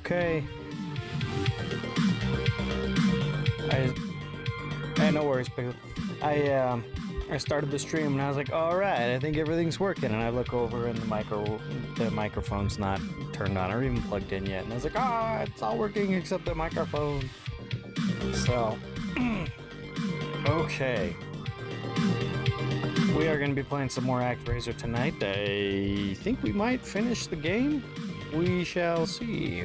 okay. No worries, because I started the stream and I was like, all right, I think everything's working. And I look over and the microphone's not turned on or even plugged in yet. And I was like, it's all working except the microphone. So, okay. We are going to be playing some more ActRaiser tonight. I think we might finish the game. We shall see.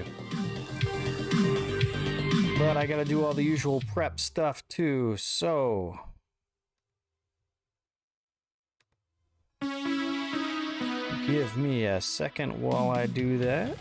But I gotta do all the usual prep stuff too, so... Give me a second while I do that.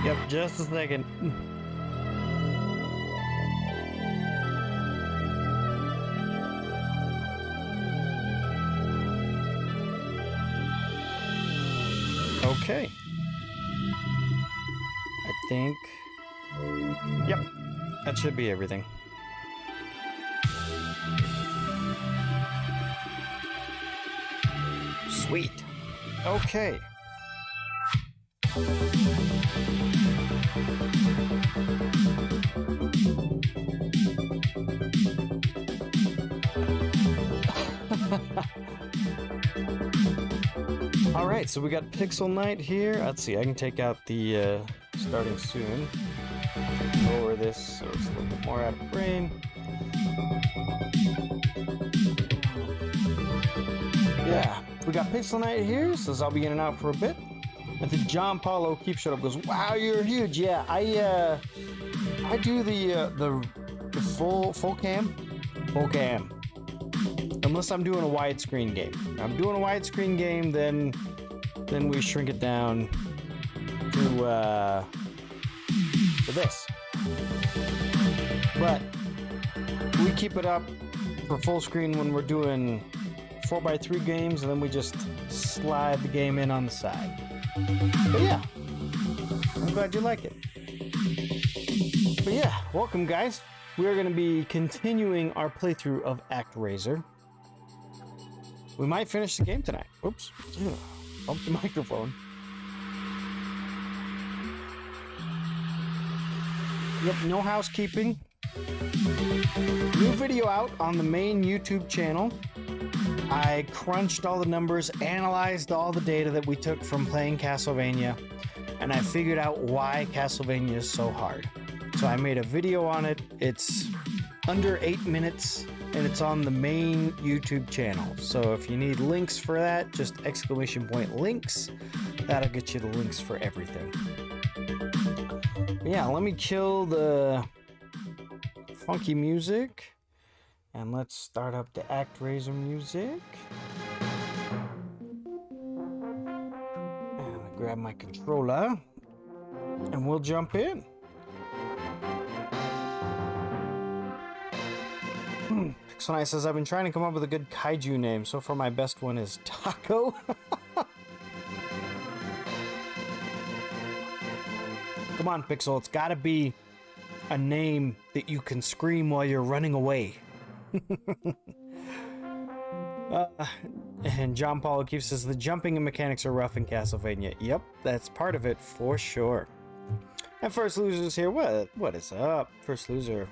Yep, just a second. Okay. I think... Yep, that should be everything. Sweet. Okay. All right, so we got Pixel Night here. Let's see, I can take out the starting soon. Lower this so it's a little bit more out of frame. Yeah, we got Pixel Night here, so I'll be in and out for a bit. I think John Paulo keeps shut up goes, wow, you're huge. Yeah, I do the full cam. Unless I'm doing a widescreen game. If I'm doing a widescreen game, then we shrink it down to this. But we keep it up for full screen when we're doing 4x3 games, and then we just slide the game in on the side. But yeah, I'm glad you like it. But yeah, welcome guys. We are going to be continuing our playthrough of ActRaiser. We might finish the game tonight. Oops. Bumped the microphone. Yep, no housekeeping. New video out on the main YouTube channel. I crunched all the numbers, analyzed all the data that we took from playing Castlevania, and I figured out why Castlevania is so hard. So I made a video on it. It's under 8 minutes, and it's on the main YouTube channel. So if you need links for that, just !links. That'll get you the links for everything. But yeah, let me kill the funky music, and let's start up the ActRaiser music. And I grab my controller, and we'll jump in. Pixelnice says, I've been trying to come up with a good kaiju name. So far, my best one is Taco. Come on, Pixel. It's got to be a name that you can scream while you're running away. And John Paul O'Keefe says, the jumping and mechanics are rough in Castlevania. Yep, that's part of it for sure. And First Loser's here. What is up, First Loser?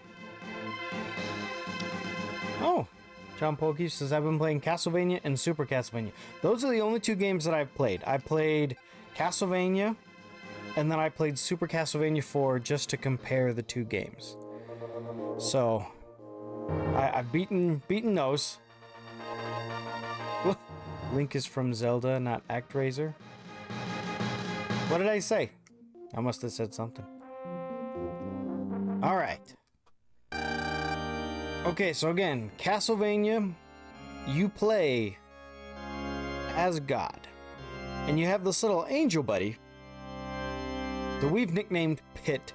Oh, John Paul O'Keefe says, I've been playing Castlevania and Super Castlevania. Those are the only two games that I've played. I played Castlevania, and then I played Super Castlevania 4 just to compare the two games. So, I've beaten those. Link is from Zelda, not ActRaiser. What did I say? I must have said something. Alright. Okay, so again, Castlevania, you play as God. And you have this little angel buddy that we've nicknamed Pit,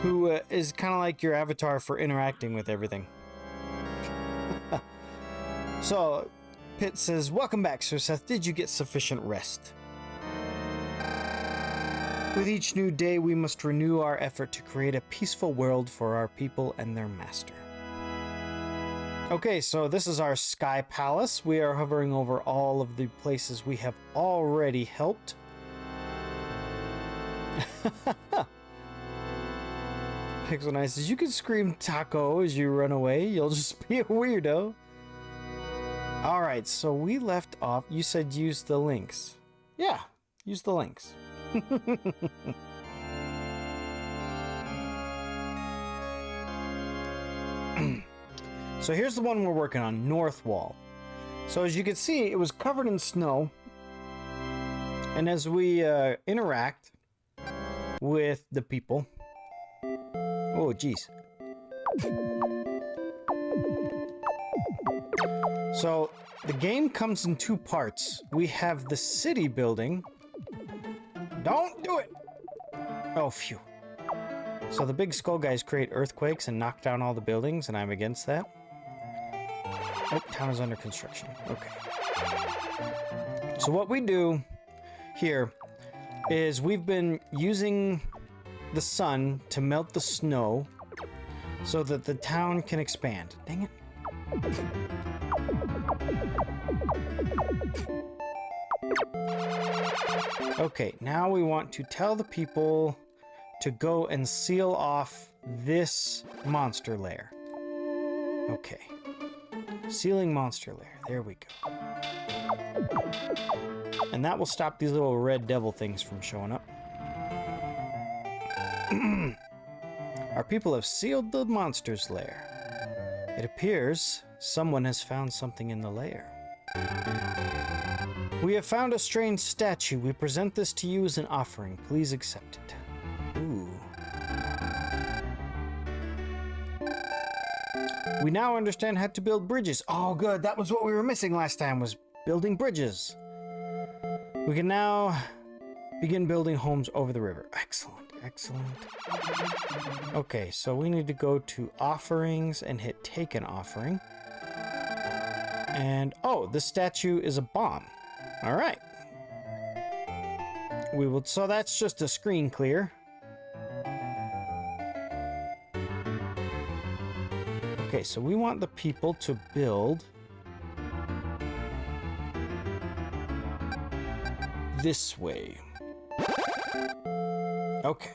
who is kind of like your avatar for interacting with everything. So, Pit says, welcome back, Sir Seth. Did you get sufficient rest? With each new day, we must renew our effort to create a peaceful world for our people and their master. Okay, so this is our Sky Palace. We are hovering over all of the places we have already helped. Pixelnice says, you can scream taco as you run away. You'll just be a weirdo. Alright, so we left off. You said use the links. Yeah, use the links. So here's the one we're working on, North Wall. So as you can see, it was covered in snow. And as we interact with the people... Oh, geez. So the game comes in two parts. We have the city building. Don't do it! Oh, phew. So the big skull guys create earthquakes and knock down all the buildings, and I'm against that. Oh, town is under construction. Okay. So what we do here is we've been using the sun to melt the snow so that the town can expand. Dang it. Okay, now we want to tell the people to go and seal off this monster lair. Okay. Sealing monster lair. There we go. And that will stop these little red devil things from showing up. Our people have sealed the monster's lair. It appears someone has found something in the lair. We have found a strange statue. We present this to you as an offering. Please accept it. Ooh. We now understand how to build bridges. Oh, good. That was what we were missing last time, was building bridges. We can now begin building homes over the river. Excellent, excellent. Okay, so we need to go to offerings and hit take an offering. And, oh, this statue is a bomb. All right. So that's just a screen clear. Okay, so we want the people to build this way. Okay.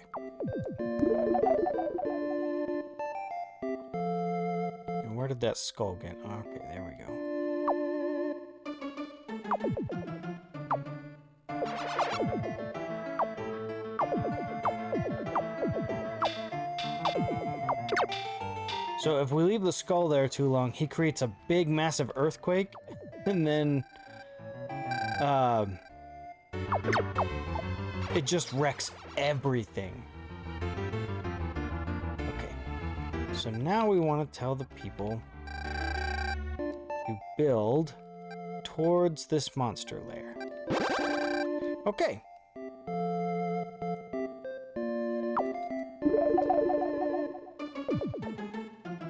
And where did that skull get? Okay, there we go. So if we leave the skull there too long, he creates a big, massive earthquake, and then it just wrecks everything. Okay, so now we want to tell the people to build towards this monster lair. Okay.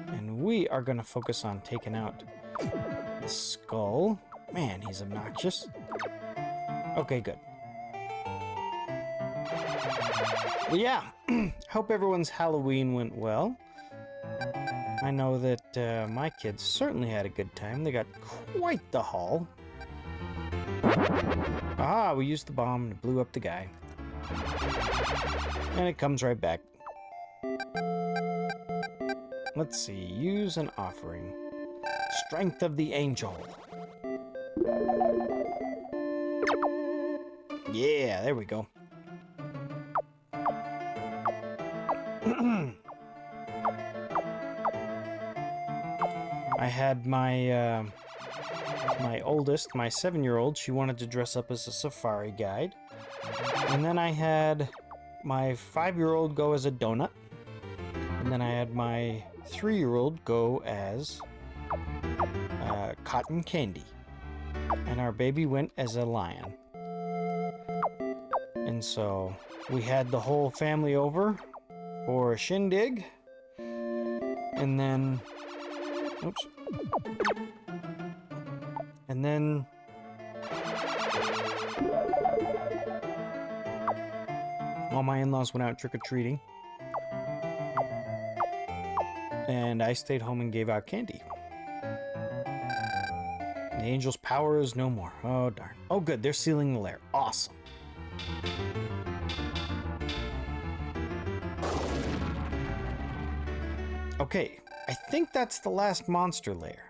And we are going to focus on taking out the skull. Man, he's obnoxious. Okay, good. Well, yeah, hope everyone's Halloween went well. I know that my kids certainly had a good time. They got quite the haul. Ah, we used the bomb and it blew up the guy. And it comes right back. Let's see, use an offering. Strength of the Angel. Yeah, there we go. I had my my oldest, my 7-year-old, she wanted to dress up as a safari guide. And then I had my 5-year-old go as a donut. And then I had my 3-year-old go as cotton candy. And our baby went as a lion. And so we had the whole family over for a shindig. And then... Oops. And then... all my in-laws went out trick-or-treating. And I stayed home and gave out candy. The angel's power is no more. Oh, darn. Oh, good. They're sealing the lair. Awesome. Okay. I think that's the last monster lair.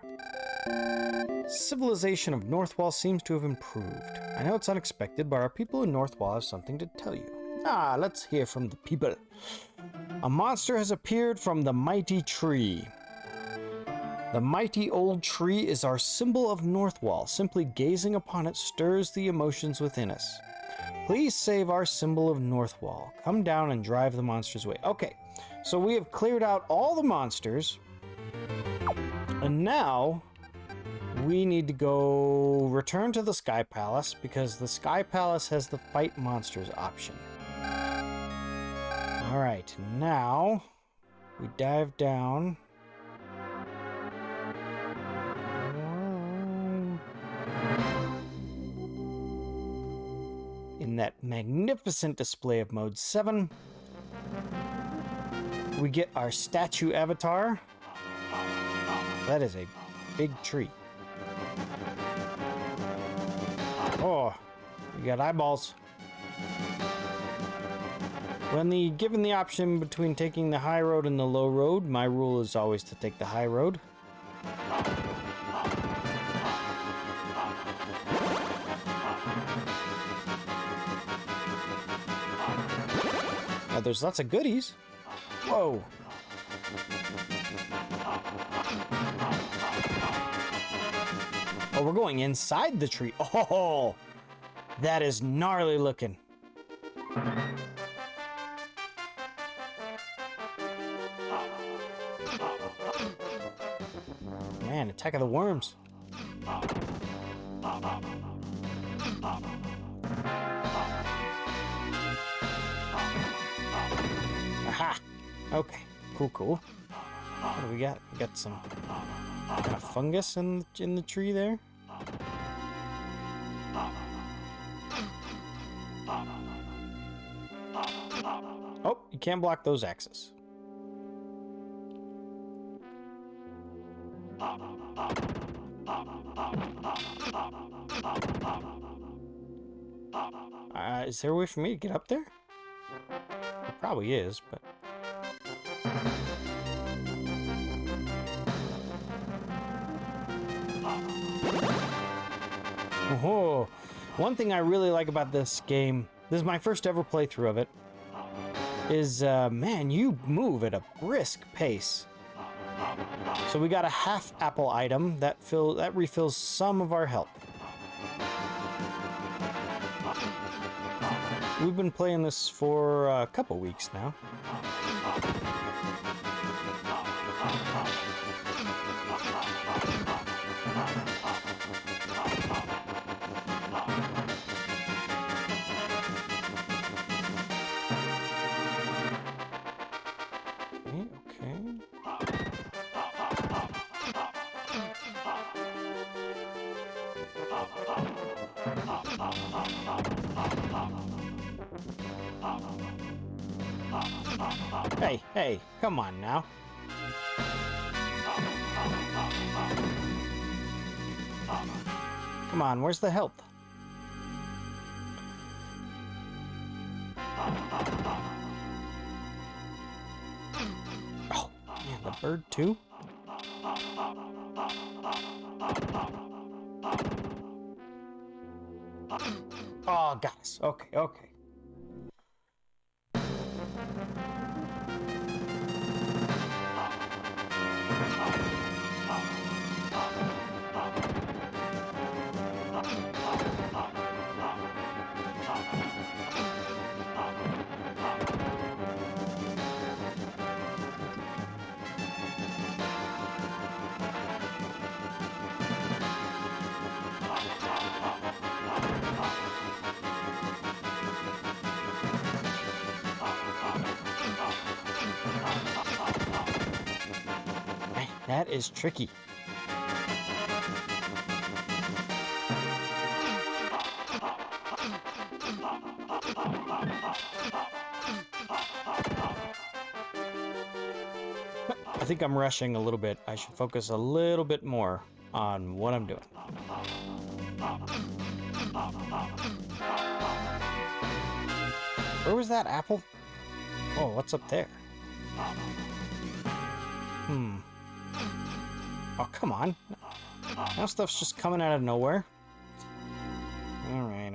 Civilization of Northwall seems to have improved. I know it's unexpected, but our people in Northwall have something to tell you. Ah, let's hear from the people. A monster has appeared from the mighty tree. The mighty old tree is our symbol of Northwall. Simply gazing upon it stirs the emotions within us. Please save our symbol of Northwall. Come down and drive the monsters away. Okay, so we have cleared out all the monsters. And now we need to go return to the Sky Palace because the Sky Palace has the fight monsters option. All right, now we dive down. In that magnificent display of Mode 7, we get our statue avatar. That is a big tree. Oh, we got eyeballs. When given the option between taking the high road and the low road, my rule is always to take the high road. There's lots of goodies. Whoa. Oh, we're going inside the tree. Oh, that is gnarly looking. Man, Attack of the Worms. Aha! Okay, cool. What do we got? We got some kind of fungus in the tree there. Oh, you can't block those axes. Is there a way for me to get up there? There probably is, but... Oh, one thing I really like about this game, this is my first ever playthrough of it, is, man, you move at a brisk pace. So we got a half apple item that refills some of our health. We've been playing this for a couple weeks now. Hey, come on now. Come on, where's the health? Oh, man, the bird too? Oh, got us. Okay. That is tricky. I think I'm rushing a little bit. I should focus a little bit more on what I'm doing. Where was that apple? Oh, what's up there? Oh, come on. Now stuff's just coming out of nowhere. Alright.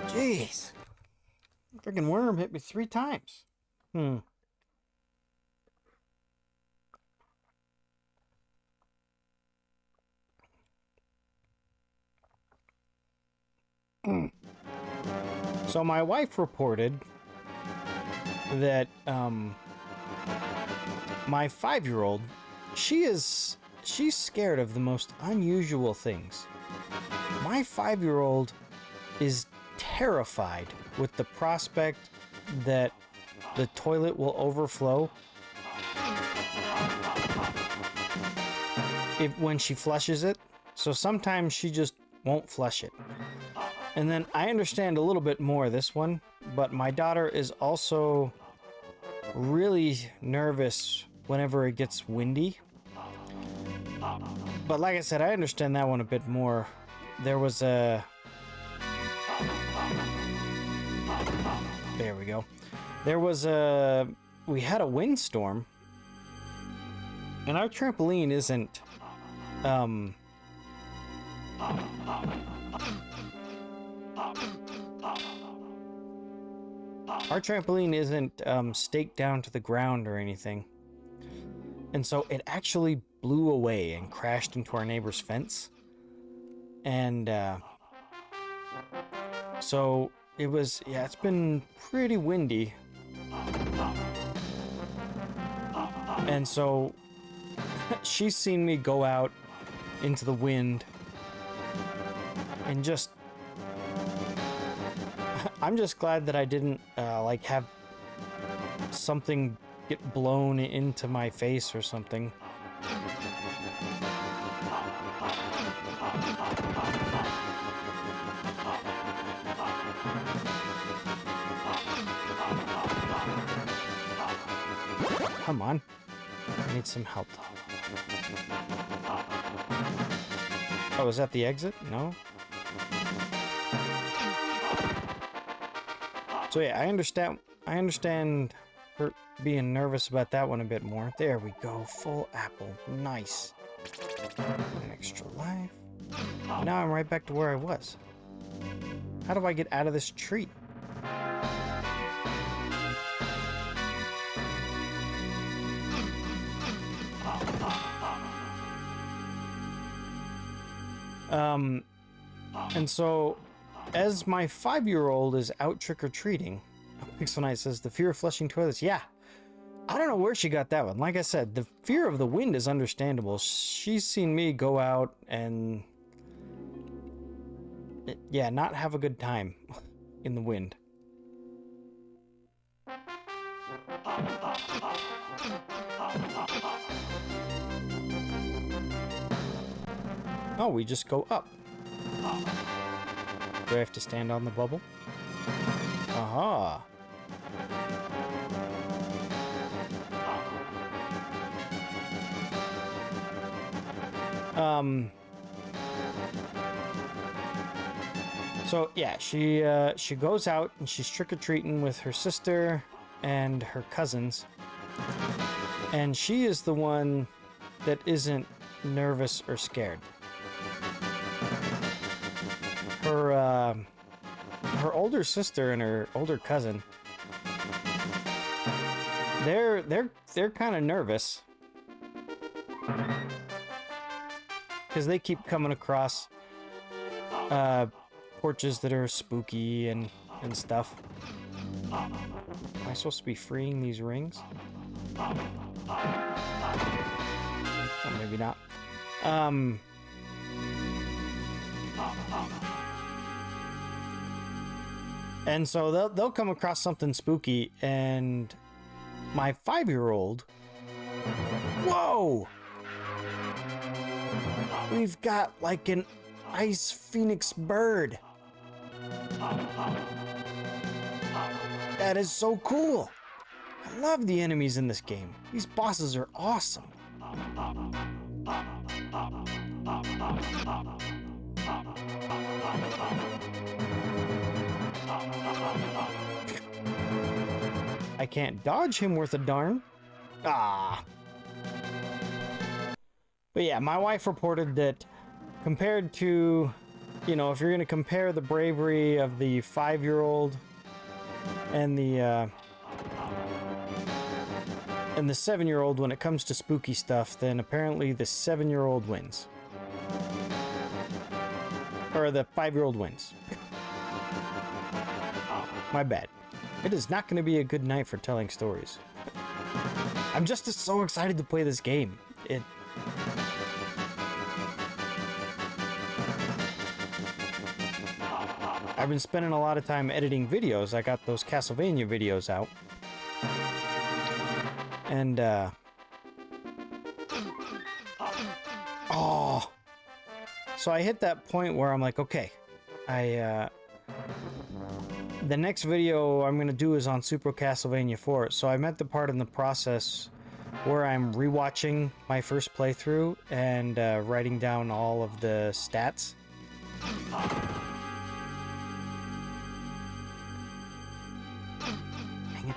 Jeez. Freaking worm hit me 3 times. So my wife reported that my 5-year-old, she's scared of the most unusual things. My 5-year-old is terrified with the prospect that the toilet will overflow when she flushes it. So sometimes she just won't flush it. And then I understand a little bit more this one, but my daughter is also really nervous whenever it gets windy. But like I said, I understand that one a bit more. There was a... There we go. We had a windstorm, and our trampoline isn't, staked down to the ground or anything. And so it actually blew away and crashed into our neighbor's fence. And so it was, yeah, it's been pretty windy. And so she's seen me go out into the wind and just, I'm just glad that I didn't like have something get blown into my face or something. Come on. I need some help. Oh, is that the exit? No? So yeah, I understand being nervous about that one a bit more. There we go. Full apple. Nice. An extra life. Now I'm right back to where I was. How do I get out of this tree? And so, as my 5-year-old is out trick-or-treating, Pixel Knight says, the fear of flushing toilets. Yeah, I don't know where she got that one. Like I said, the fear of the wind is understandable. She's seen me go out and, yeah, not have a good time in the wind. Oh, we just go up. Do I have to stand on the bubble? Aha! So yeah, she goes out and she's trick-or-treating with her sister and her cousins, and she is the one that isn't nervous or scared. Her older sister and her older cousin, they're kind of nervous because they keep coming across porches that are spooky and stuff. Am I supposed to be freeing these rings? Oh, maybe not. And so they'll come across something spooky, and my 5-year-old... Whoa! We've got like an ice phoenix bird. That is so cool. I love the enemies in this game. These bosses are awesome. I can't dodge him worth a darn. Ah. But yeah, my wife reported that compared to, you know, if you're going to compare the bravery of the 5-year-old and the 7-year-old when it comes to spooky stuff, then apparently the 7-year-old wins. Or the 5-year-old wins. My bad. It is not going to be a good night for telling stories. I'm just so excited to play this game. I've been spending a lot of time editing videos. I got those Castlevania videos out. And, oh! So I hit that point where I'm like, okay, the next video I'm going to do is on Super Castlevania 4. So I'm at the part in the process where I'm rewatching my first playthrough and writing down all of the stats. Dang it.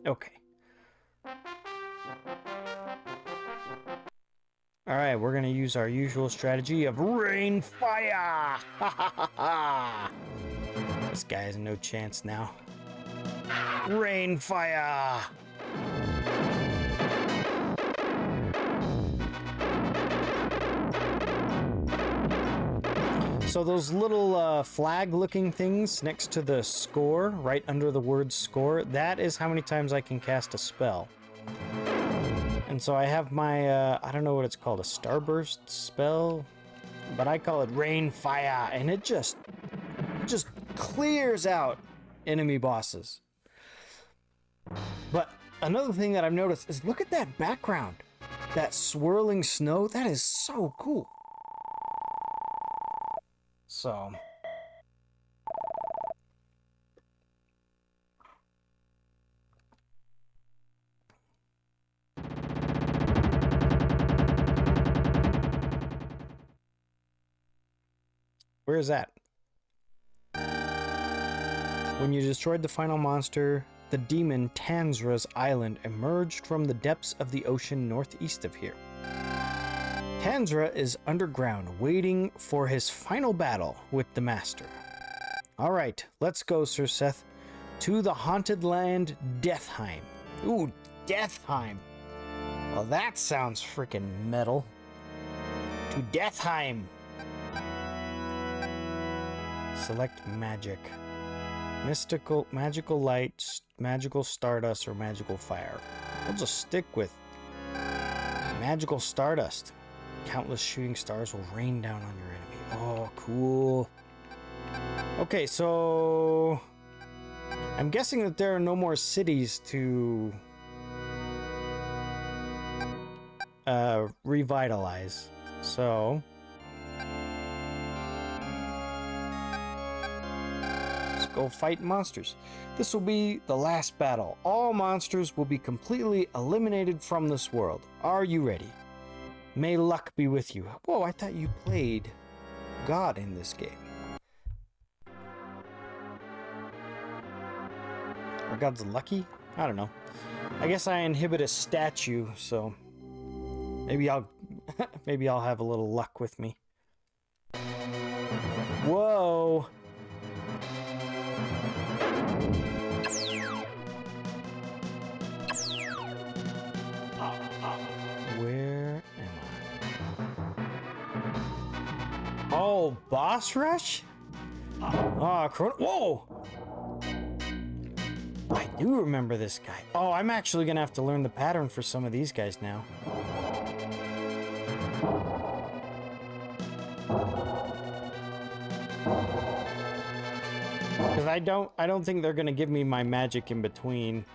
Okay. All right, we're gonna use our usual strategy of rain fire. Ha ha ha ha! This guy has no chance now. Rain fire. So those little flag-looking things next to the score, right under the word score, that is how many times I can cast a spell. And so I have my, I don't know what it's called, a starburst spell, but I call it rain fire, and it just clears out enemy bosses. But another thing that I've noticed is look at that background, that swirling snow, that is so cool. So, Where's that? When you destroyed the final monster, the demon Tanzra's island emerged from the depths of the ocean northeast of here. Tanzra is underground, waiting for his final battle with the Master. Alright, let's go, Sir Seth, to the haunted land Deathheim. Ooh, Deathheim. Well, that sounds freaking metal. To Deathheim. Select magic. Magical light, magical stardust, or magical fire. We'll just stick with magical stardust. Countless shooting stars will rain down on your enemy. Oh, cool. Okay, so I'm guessing that there are no more cities to revitalize. So let's go fight monsters. This will be the last battle. All monsters will be completely eliminated from this world. Are you ready? May luck be with you. Whoa, I thought you played God in this game. Are gods lucky? I don't know. I guess I inhibit a statue, so maybe I'll maybe I'll have a little luck with me. Whoa. Where am I? Oh, boss rush? Oh, whoa! I do remember this guy. Oh, I'm actually gonna have to learn the pattern for some of these guys now. Because I don't think they're gonna give me my magic in between.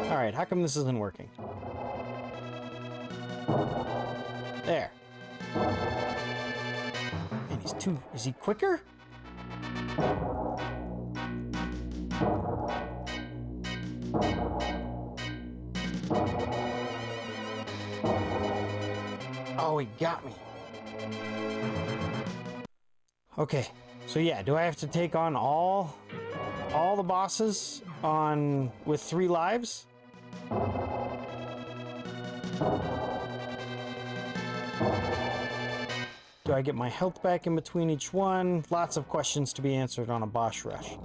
Alright, how come this isn't working? There. Man, he's too... Is he quicker? Oh, he got me. Okay, so yeah, do I have to take on all the bosses with 3 lives? Do I get my health back in between each one? Lots of questions to be answered on a boss rush.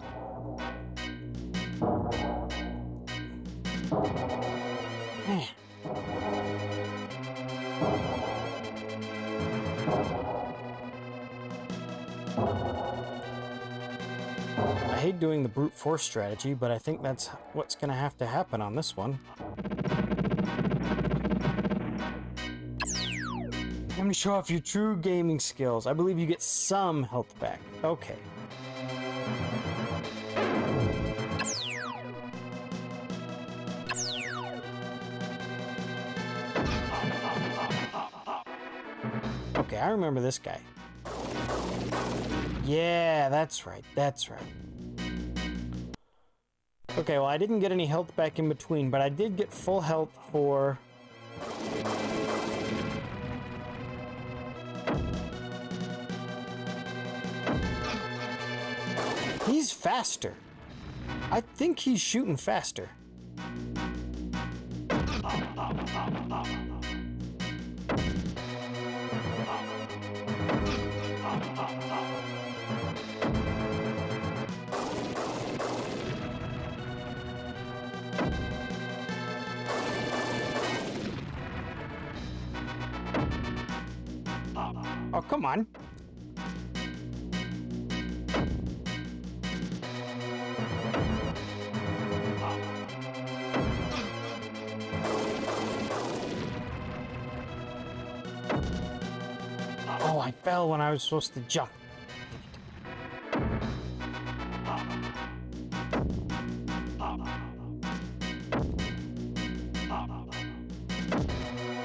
Man. I hate doing the brute force strategy, but I think that's what's going to have to happen on this one. Let me show off your true gaming skills. I believe you get some health back. Okay. Okay, I remember this guy. Yeah, that's right. That's right. Okay, well, I didn't get any health back in between, but I did get full health for... He's faster. I think he's shooting faster. Oh, come on. Oh, I fell when I was supposed to jump.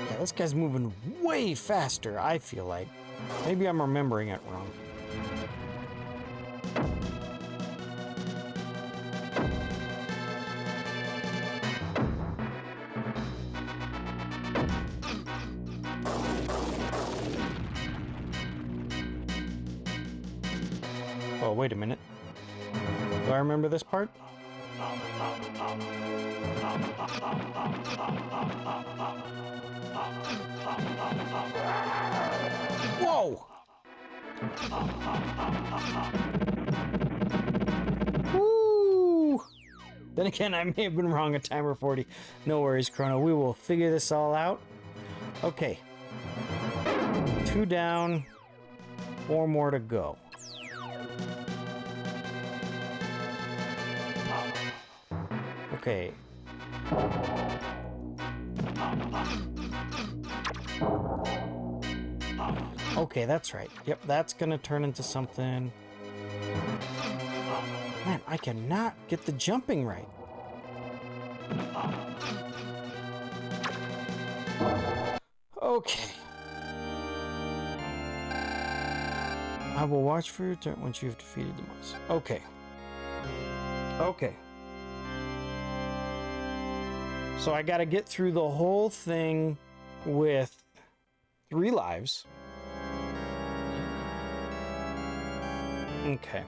Yeah, this guy's moving way faster, I feel like. Maybe I'm remembering it wrong. Oh, wait a minute. Do I remember this part? Whoa! Woo! Then again, I may have been wrong at timer 40. No worries, Chrono. We will figure this all out. Okay. 2 down. 4 more to go. Okay. Okay, that's right. Yep, that's gonna turn into something. Man, I cannot get the jumping right. Okay. I will watch for your turn once you've defeated the monster. Okay. Okay. So I gotta get through the whole thing with 3 lives. Okay.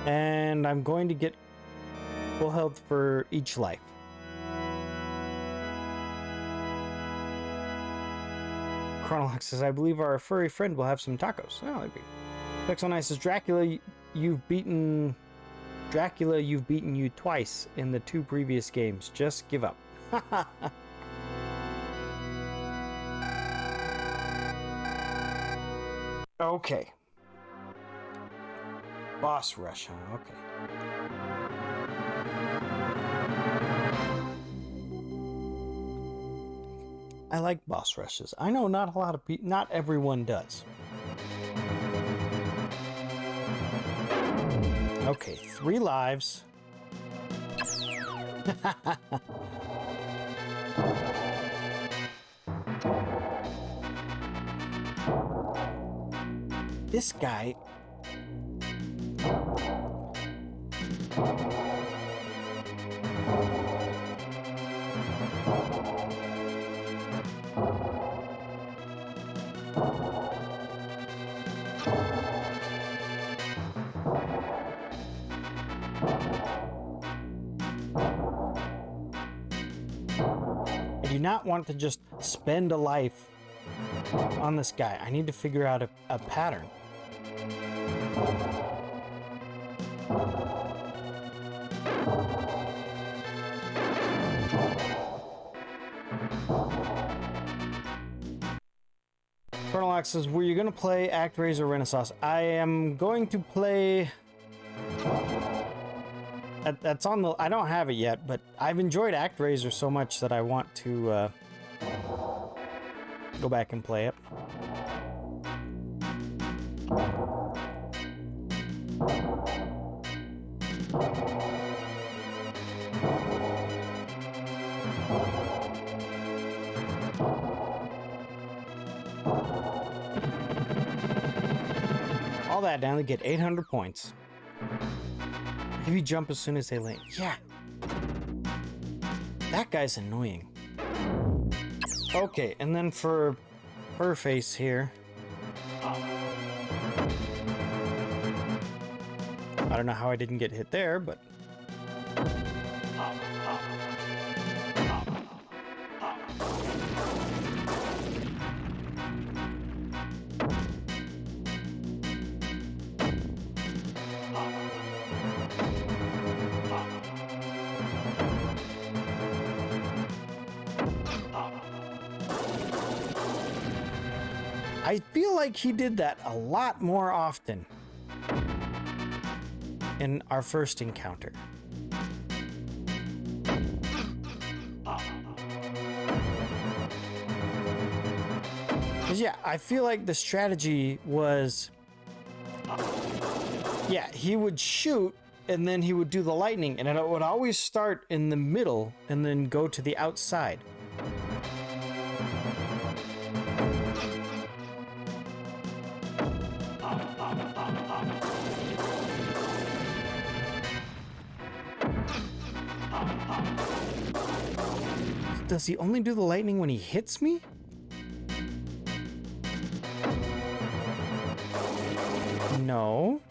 And I'm going to get full health for each life. Chronolox says, I believe our furry friend will have some tacos. Oh, that'd be. Pixel says, Dracula, you've beaten you twice in the 2 previous games. Just give up. Okay. Boss rush, huh? Okay. I like boss rushes. I know not a lot of people, not everyone does. Okay, 3 lives. This guy. I do not want to just spend a life on this guy. I need to figure out a pattern. Chronolox says, were you going to play ActRaiser Renaissance? I am going to play... That's on the... I don't have it yet, but I've enjoyed ActRaiser so much that I want to go back and play it. All that down to get 800 points. Maybe jump as soon as they land. Yeah. That guy's annoying. Okay, and then for her face here. I don't know how I didn't get hit there, but... I feel like he did that a lot more often in our first encounter. Because yeah, I feel like the strategy was, yeah, he would shoot and then he would do the lightning, and it would always start in the middle and then go to the outside. Does he only do the lightning when he hits me? No.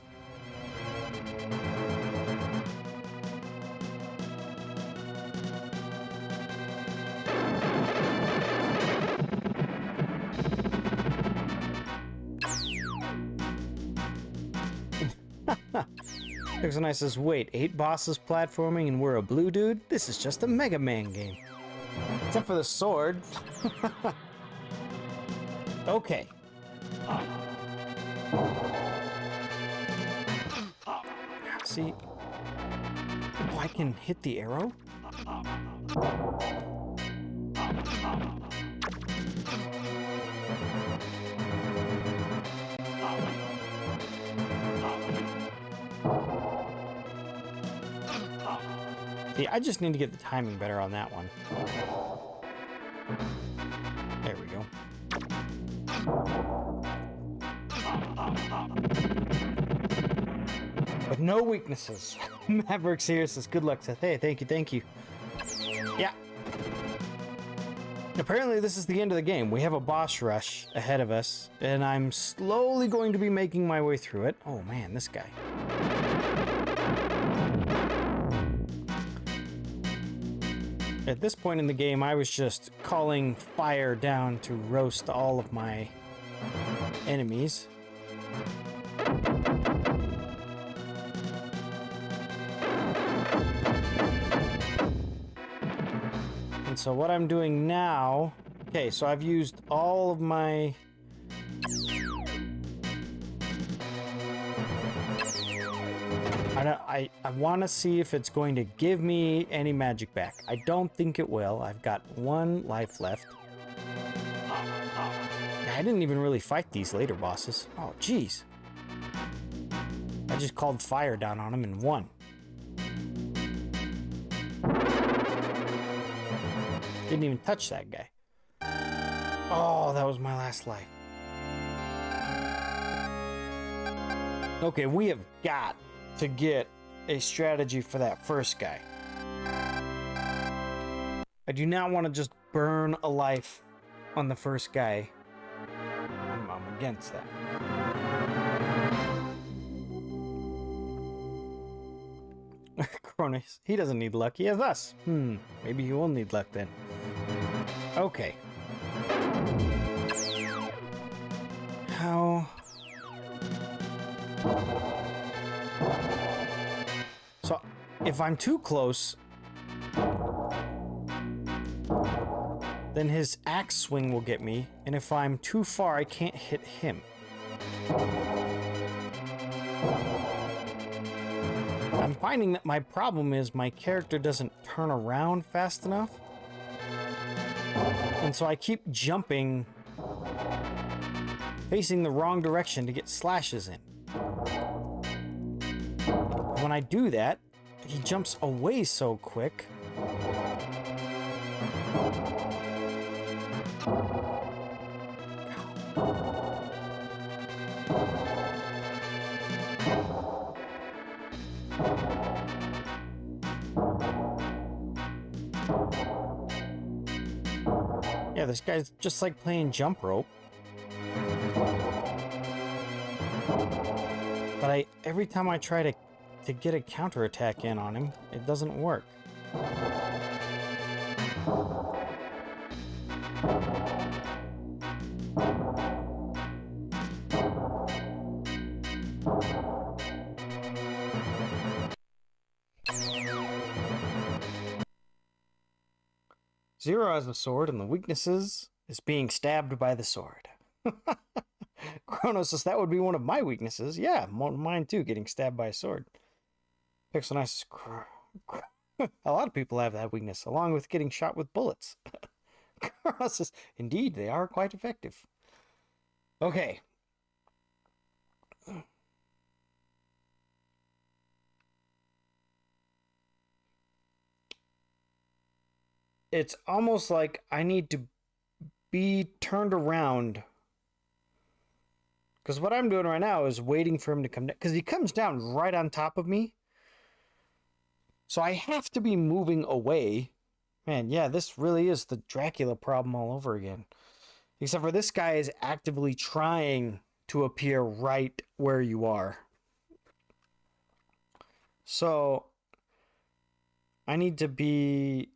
Pixelnice says, wait, 8 bosses platforming and we're a blue dude? This is just a Mega Man game. Except for the sword. Okay. See? Oh, I can hit the arrow? See, I just need to get the timing better on that one. There we go. But no weaknesses. Maverick here says, good luck, Seth. Hey, thank you. Yeah. Apparently this is the end of the game. We have a boss rush ahead of us, and I'm slowly going to be making my way through it. Oh man, this guy. At this point in the game, I was just calling fire down to roast all of my enemies. And so what I'm doing now... Okay, so I've used all of my... I want to see if it's going to give me any magic back. I don't think it will. I've got 1 life left. I didn't even really fight these later bosses. Oh, jeez. I just called fire down on him and won. Didn't even touch that guy. Oh, that was my last life. Okay, we have got to get a strategy for that first guy. I do not want to just burn a life on the first guy. I'm against that. Cronus, he doesn't need luck, he has us. Maybe he will need luck then. Okay. How... So, if I'm too close, then his axe swing will get me, and if I'm too far, I can't hit him. I'm finding that my problem is my character doesn't turn around fast enough, and so I keep jumping, facing the wrong direction to get slashes in. When I do that, he jumps away so quick. Yeah, this guy's just like playing jump rope. But every time I try to get a counterattack in on him, it doesn't work. Zero has a sword, and the weaknesses is being stabbed by the sword. Kronos says that would be one of my weaknesses. Yeah, mine too, getting stabbed by a sword. Pixelnice says, a lot of people have that weakness, along with getting shot with bullets. Kronos says, indeed, they are quite effective. Okay. It's almost like I need to be turned around. Because what I'm doing right now is waiting for him to come down. Because he comes down right on top of me. So I have to be moving away. Man, yeah, this really is the Dracula problem all over again. Except for this guy is actively trying to appear right where you are. So I need to be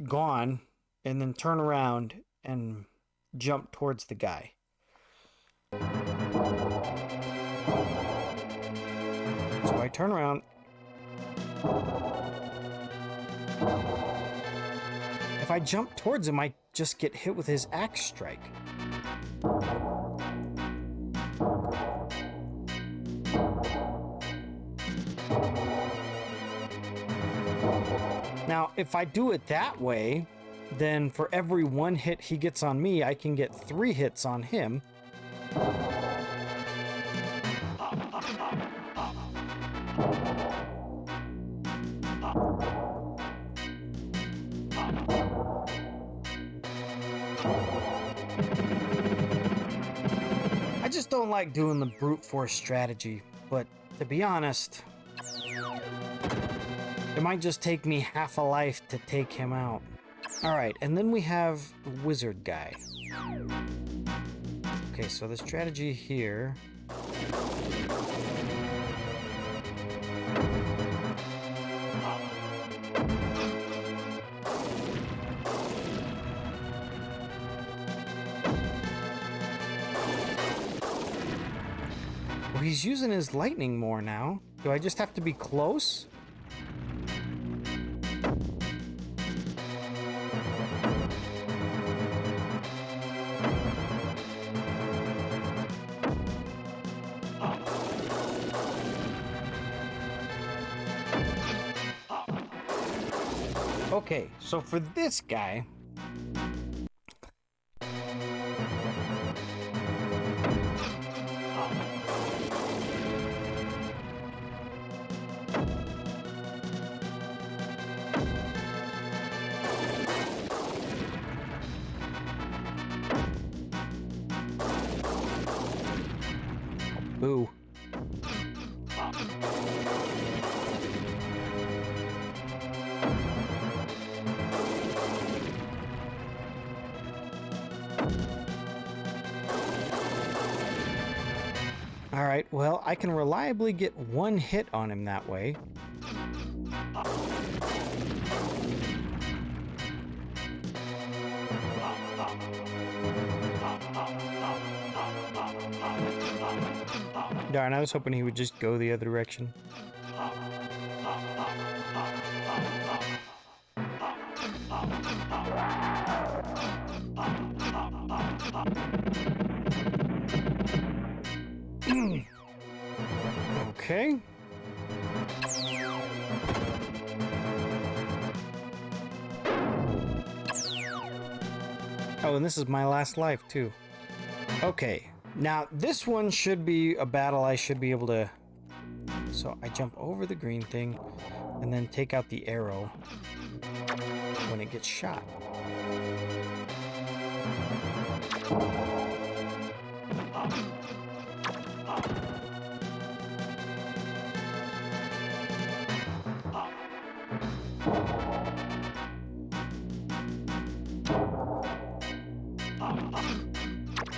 gone and then turn around and jump towards the guy. So I turn around. If I jump towards him, I just get hit with his axe strike. Now, if I do it that way, then for every 1 hit he gets on me, I can get 3 hits on him. I just don't like doing the brute force strategy, but to be honest, it might just take me half a life to take him out. Alright, and then we have the wizard guy. Okay, so the strategy here... Well, he's using his lightning more now. Do I just have to be close? Okay, so for this guy... Boo. Alright, well, I can reliably get 1 hit on him that way. Darn, I was hoping he would just go the other direction. Okay. Oh, and this is my last life, too. Okay. Now, this one should be a battle I should be able to... So, I jump over the green thing, and then take out the arrow when it gets shot.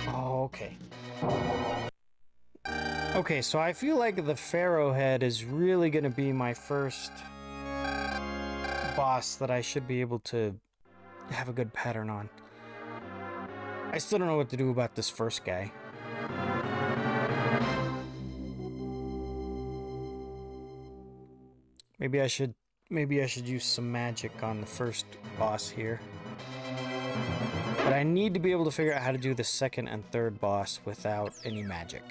Oh, okay. Okay, so I feel like the Pharaoh head is really going to be my first boss that I should be able to have a good pattern on. I still don't know what to do about this first guy. Maybe I should use some magic on the first boss here. But I need to be able to figure out how to do the second and third boss without any magic.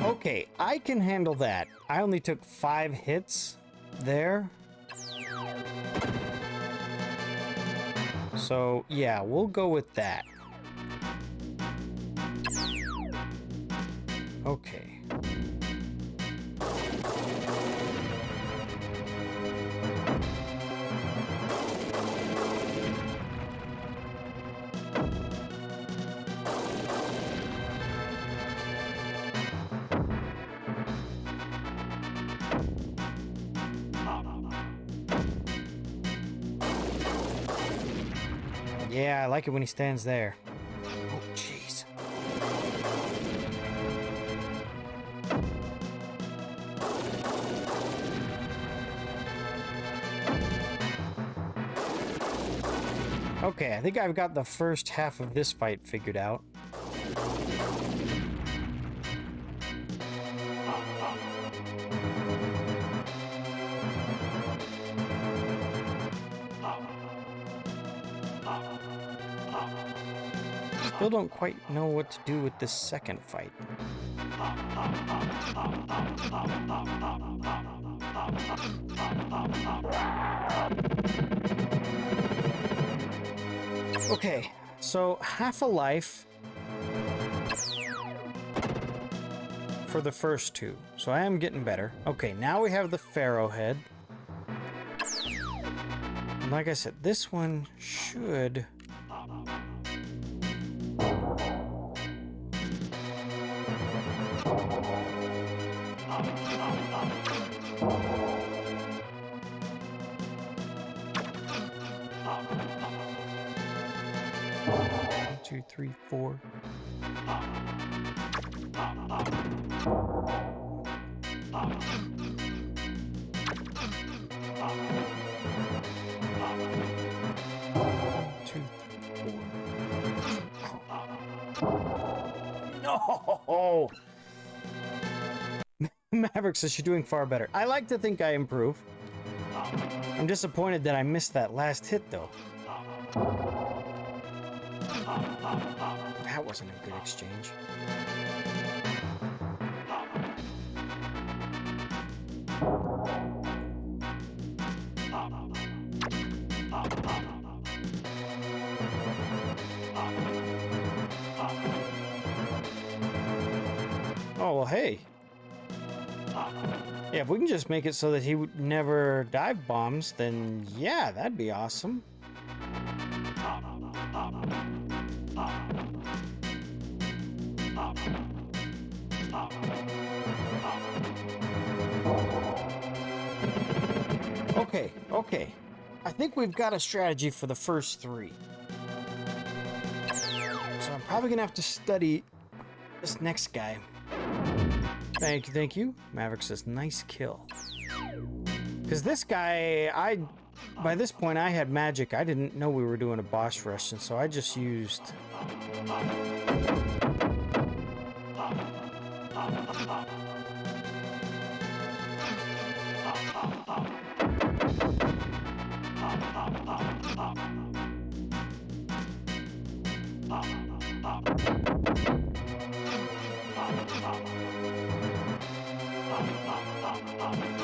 Okay, I can handle that. I only took 5 hits there. So, yeah, we'll go with that. Okay. Yeah, I like it when he stands there. Oh, jeez. Okay, I think I've got the first half of this fight figured out. Still don't quite know what to do with this second fight. Okay, so half a life for the first two. So I am getting better. Okay, now we have the Pharaoh head. And like I said, this one should... One, two, three, four. Two, three, four. No! Maverick says you're doing far better. I like to think I improve. I'm disappointed that I missed that last hit, though. That wasn't a good exchange. Oh, well, hey. Yeah, if we can just make it so that he would never dive bombs, then yeah, that'd be awesome. Okay. I think we've got a strategy for the first three. So I'm probably gonna have to study this next guy. Thank you. Maverick says, nice kill. Because this guy, by this point I had magic. I didn't know we were doing a boss rush, and so I just used...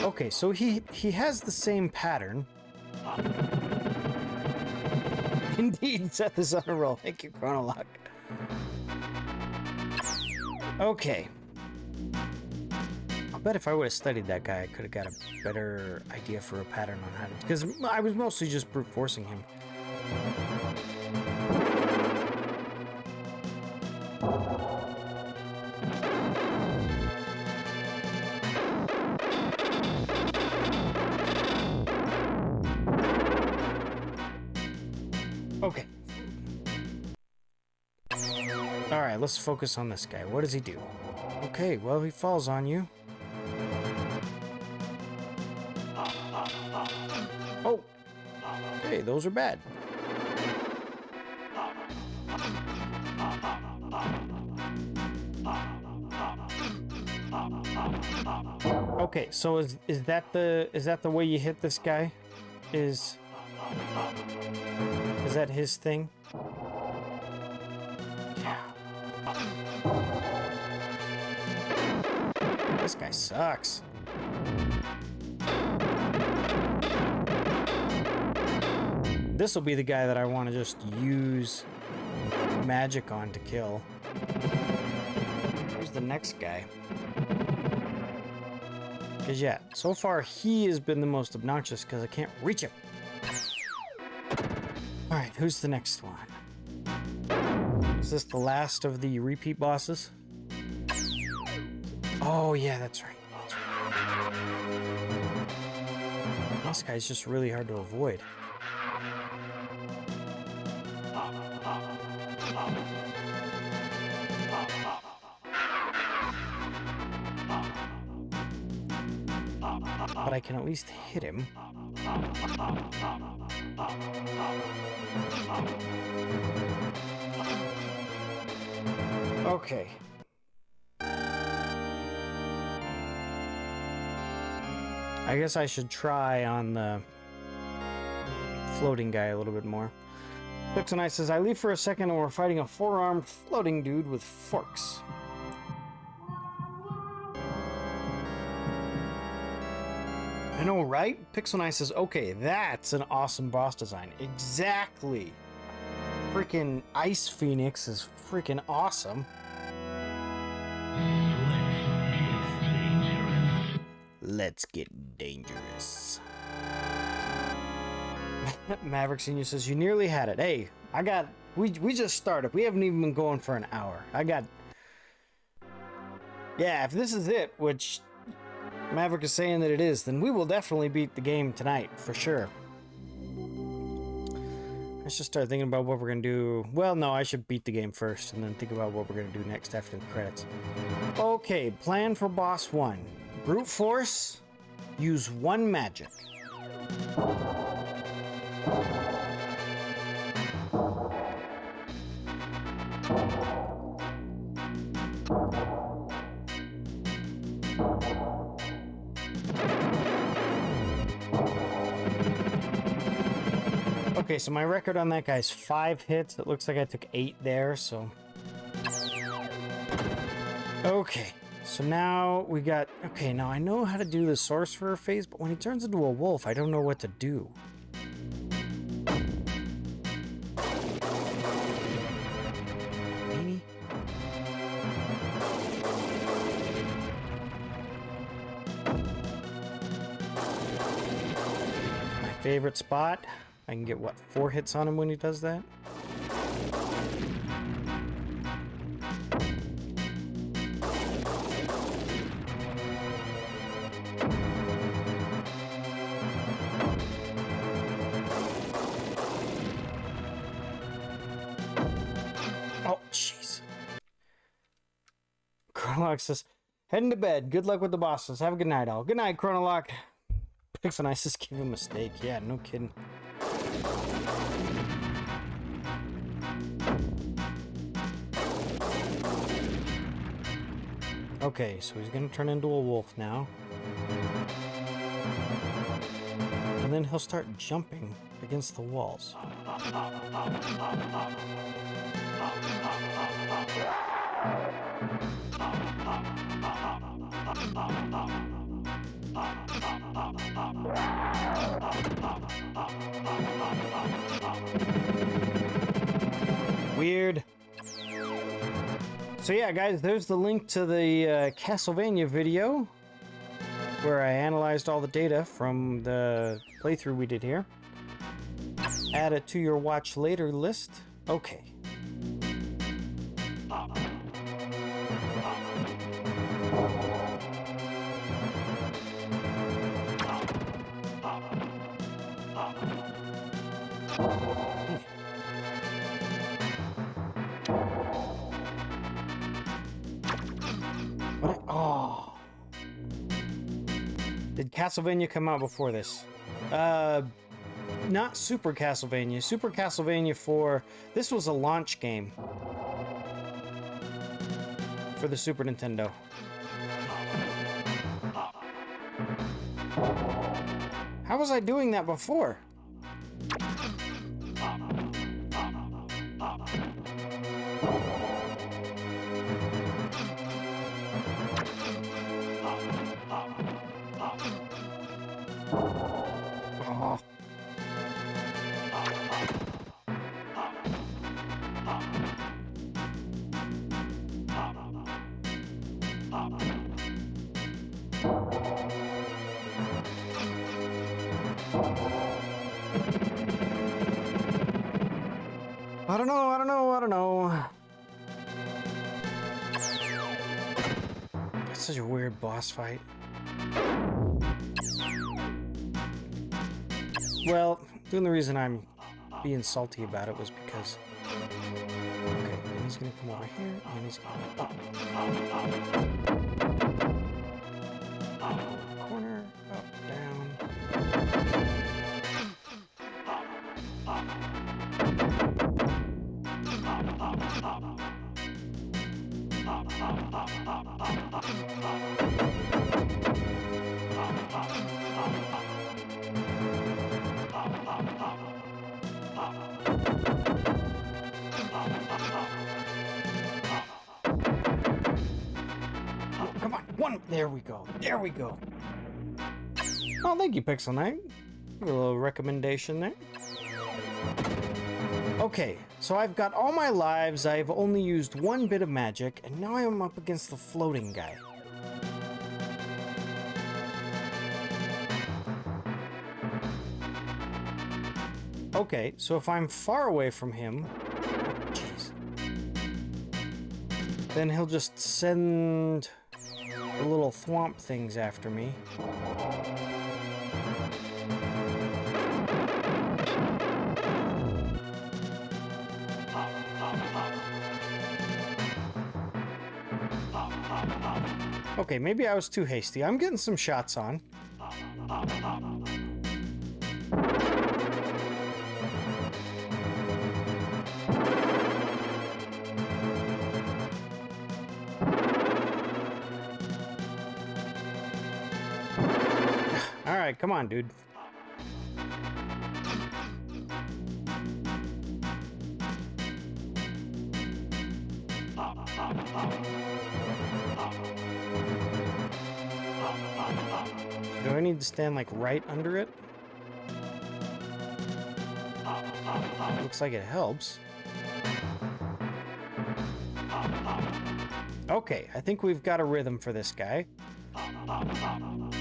Okay, so he has the same pattern. Indeed, Seth is on a roll. Thank you, Chronolock. Okay. I'll bet if I would have studied that guy, I could have got a better idea for a pattern on how to... Because I was mostly just brute forcing him. Okay. Alright, let's focus on this guy. What does he do? Okay, well, he falls on you. Oh! Okay, those are bad. Okay, so is that the way you hit this guy? Is that his thing? Yeah. This guy sucks. This will be the guy that I want to just use magic on to kill. Who's the next guy? Because yeah, so far he has been the most obnoxious because I can't reach him. Alright, who's the next one? Is this the last of the repeat bosses? Oh yeah, that's right. This guy's just really hard to avoid. but I can at least hit him. Okay. I guess I should try on the floating guy a little bit more. Pixelnight says, I leave for a second and we're fighting a four-armed floating dude with forks. I know, right? Pixelnight says, okay, that's an awesome boss design. Exactly. Freaking Ice Phoenix is freaking awesome. Let's get dangerous. Maverick Senior says, you nearly had it. Hey, we just started. We haven't even been going for an hour. Yeah, if this is it, which Maverick is saying that it is, then we will definitely beat the game tonight, for sure. I should start thinking about what we're going to do. Well, no, I should beat the game first, and then think about what we're going to do next after the credits. Okay, plan for boss 1. Brute force, use 1 magic. Okay, so my record on that guy's 5 hits. It looks like I took 8 there, so... Okay, so now we got... Okay, now I know how to do the sorcerer phase, but when he turns into a wolf, I don't know what to do. Maybe? My favorite spot. I can get, what, 4 hits on him when he does that? Oh, jeez. Chronolock says, heading to bed. Good luck with the bosses. Have a good night, all. Good night, Chronolock. Pixel Nice just gave him a mistake. Yeah, no kidding. Okay, so he's gonna turn into a wolf now. And then he'll start jumping against the walls. Weird. So yeah, guys, there's the link to the Castlevania video where I analyzed all the data from the playthrough we did here. Add it to your watch later list. Okay. Oh. Did Castlevania come out before this? Not Super Castlevania. Super Castlevania 4. This was a launch game for the Super Nintendo. How was I doing that before? Oh. I don't know. That's such a weird boss fight. Well, the only reason I'm being salty about it was because... Okay, and he's gonna come over here, and then he's gonna... Oh. Corner, up, down. Come on, one. There we go. There we go. Oh, thank you, Pixel Knight. A little recommendation there. Okay, so I've got all my lives. I've only used one bit of magic, and now I'm up against the floating guy. Okay, so if I'm far away from him, jeez, then he'll just send the little thwomp things after me. Okay, maybe I was too hasty. I'm getting some shots on. All right, come on, dude. Do I need to stand like right under it? Looks like it helps. Okay, I think we've got a rhythm for this guy.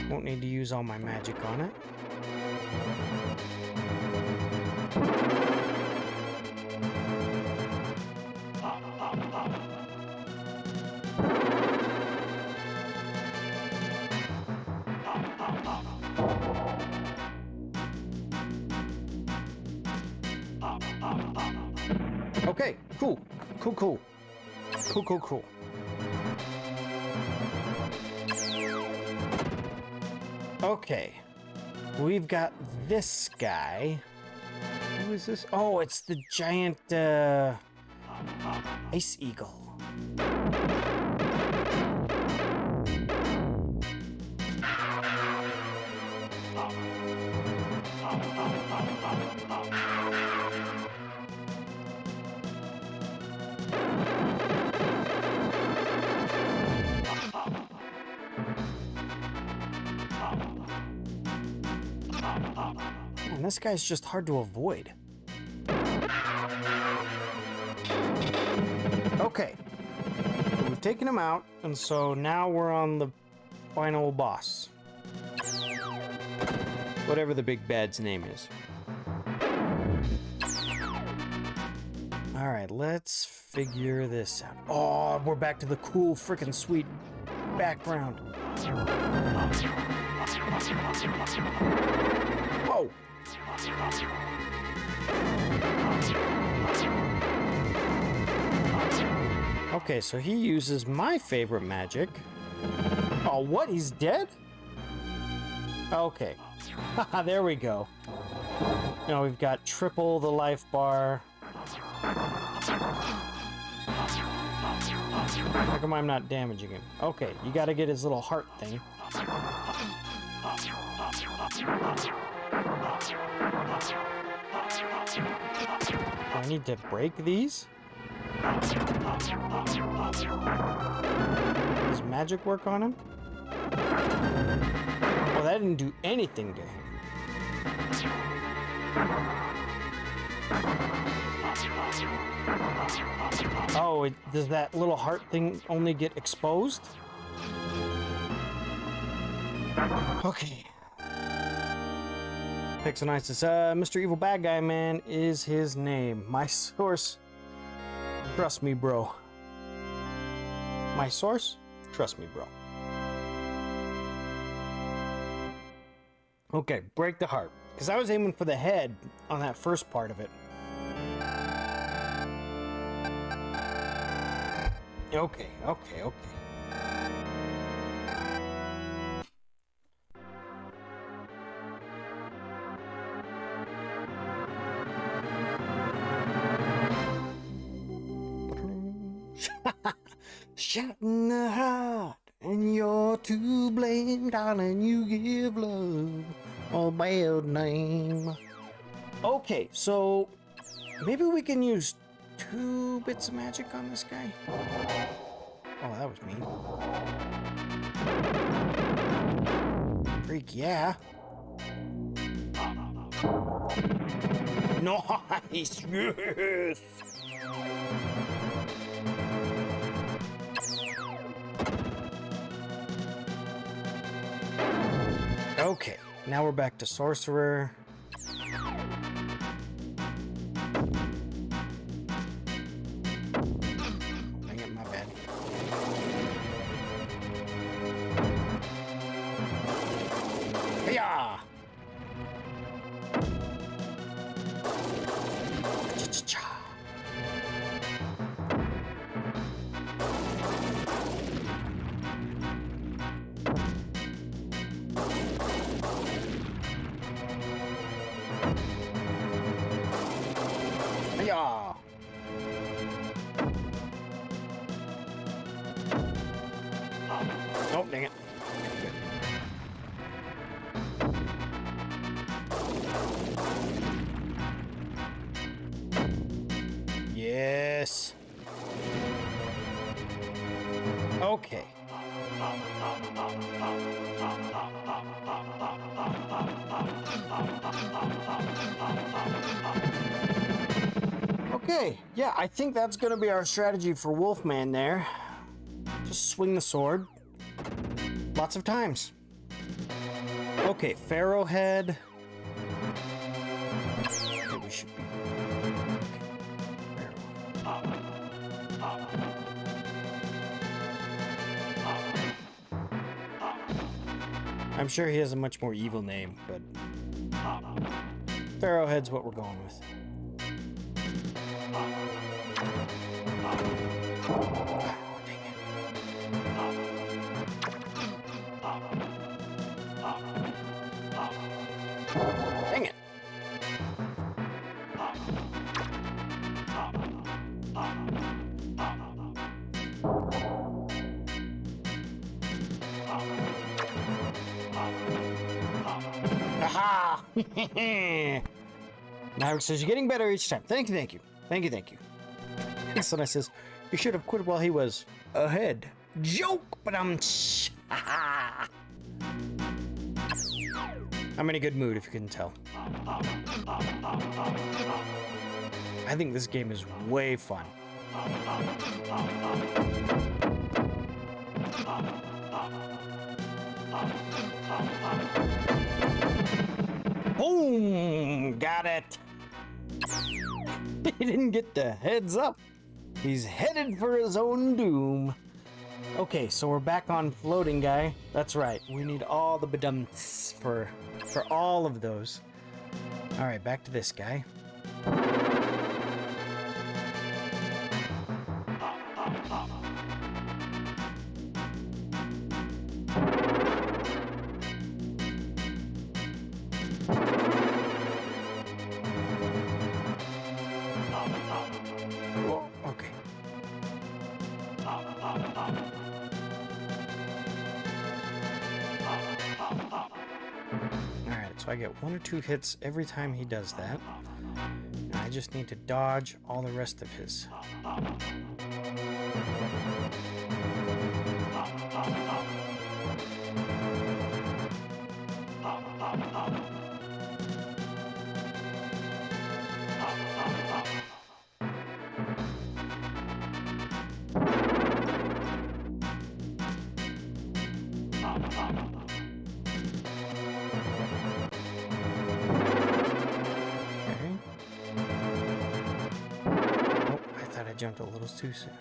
Won't need to use all my magic on it. Okay, cool. Cool, cool. Cool, cool, cool. Okay. We've got this guy. Who is this? Oh, it's the giant, ice eagle. And this guy's just hard to avoid. Okay. We've taken him out, and so now we're on the final boss. Whatever the big bad's name is. Alright, let's figure this out. Oh, we're back to the cool, freaking sweet background. Whoa! Okay, so he uses my favorite magic. Oh, what? He's dead? Okay. Haha, there we go. Now we've got triple the life bar. How come I'm not damaging him? Okay, you gotta get his little heart thing. I need to break these? Does magic work on him? Well, that didn't do anything to him. Oh, does that little heart thing only get exposed? Okay. Pixel Knight says, Mr. Evil Bad Guy Man is his name. My source. Trust me, bro. My source? Trust me, bro. Okay, break the heart. Because I was aiming for the head on that first part of it. Okay. shot in the heart, and you're to blame, darling. You give love a bad name. Okay, so maybe we can use 2 bits of magic on this guy. Oh, that was mean. Freak, yeah. Nice, yes. Okay, now we're back to sorcerer. Dang it, my bad. Hiya! Cha-cha-cha. Hiya! Oh, dang it. Yes. Okay. Okay, yeah, I think that's gonna be our strategy for Wolfman there. Just swing the sword. Lots of times. Okay, Pharaoh head. Okay, we should be... I'm sure he has a much more evil name, but Pharaoh head's what we're going with. Dang it. Aha! Maverick says, you're getting better each time. Thank you, thank you. Thank you, thank you. Sonai says, you should have quit while he was ahead. Joke, but I'm... I'm in a good mood, if you couldn't tell. I think this game is way fun. Boom! Got it! He didn't get the heads up. He's headed for his own doom. Okay, so we're back on floating guy. That's right. We need all the badumts for all of those. All right, back to this guy. Okay. Alright, so I get 1 or 2 hits every time he does that. And I just need to dodge all the rest of his. Jumped a little too soon.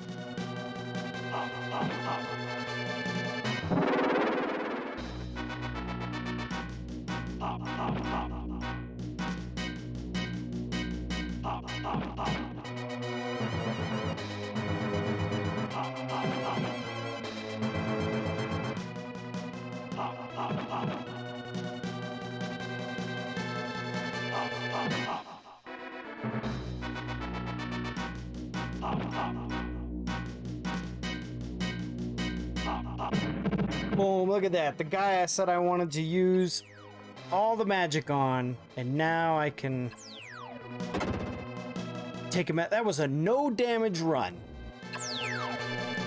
Boom, look at that. The guy I said I wanted to use all the magic on, and now I can take him out. That was a no damage run.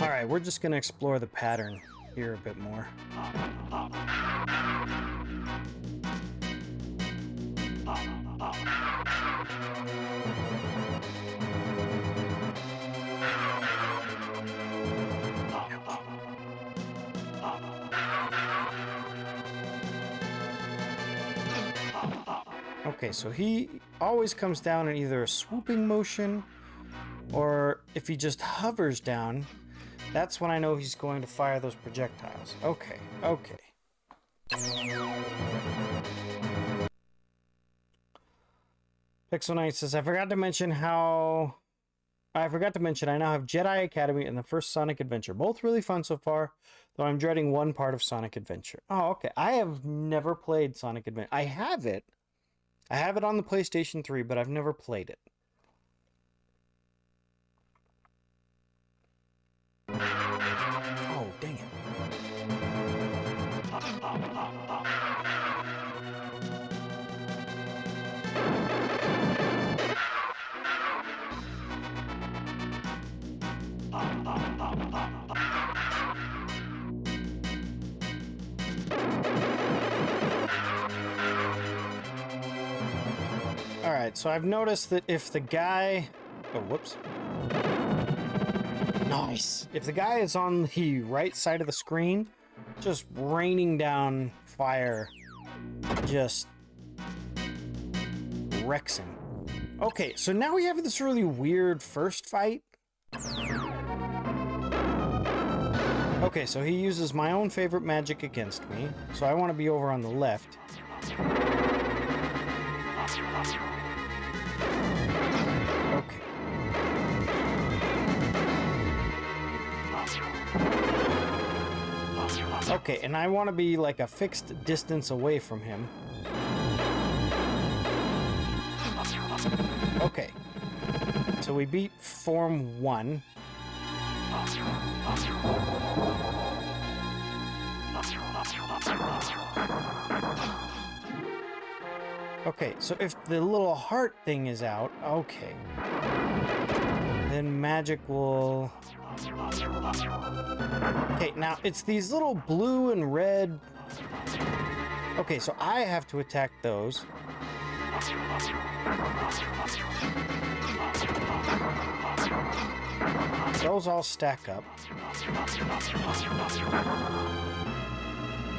All right, we're just gonna explore the pattern here a bit more. Okay, so he always comes down in either a swooping motion, or if he just hovers down, that's when I know he's going to fire those projectiles. Okay, okay. Pixel Knight says, I forgot to mention I now have Jedi Academy and the first Sonic Adventure. Both really fun so far, though I'm dreading one part of Sonic Adventure. Oh, okay. I have never played Sonic Adventure. I have it. I have it on the PlayStation 3, but I've never played it. Oh, dang it. Alright, so I've noticed that if the guy... Oh, whoops. Nice! If the guy is on the right side of the screen, just raining down fire just wrecks him. Okay, so now we have this really weird first fight. Okay, so he uses my own favorite magic against me, so I want to be over on the left. Okay, and I want to be like a fixed distance away from him. Okay. So we beat Form 1. Okay, so if the little heart thing is out, okay. Then magic will... Okay, now it's these little blue and red... Okay, so I have to attack those. Those all stack up.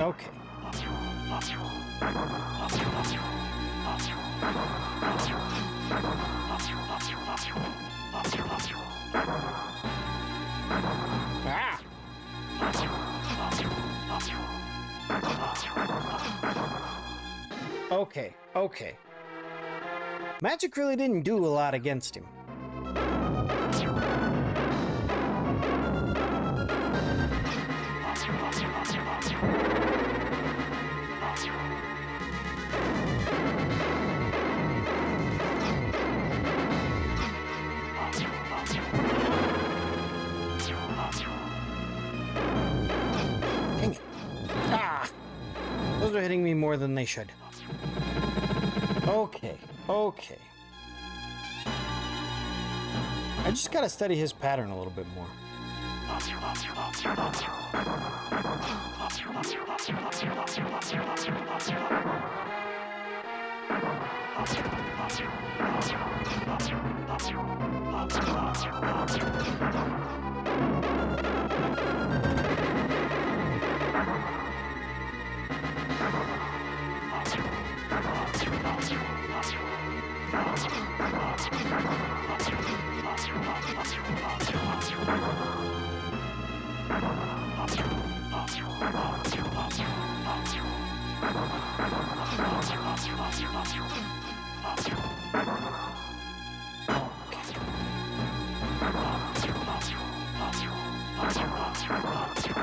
Okay. Ah! Okay, okay. Magic really didn't do a lot against him. Dang it. Ah! Those are hitting me more than they should. Okay, okay. I just gotta study his pattern a little bit more.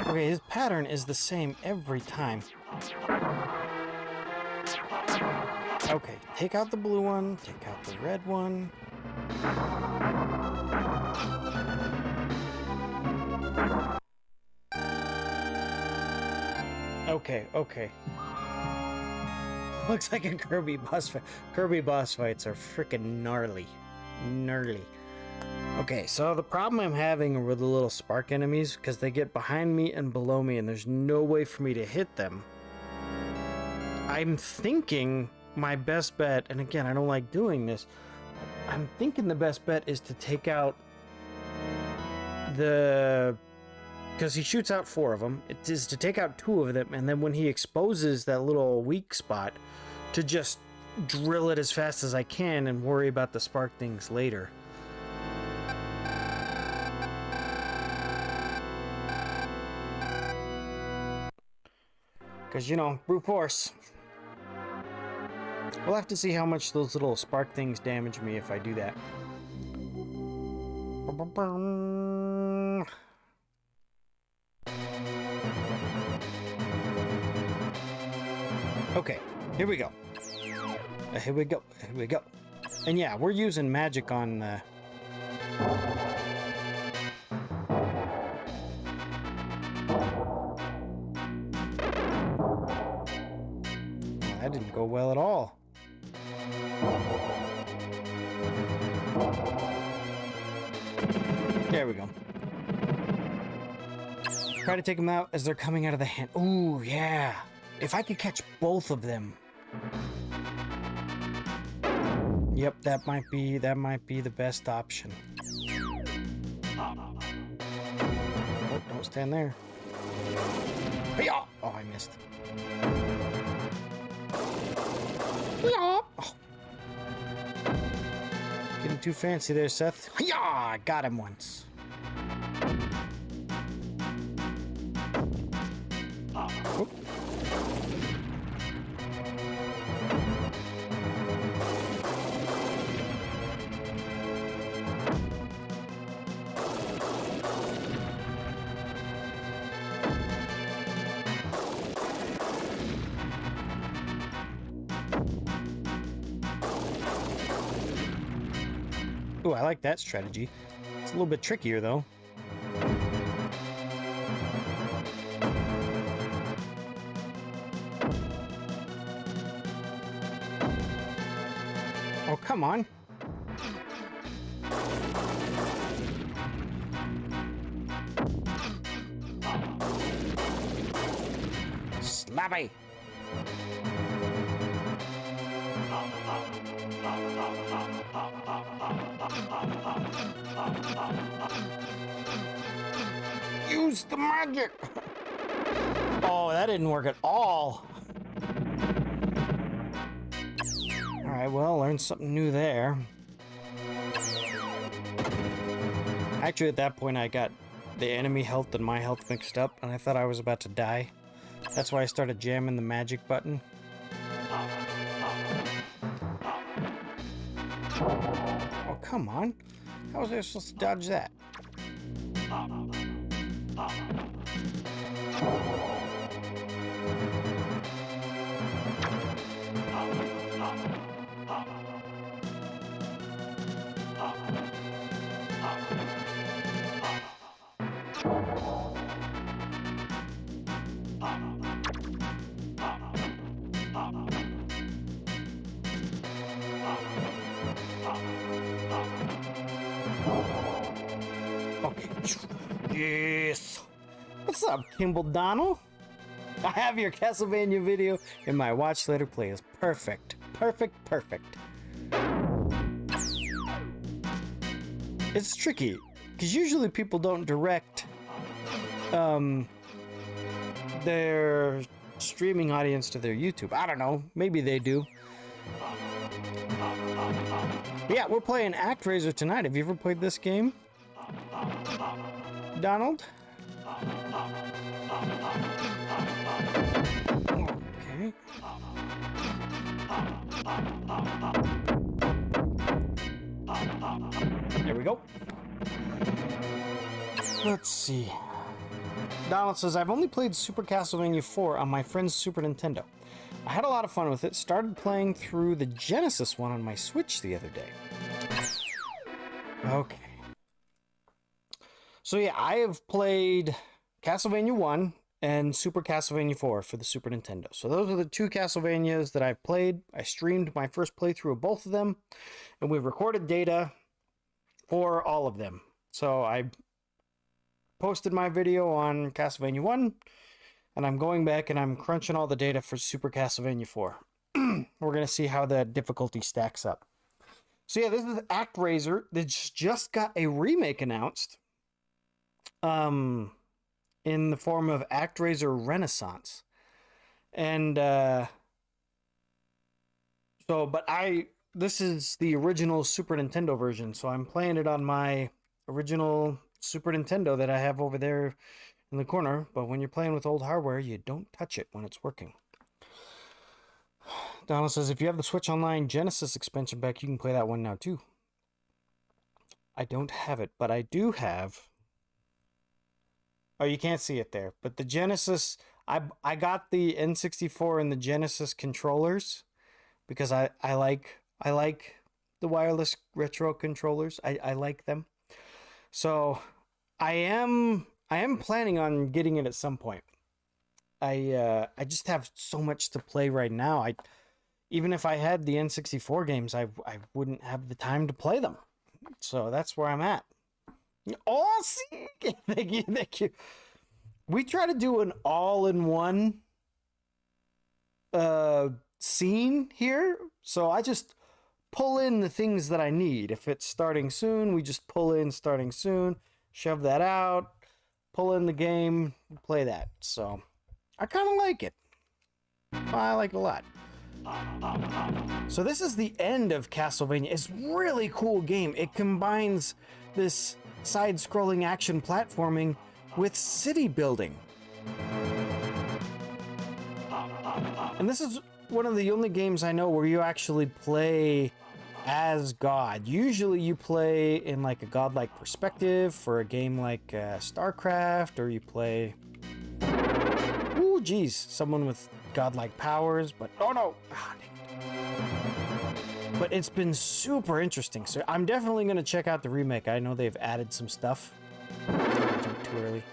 Okay, his pattern is the same every time. Okay, take out the blue one, take out the red one. Okay, okay. Looks like a Kirby boss fight. Kirby boss fights are freaking gnarly. Gnarly. Okay, so the problem I'm having are with the little spark enemies, because they get behind me and below me, and there's no way for me to hit them. I'm thinking my best bet, and again, I don't like doing this, I'm thinking the best bet is to take out the... because he shoots out 4 of them. It is to take out 2 of them, and then when he exposes that little weak spot, to just drill it as fast as I can and worry about the spark things later. Because, you know, brute force. We'll have to see how much those little spark things damage me if I do that. Okay, here we go. Here we go. Here we go. And yeah, we're using magic on... that didn't go well at all. There we go. Try to take them out as they're coming out of the hand. Ooh, yeah. If I could catch both of them. Yep, that might be the best option. Oh, don't stand there. Oh, I missed. Oh. Getting too fancy there, Seth. I got him once. Oh. Ooh, I like that strategy. It's a little bit trickier, though. Oh, come on. Slappy. Use the magic. Oh, that didn't work at all. Alright, well, learned something new there. Actually, at that point, I got the enemy health and my health mixed up, and I thought I was about to die. That's why I started jamming the magic button. Oh, come on. How was I supposed to dodge that? Okay. Yes. What's up, Kimball Donald? I have your Castlevania video in my watch later playlist. Perfect. Perfect. Perfect. It's tricky, because usually people don't direct their streaming audience to their YouTube. I don't know. Maybe they do. But yeah, we're playing ActRaiser tonight. Have you ever played this game, Donald? Okay. There we go. Let's see. Donald says, I've only played Super Castlevania 4 on my friend's Super Nintendo. I had a lot of fun with it. Started playing through the Genesis one on my Switch the other day. Okay. So yeah, I have played Castlevania 1 and Super Castlevania 4 for the Super Nintendo. So those are the two Castlevanias that I've played. I streamed my first playthrough of both of them, and we've recorded data for all of them. So I posted my video on Castlevania 1, and I'm going back and I'm crunching all the data for Super Castlevania 4. We're going to see how the difficulty stacks up. So yeah, this is ActRaiser. They just got a remake announced. In the form of ActRaiser Renaissance. And this is the original Super Nintendo version, so I'm playing it on my original Super Nintendo that I have over there in the corner. But when you're playing with old hardware, you don't touch it when it's working. Donald says, if you have the Switch Online Genesis expansion pack, you can play that one now too. I don't have it, but I do have... Oh, you can't see it there, but the Genesis, I got the N64 and the Genesis controllers because I like the wireless retro controllers. I like them. So I am planning on getting it at some point. I just have so much to play right now. Even if I had the N64 games, I wouldn't have the time to play them. So that's where I'm at. Oh, see, thank you. We try to do an all-in-one scene here, so I just pull in the things that I need. If it's starting soon, we just pull in starting soon, shove that out, pull in the game, play that. So I kind of like it. I like it a lot. So this is the end of Castlevania. It's a really cool game. It combines this side-scrolling action platforming with city building. And this is one of the only games I know where you actually play as God. Usually you play in like a godlike perspective for a game like StarCraft, or you play... Ooh, geez, someone with godlike powers, but oh no! Ah, dang it. But it's been super interesting, so I'm definitely going to check out the remake. I know they've added some stuff. Don't jump too early.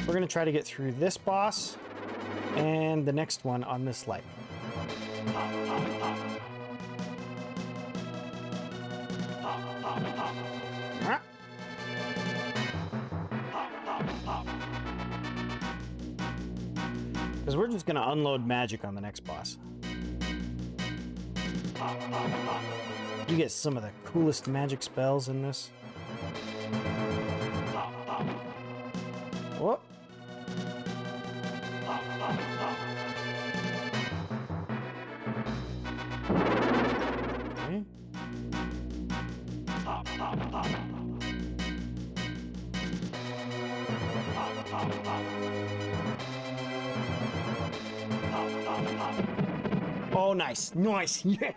We're going to try to get through this boss and the next one on this light. Because we're just going to unload magic on the next boss. You get some of the coolest magic spells in this. Whoop. Okay. Oh, nice. Nice. Yeah.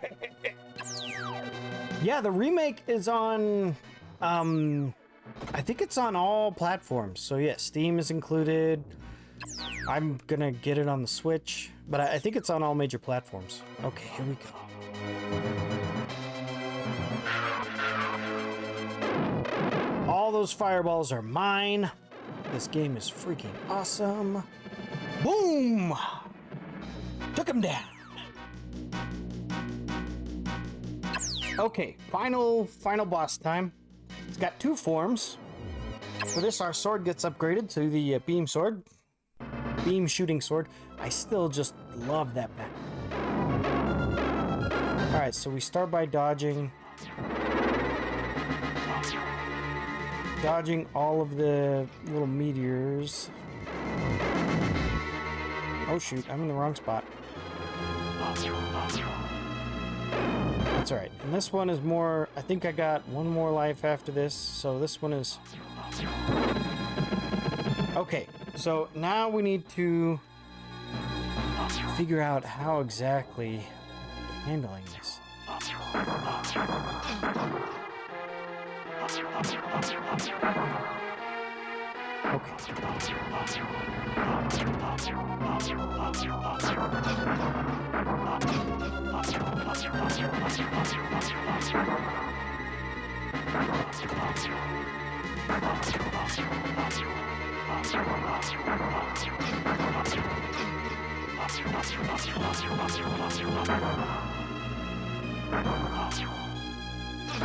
Yeah, the remake is on, I think it's on all platforms. So yeah, Steam is included. I'm gonna get it on the Switch, but I think it's on all major platforms. Okay, here we go. All those fireballs are mine. This game is freaking awesome. Boom! Took him down. Okay, final boss time. It's got two forms. For this, our sword gets upgraded to the beam sword. Beam shooting sword. I still just love that back. Alright, so we start by dodging. Dodging all of the little meteors. Oh shoot, I'm in the wrong spot. That's alright. And this one is more... I think I got one more life after this, so this one is... Okay, so now we need to figure out how exactly handling this.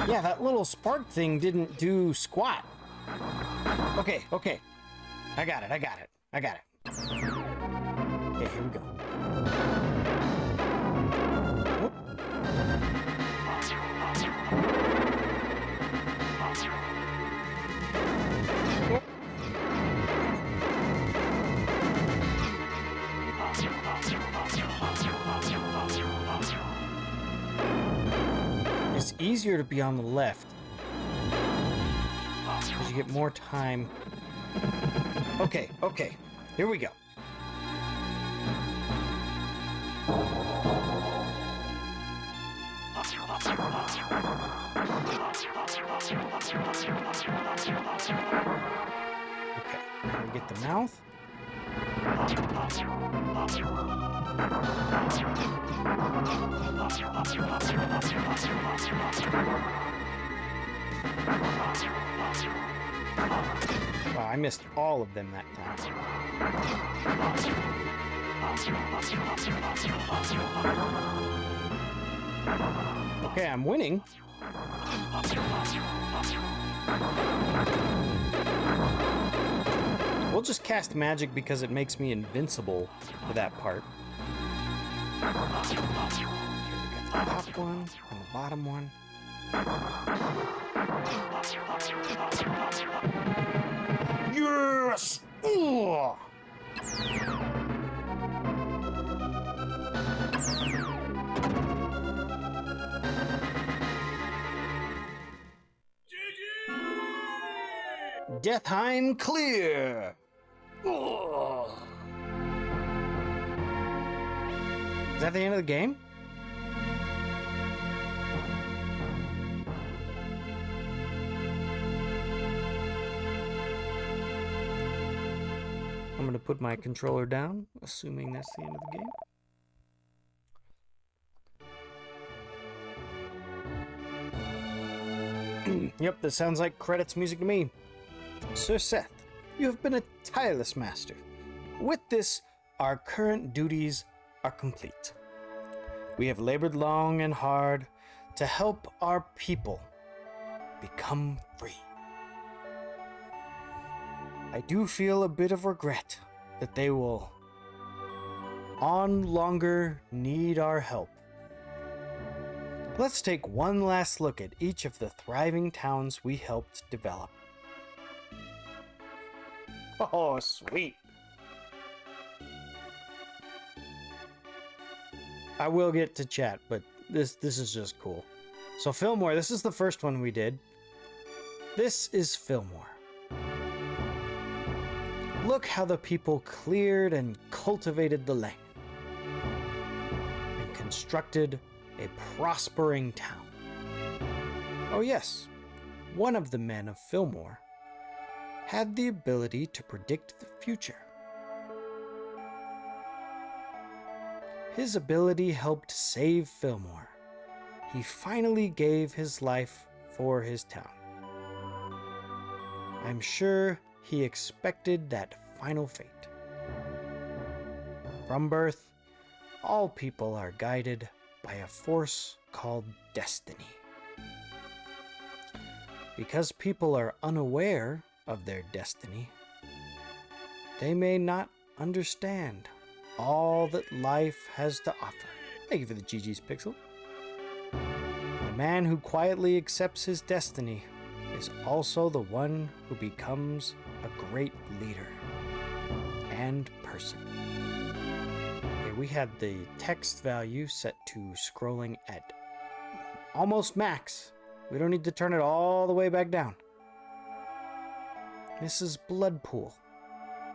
Yeah, that little spark thing didn't do squat. Okay. I got it. Okay, here we go. Whoop. Whoop. It's easier to be on the left because you get more time. Okay, here we go. Okay, now we get the mouth. Wow, I missed all of them that time. Okay, I'm winning. We'll just cast magic because it makes me invincible for that part. Okay, we got the top one and the bottom one. Yes! Ugh! Deathheim clear! Ugh. Is that the end of the game? I'm gonna put my controller down, assuming that's the end of the game. Yep, that sounds like credits music to me. Sir Seth, you have been a tireless master. With this, our current duties are complete. We have labored long and hard to help our people become free. I do feel a bit of regret that they will on longer need our help. Let's take one last look at each of the thriving towns we helped develop. Oh, sweet. I will get to chat, but this is just cool. So Fillmore, this is the first one we did. This is Fillmore. Look how the people cleared and cultivated the land and constructed a prospering town. Oh yes, one of the men of Fillmore had the ability to predict the future. His ability helped save Fillmore. He finally gave his life for his town. I'm sure he expected that final fate. From birth, all people are guided by a force called destiny. Because people are unaware of their destiny, they may not understand all that life has to offer. Thank you for the GG's Pixel. The man who quietly accepts his destiny is also the one who becomes a great leader and person. Okay, we had the text value set to scrolling at almost max. We don't need to turn it all the way back down. Mrs. Bloodpool.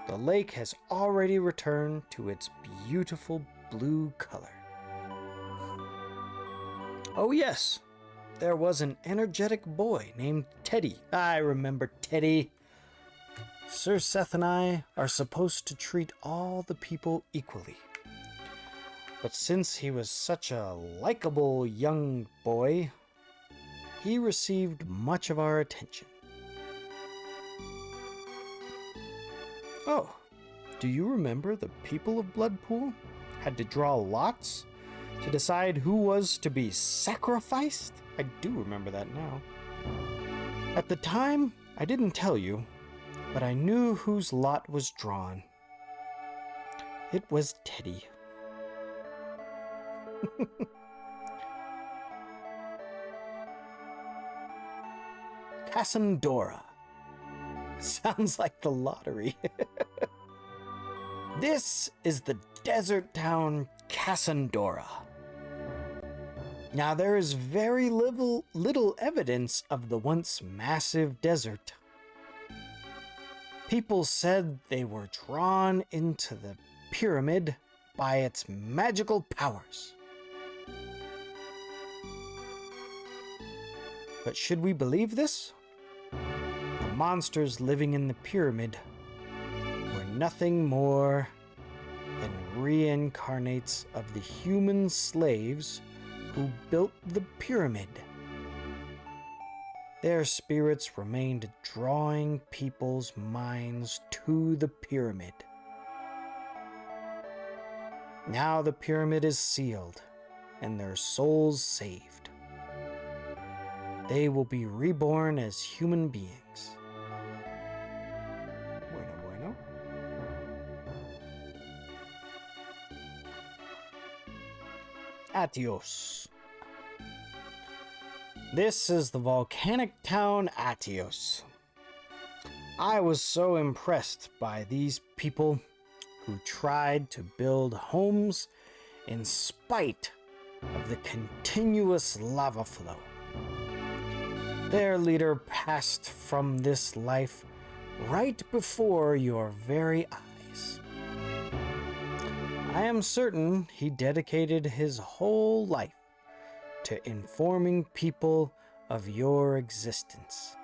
The lake has already returned to its beautiful blue color. Oh yes, there was an energetic boy named Teddy. I remember Teddy. Sir Seth and I are supposed to treat all the people equally. But since he was such a likable young boy, he received much of our attention. Oh, do you remember the people of Bloodpool had to draw lots to decide who was to be sacrificed? I do remember that now. At the time, I didn't tell you, but I knew whose lot was drawn. It was Teddy. Cassandora. Sounds like the lottery. This is the desert town Cassandora. Now there is very little evidence of the once massive desert. People said they were drawn into the pyramid by its magical powers. But should we believe this? The monsters living in the pyramid were nothing more than reincarnates of the human slaves who built the pyramid. Their spirits remained drawing people's minds to the pyramid. Now the pyramid is sealed and their souls saved. They will be reborn as human beings. Bueno. Atios. This is the volcanic town Atios. I was so impressed by these people who tried to build homes in spite of the continuous lava flow. Their leader passed from this life right before your very eyes. I am certain he dedicated his whole life to informing people of your existence.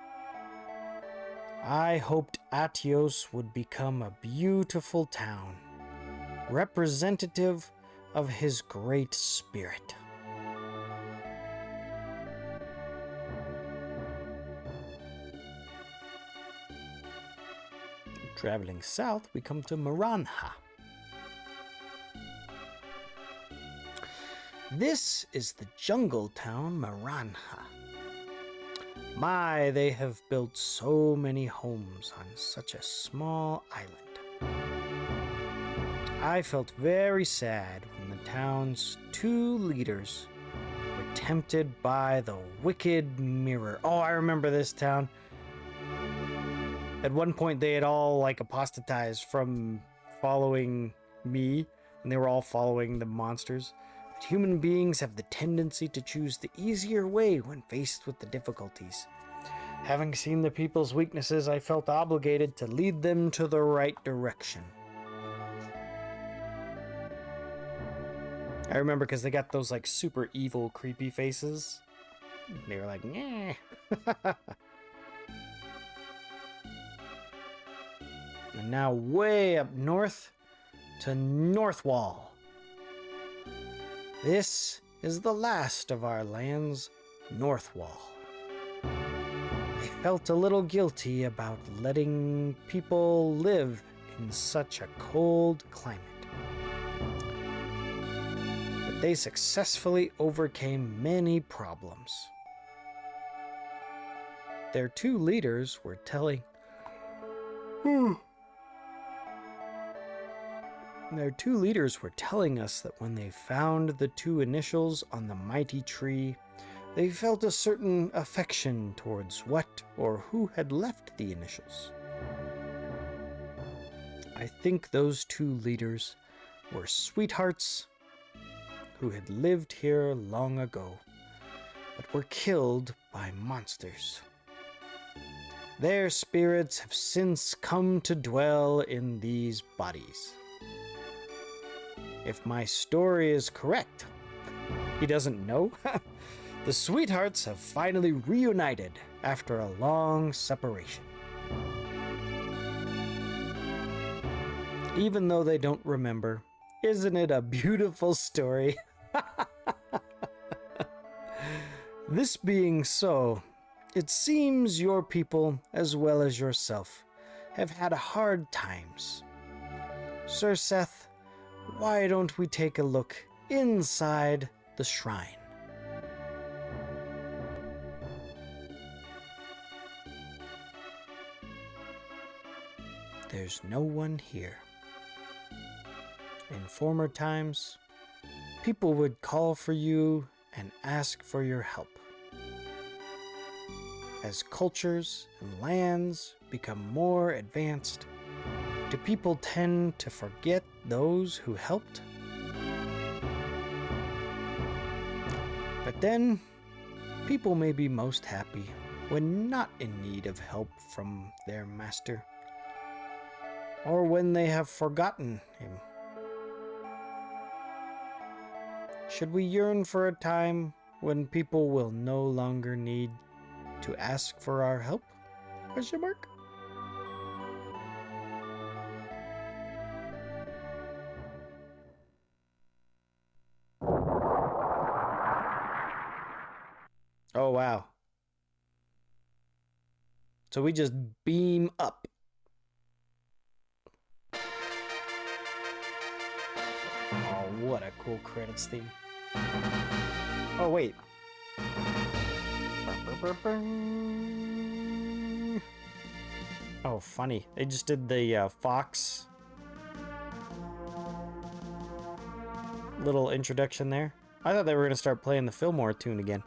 I hoped Atios would become a beautiful town, representative of his great spirit. Traveling south, we come to Maranha. This is the jungle town Maranha. My, they have built so many homes on such a small island. I felt very sad when the town's 2 leaders were tempted by the wicked mirror. Oh, I remember this town. At one point, they had all apostatized from following me, and they were all following the monsters. But human beings have the tendency to choose the easier way when faced with the difficulties. Having seen the people's weaknesses, I felt obligated to lead them to the right direction. I remember because they got those super evil, creepy faces. They were like, "Nyeh." And now way up north to Northwall. This is the last of our land's Northwall. I felt a little guilty about letting people live in such a cold climate. But they successfully overcame many problems. Their 2 leaders were telling us that when they found the 2 initials on the mighty tree, they felt a certain affection towards what or who had left the initials. I think those 2 leaders were sweethearts who had lived here long ago, but were killed by monsters. Their spirits have since come to dwell in these bodies. If my story is correct, he doesn't know, the sweethearts have finally reunited after a long separation. even though they don't remember. Isn't it a beautiful story? This being so, it seems your people, as well as yourself, have had hard times. Sir Seth, why don't we take a look inside the shrine? There's no one here. In former times, people would call for you and ask for your help. As cultures and lands become more advanced, do people tend to forget those who helped? But then, people may be most happy when not in need of help from their master, or when they have forgotten him. Should we yearn for a time when people will no longer need to ask for our help? Question mark? Oh, wow. So we just beam up. Oh, what a cool credits theme. Oh, wait. Oh, funny. They just did the Fox little introduction there. I thought they were going to start playing the Fillmore tune again.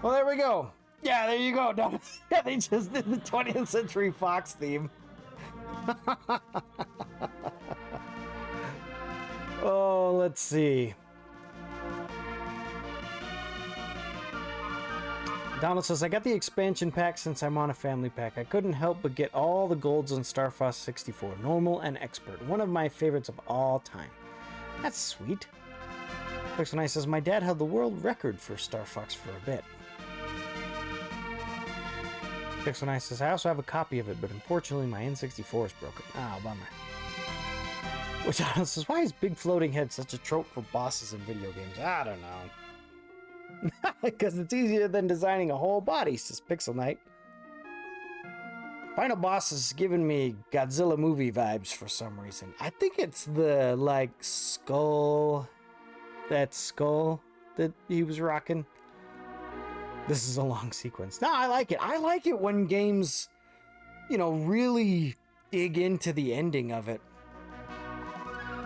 Well, there we go. Yeah, there you go. No, yeah, they just did the 20th Century Fox theme. Oh, let's see. Donald says, I got the expansion pack since I'm on a family pack. I couldn't help but get all the golds on Star Fox 64, normal and expert. One of my favorites of all time. That's sweet. Pixel says, my dad held the world record for Star Fox for a bit. Pixel says, I also have a copy of it, but unfortunately my N64 is broken. Ah, bummer. Which Donald says, why is big floating head such a trope for bosses in video games? I don't know. Because it's easier than designing a whole body, says Pixel Knight. Final boss is giving me Godzilla movie vibes for some reason. I think it's the, like, skull. That skull that he was rocking. This is a long sequence. No, I like it. I like it when games, you know, really dig into the ending of it.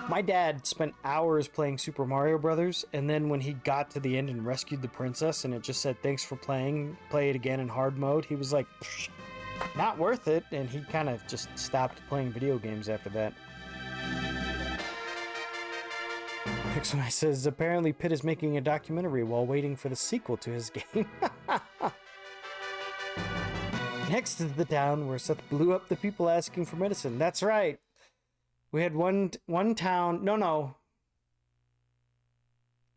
My dad spent hours playing Super Mario Brothers, and then when he got to the end and rescued the princess and it just said, thanks for playing, play it again in hard mode, he was like, not worth it, and he kind of just stopped playing video games after that. Pixel says, apparently Pitt is making a documentary while waiting for the sequel to his game. Next is the town where Seth blew up the people asking for medicine. That's right. We had one town. No,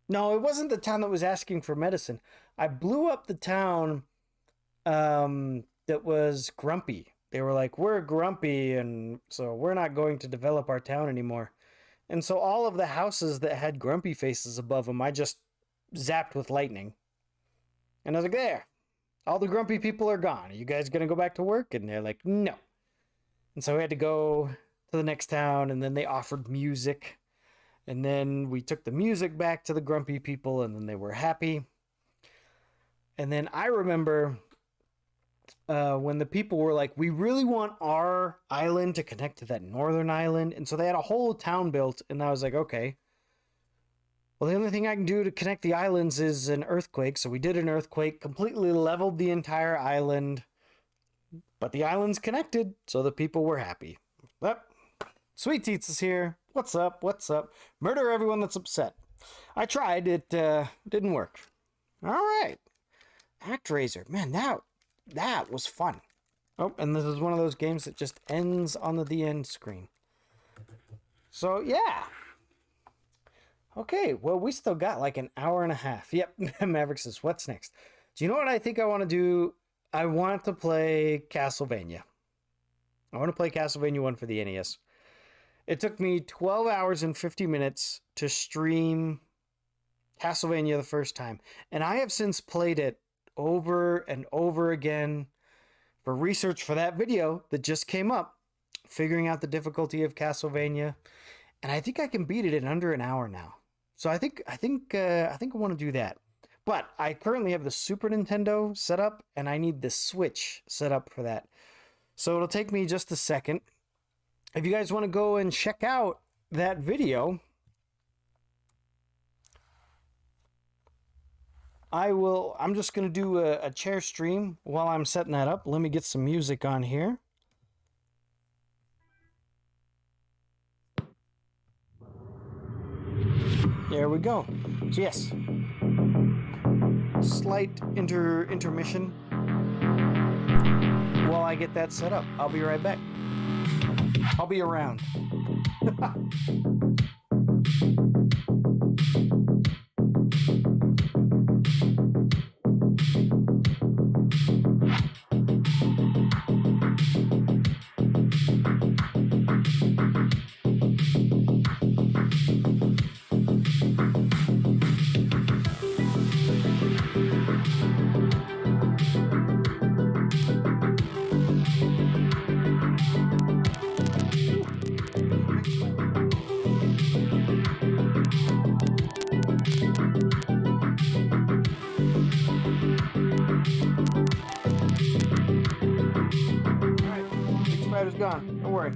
it wasn't the town that was asking for medicine. I blew up the town that was grumpy. They were like, we're grumpy, and so we're not going to develop our town anymore. And so all of the houses that had grumpy faces above them, I just zapped with lightning. And I was like, there, all the grumpy people are gone. Are you guys going to go back to work? And they're like, no. And so we had to go to the next town, and then they offered music. And then we took the music back to the grumpy people, and then they were happy. And then I remember when the people were like, we really want our island to connect to that northern island. And so they had a whole town built, and I was like, okay, well, the only thing I can do to connect the islands is an earthquake. So we did an earthquake, completely leveled the entire island, but the island's connected, so the people were happy. But Sweet Teats is here. What's up? What's up? Murder everyone that's upset. I tried. It didn't work. All right. ActRaiser. Man, that was fun. Oh, and this is one of those games that just ends on the end screen. So, yeah. Okay, well, we still got like an hour and a half. Yep, Maverick says, what's next? Do you know what I think I want to do? I want to play Castlevania. I want to play Castlevania 1 for the NES. It took me 12 hours and 50 minutes to stream Castlevania the first time. And I have since played it over and over again for research for that video that just came up, figuring out the difficulty of Castlevania. And I think I can beat it in under an hour now. So I think I want to do that. But I currently have the Super Nintendo set up, and I need the Switch set up for that. So it'll take me just a second. If you guys want to go and check out that video, I'm just going to do a chair stream while I'm setting that up. Let me get some music on here. There we go. So yes, slight intermission while I get that set up. I'll be right back. I'll be around. Gone. Don't worry.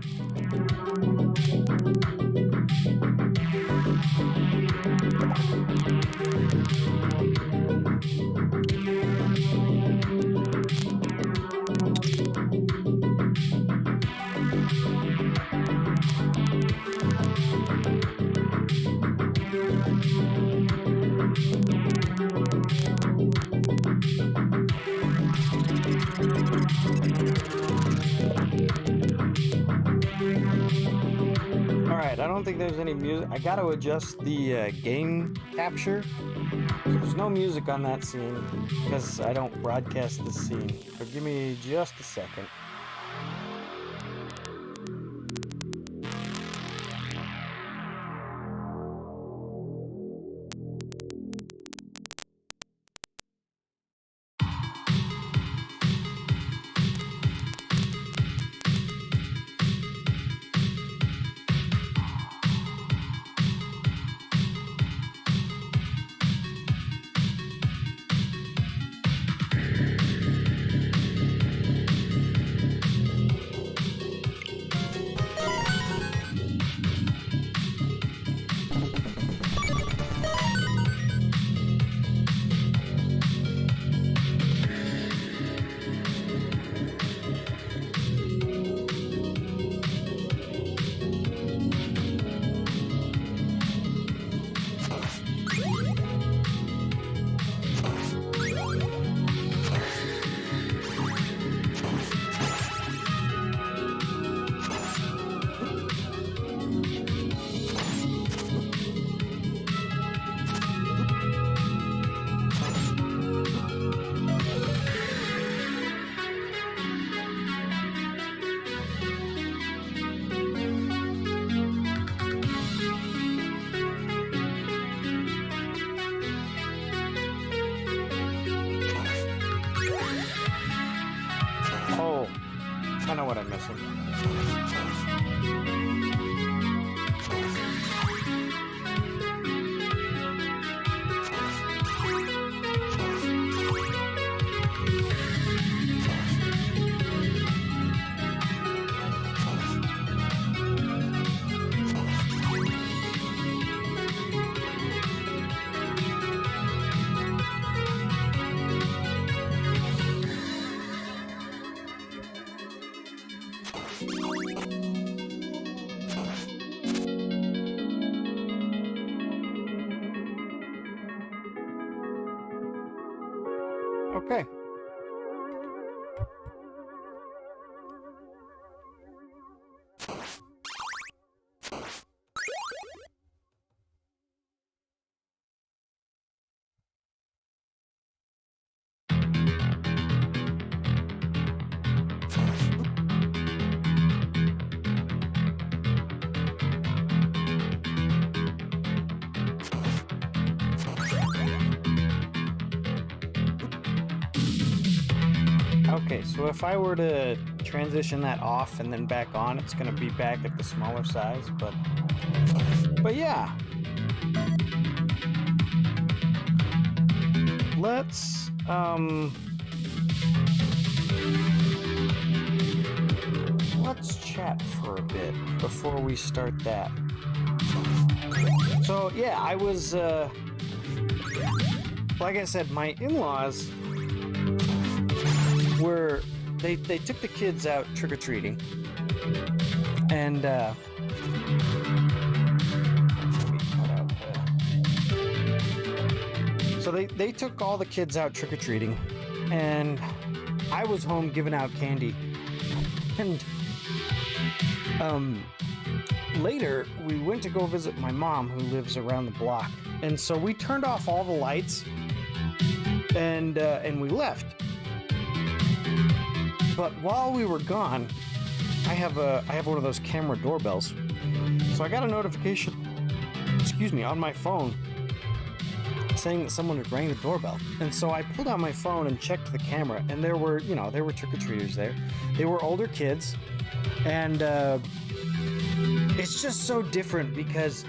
I don't think there's any music. I gotta adjust the game capture. There's no music on that scene because I don't broadcast the scene. So give me just a second. I know what I'm missing. Okay. Okay, so if I were to transition that off and then back on, it's gonna be back at the smaller size, but yeah. Let's chat for a bit before we start that. So yeah, I was like I said, my in-laws were they took the kids out trick-or-treating, and so they took all the kids out trick-or-treating, and I was home giving out candy. And later we went to go visit my mom, who lives around the block, and so we turned off all the lights and we left. But while we were gone, I have one of those camera doorbells, so I got a notification, on my phone saying that someone had rang the doorbell. And so I pulled out my phone and checked the camera, and there were trick-or-treaters there. They were older kids, and it's just so different because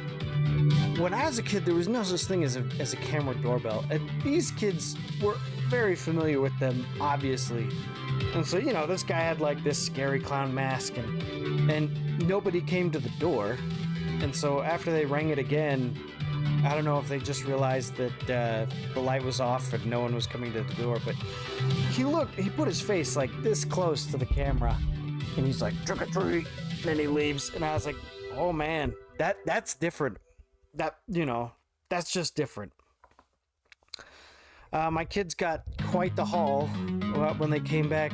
when I was a kid, there was no such thing as a camera doorbell, and these kids were very familiar with them, obviously. And so, this guy had like this scary clown mask, and nobody came to the door. And so after they rang it again, I don't know if they just realized that the light was off and no one was coming to the door, but he put his face like this close to the camera, and he's like, trick or treat, and then he leaves. And I was like, oh man, that's different. That's just different. My kids got quite the haul when they came back.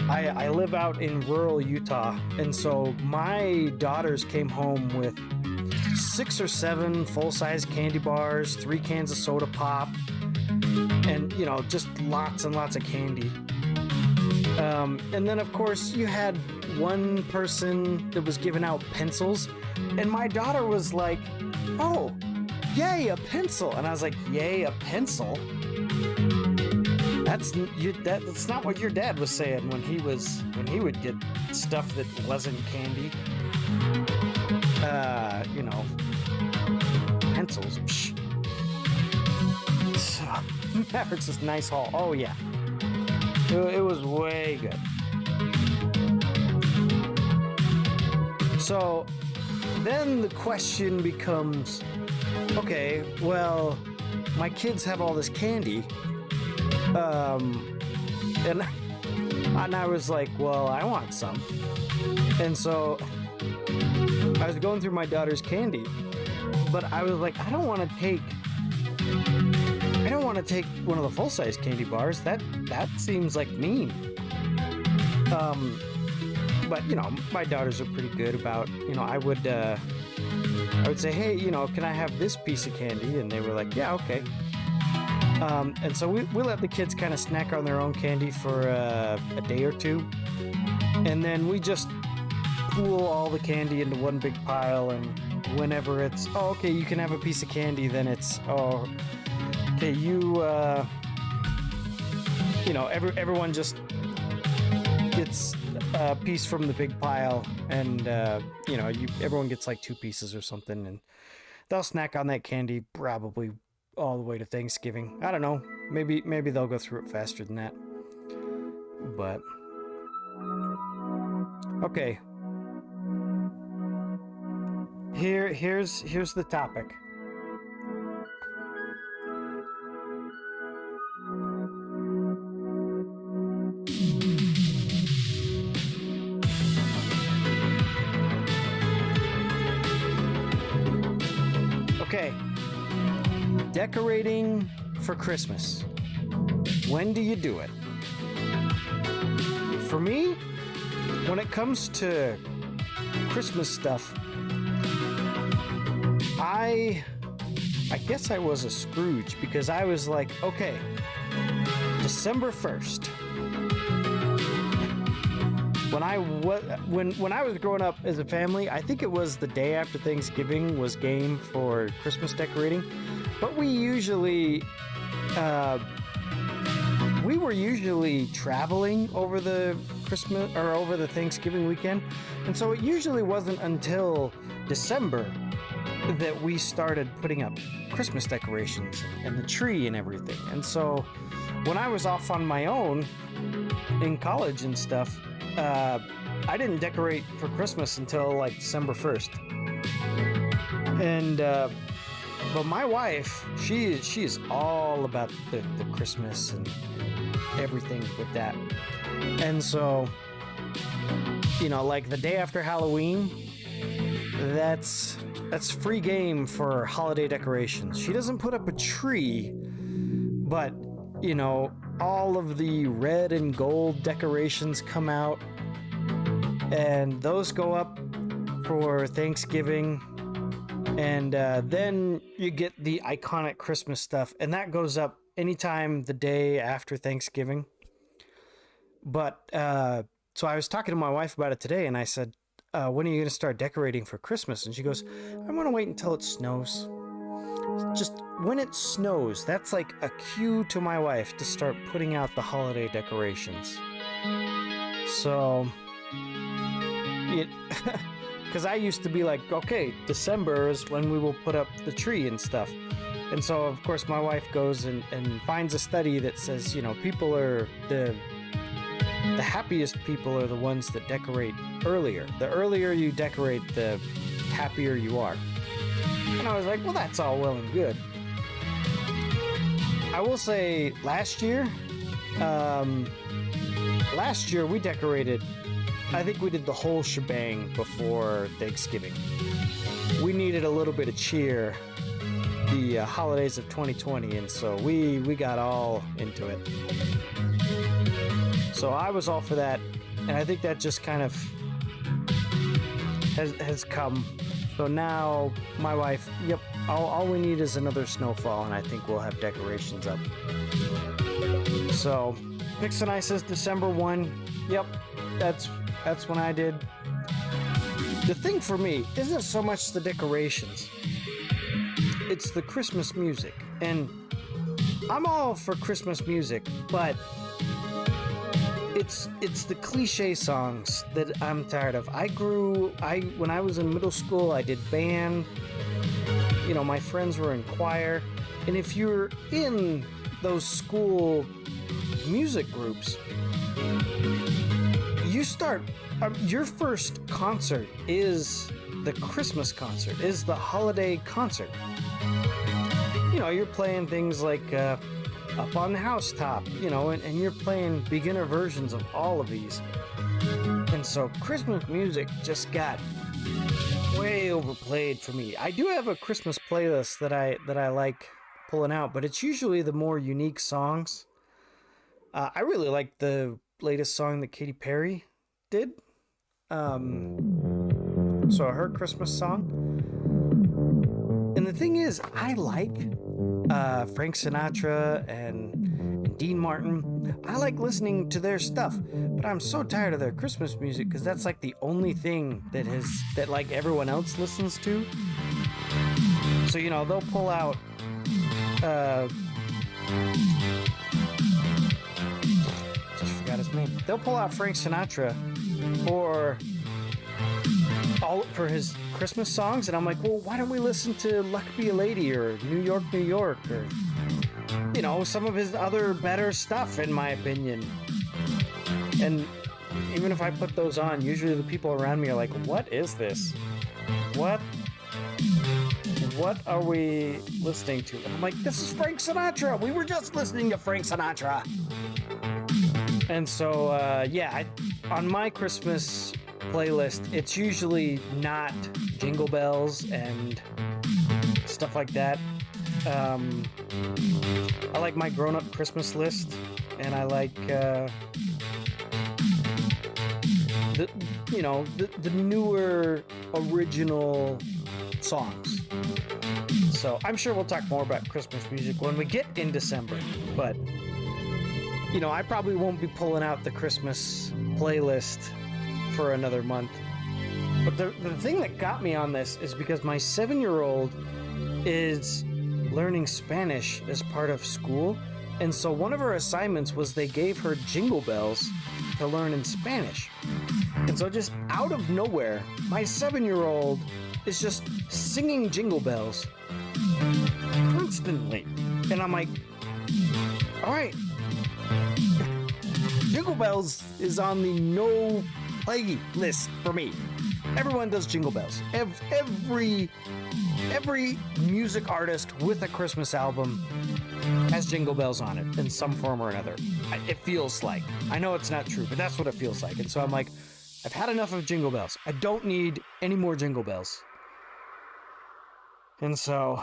I live out in rural Utah, and so my daughters came home with 6 or 7 full-size candy bars, 3 cans of soda pop, and just lots and lots of candy. And then of course you had one person that was giving out pencils, and my daughter was like, oh, yay, a pencil. And I was like, yay, a pencil? That's not what your dad was saying when he would get stuff that wasn't candy. Pencils. Psh. So, Maverick's this nice haul. Oh yeah, it was way good. So then the question becomes, okay, well, my kids have all this candy, and I was like, well, I want some. And so I was going through my daughter's candy, but I was like, I don't want to take one of the full-size candy bars. That seems like mean. But my daughters are pretty good about, I would say, hey, can I have this piece of candy? And they were like, yeah, okay. And so we let the kids kind of snack on their own candy for a day or two, and then we just pool all the candy into one big pile. And whenever it's, oh, okay, you can have a piece of candy, then it's, oh, okay, everyone just gets a piece from the big pile, and everyone gets like 2 pieces or something, and they'll snack on that candy probably all the way to Thanksgiving. I don't know, maybe they'll go through it faster than that, but okay. Here's the topic. Okay. Decorating for Christmas. When do you do it? For me, when it comes to Christmas stuff, I guess I was a Scrooge, because I was like, okay, December 1st. When I was growing up as a family, I think it was the day after Thanksgiving was game for Christmas decorating. But we usually we were usually traveling over the Christmas or over the Thanksgiving weekend, and so it usually wasn't until December that we started putting up Christmas decorations and the tree and everything. And so when I was off on my own in college and stuff, I didn't decorate for Christmas until like December 1st. And but my wife, she is all about the Christmas and everything with that. And so, you know, like the day after Halloween, that's free game for holiday decorations. She doesn't put up a tree, but, you know, all of the red and gold decorations come out, and those go up for Thanksgiving. And then you get the iconic Christmas stuff, and that goes up anytime the day after Thanksgiving. But so I was talking to my wife about it today, and I said, when are you going to start decorating for Christmas? And she goes, I want to wait until it snows. Just when it snows, that's like a cue to my wife to start putting out the holiday decorations. So, because I used to be like, okay, December is when we will put up the tree and stuff. And so, of course, my wife goes and finds a study that says, you know, people are the happiest people are the ones that decorate earlier. The earlier you decorate, the happier you are. And I was like, well, that's all well and good. I will say last year we decorated, I think we did the whole shebang before Thanksgiving. We needed a little bit of cheer the holidays of 2020, and so we got all into it. So I was all for that, and I think that just kind of has come. So now my wife, yep, all we need is another snowfall, and I think we'll have decorations up. So Pix and I says December 1. Yep, that's when I did. The thing for me isn't so much the decorations, it's the Christmas music. And I'm all for Christmas music, but it's the cliche songs that I'm tired of. When I was in middle school, I did band. You know, my friends were in choir. And if you're in those school music groups, you start, your first concert is the Christmas concert, is the holiday concert. You know, you're playing things like Up on the Housetop, you know, and you're playing beginner versions of all of these. And so Christmas music just got way overplayed for me. I do have a Christmas playlist that I like pulling out, but it's usually the more unique songs. I really like the latest song that Katy Perry did. So her Christmas song. And the thing is, I like Frank Sinatra and Dean Martin. I like listening to their stuff, but I'm so tired of their Christmas music because that's like the only thing that like everyone else listens to. So, you know, they'll pull out just forgot his name. They'll pull out Frank Sinatra for his Christmas songs, and I'm like, well, why don't we listen to Luck Be a Lady or New York, New York, or, you know, some of his other better stuff, in my opinion. And even if I put those on, usually the people around me are like, what is this? What are we listening to? And I'm like, this is Frank Sinatra. We were just listening to Frank Sinatra. And so, on my Christmas playlist, it's usually not Jingle Bells and stuff like that. I like my grown-up Christmas list, and I like the newer original songs. So I'm sure we'll talk more about Christmas music when we get in December, but you know, I probably won't be pulling out the Christmas playlist for another month. But the thing that got me on this is because my 7-year-old is learning Spanish as part of school, And so one of her assignments was they gave her Jingle Bells to learn in Spanish. And so just out of nowhere, my 7-year-old is just singing Jingle Bells constantly. And I'm like, all right. Jingle Bells is on the no play list for me. Everyone does Jingle Bells. Every music artist with a Christmas album has Jingle Bells on it in some form or another. It feels like. I know it's not true, but that's what it feels like. And so I'm like, I've had enough of Jingle Bells. I don't need any more Jingle Bells. And so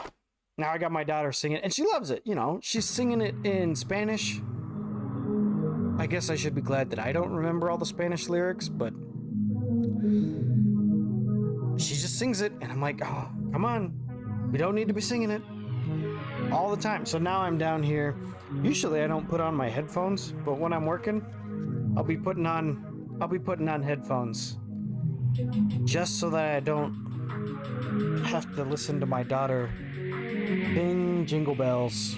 now I got my daughter singing, and she loves it. You know, she's singing it in Spanish. I guess I should be glad that I don't remember all the Spanish lyrics, but she just sings it, and I'm like, oh, come on. We don't need to be singing it all the time. So now I'm down here. Usually I don't put on my headphones, but when I'm working, I'll be putting on headphones just so that I don't have to listen to my daughter sing Jingle Bells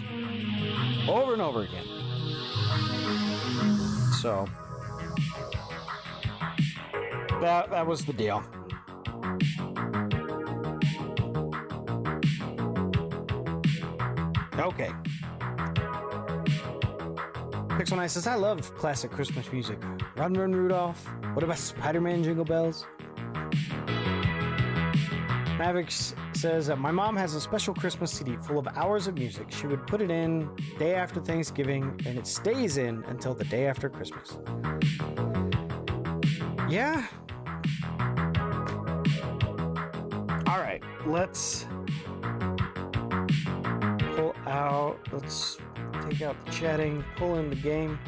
over and over again. So that was the deal. Okay. Next one, I says, I love classic Christmas music. Run, Run, Rudolph. What about Spider-Man Jingle Bells? Maverick says that my mom has a special Christmas CD full of hours of music. She would put it in day after Thanksgiving, and it stays in until the day after Christmas. Yeah. All right, let's pull out. Let's take out the chatting, pull in the game.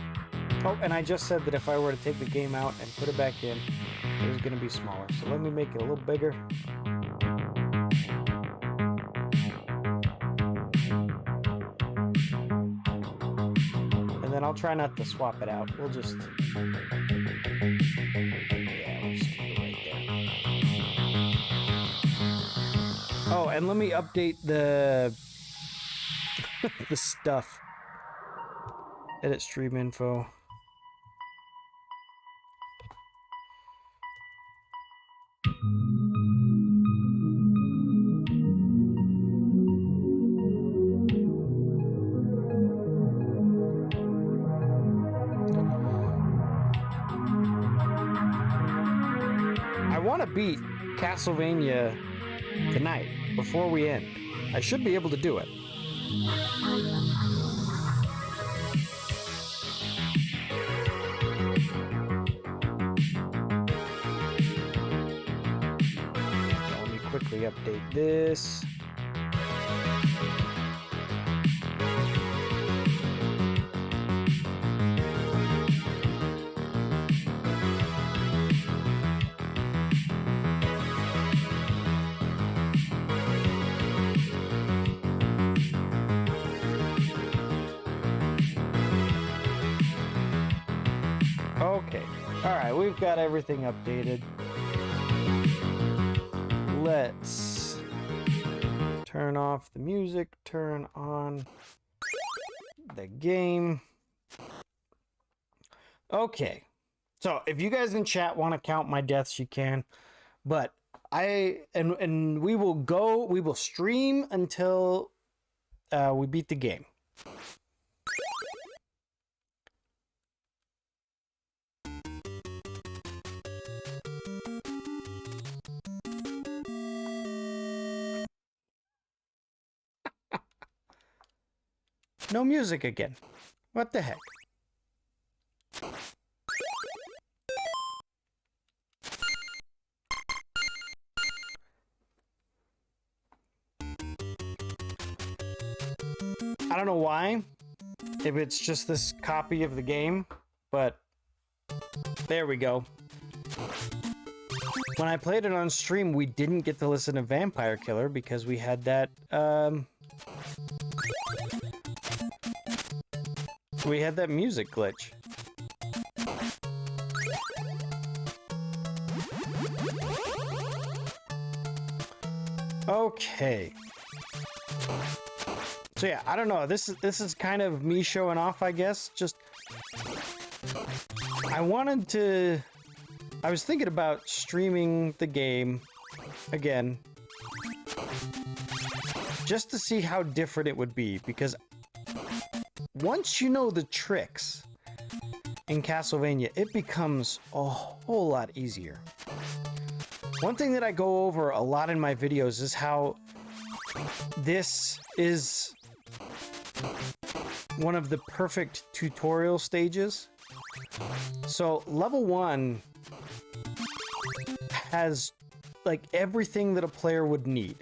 Oh, and I just said that if I were to take the game out and put it back in, it was going to be smaller. So let me make it a little bigger. And then I'll try not to swap it out. We'll just... Yeah, we'll just keep it right there. Oh, and let me update the... the stuff. Edit stream info. I want to beat Castlevania tonight before we end. I should be able to do it. Let me quickly update this. Okay, all right, we've got everything updated. Let's turn off the music, turn on the game. Okay, so if you guys in chat want to count my deaths, you can, but we will stream until we beat the game. No music again. What the heck? I don't know why, if it's just this copy of the game, but there we go. When I played it on stream, we didn't get to listen to Vampire Killer because we had that, music glitch. Okay. So yeah, I don't know. This is kind of me showing off, I guess. Just I was thinking about streaming the game again just to see how different it would be, because once you know the tricks in Castlevania, it becomes a whole lot easier. One thing that I go over a lot in my videos is how this is one of the perfect tutorial stages. So level 1 has like everything that a player would need.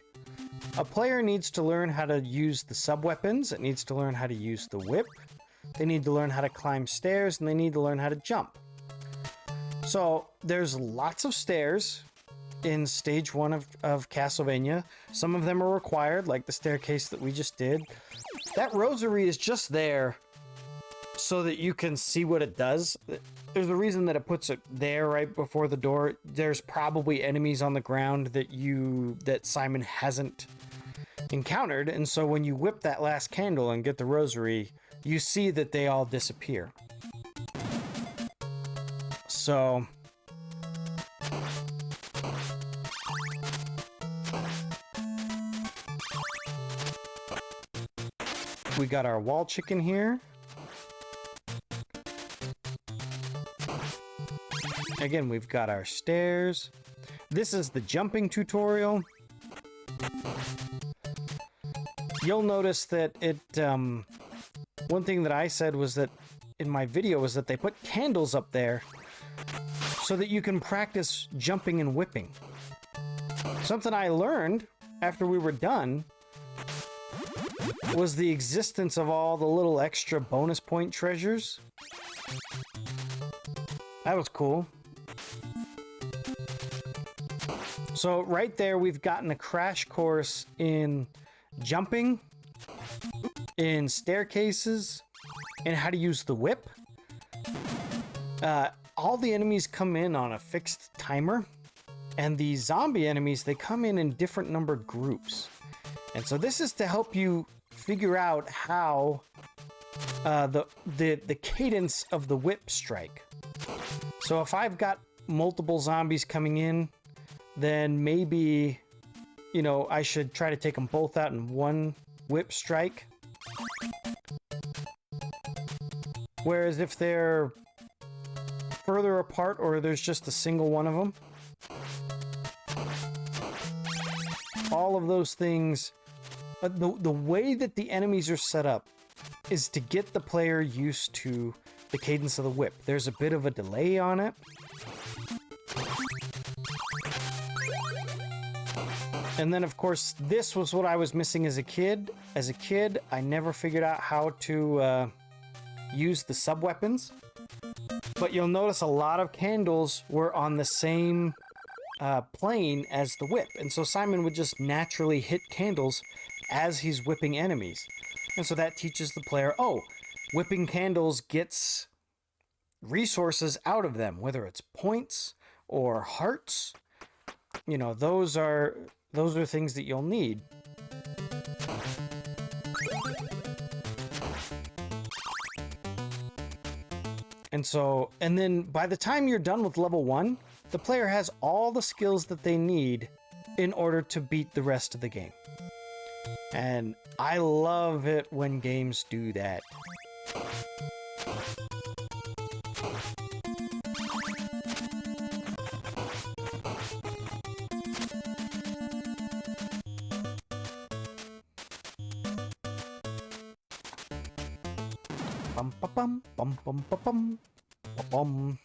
A player needs to learn how to use the sub-weapons, it needs to learn how to use the whip, they need to learn how to climb stairs, and they need to learn how to jump. So there's lots of stairs in stage 1 of Castlevania. Some of them are required, like the staircase that we just did. That rosary is just there so that you can see what it does. There's a reason that it puts it there right before the door. There's probably enemies on the ground that Simon hasn't encountered, and so when you whip that last candle and get the rosary, you see that they all disappear. So we got our wall chicken here. Again, we've got our stairs. This is the jumping tutorial. You'll notice that one thing that I said was that in my video was that they put candles up there so that you can practice jumping and whipping. Something I learned after we were done was the existence of all the little extra bonus point treasures. That was cool. So right there, we've gotten a crash course in jumping, in staircases, and how to use the whip. All the enemies come in on a fixed timer, and the zombie enemies, they come in different numbered groups. And so this is to help you figure out how the cadence of the whip strike. So if I've got multiple zombies coming in, then maybe, you know, I should try to take them both out in one whip strike. Whereas if they're further apart or there's just a single one of them, all of those things, the way that the enemies are set up is to get the player used to the cadence of the whip. There's a bit of a delay on it. And then, of course, this was what I was missing as a kid. As a kid, I never figured out how to use the sub-weapons. But you'll notice a lot of candles were on the same plane as the whip. And so Simon would just naturally hit candles as he's whipping enemies. And so that teaches the player, oh, whipping candles gets resources out of them, whether it's points or hearts. You know, those are things that you'll need. And then by the time you're done with level 1, the player has all the skills that they need in order to beat the rest of the game. And I love it when games do that. Bum ba bum bum bum ba bum ba bum.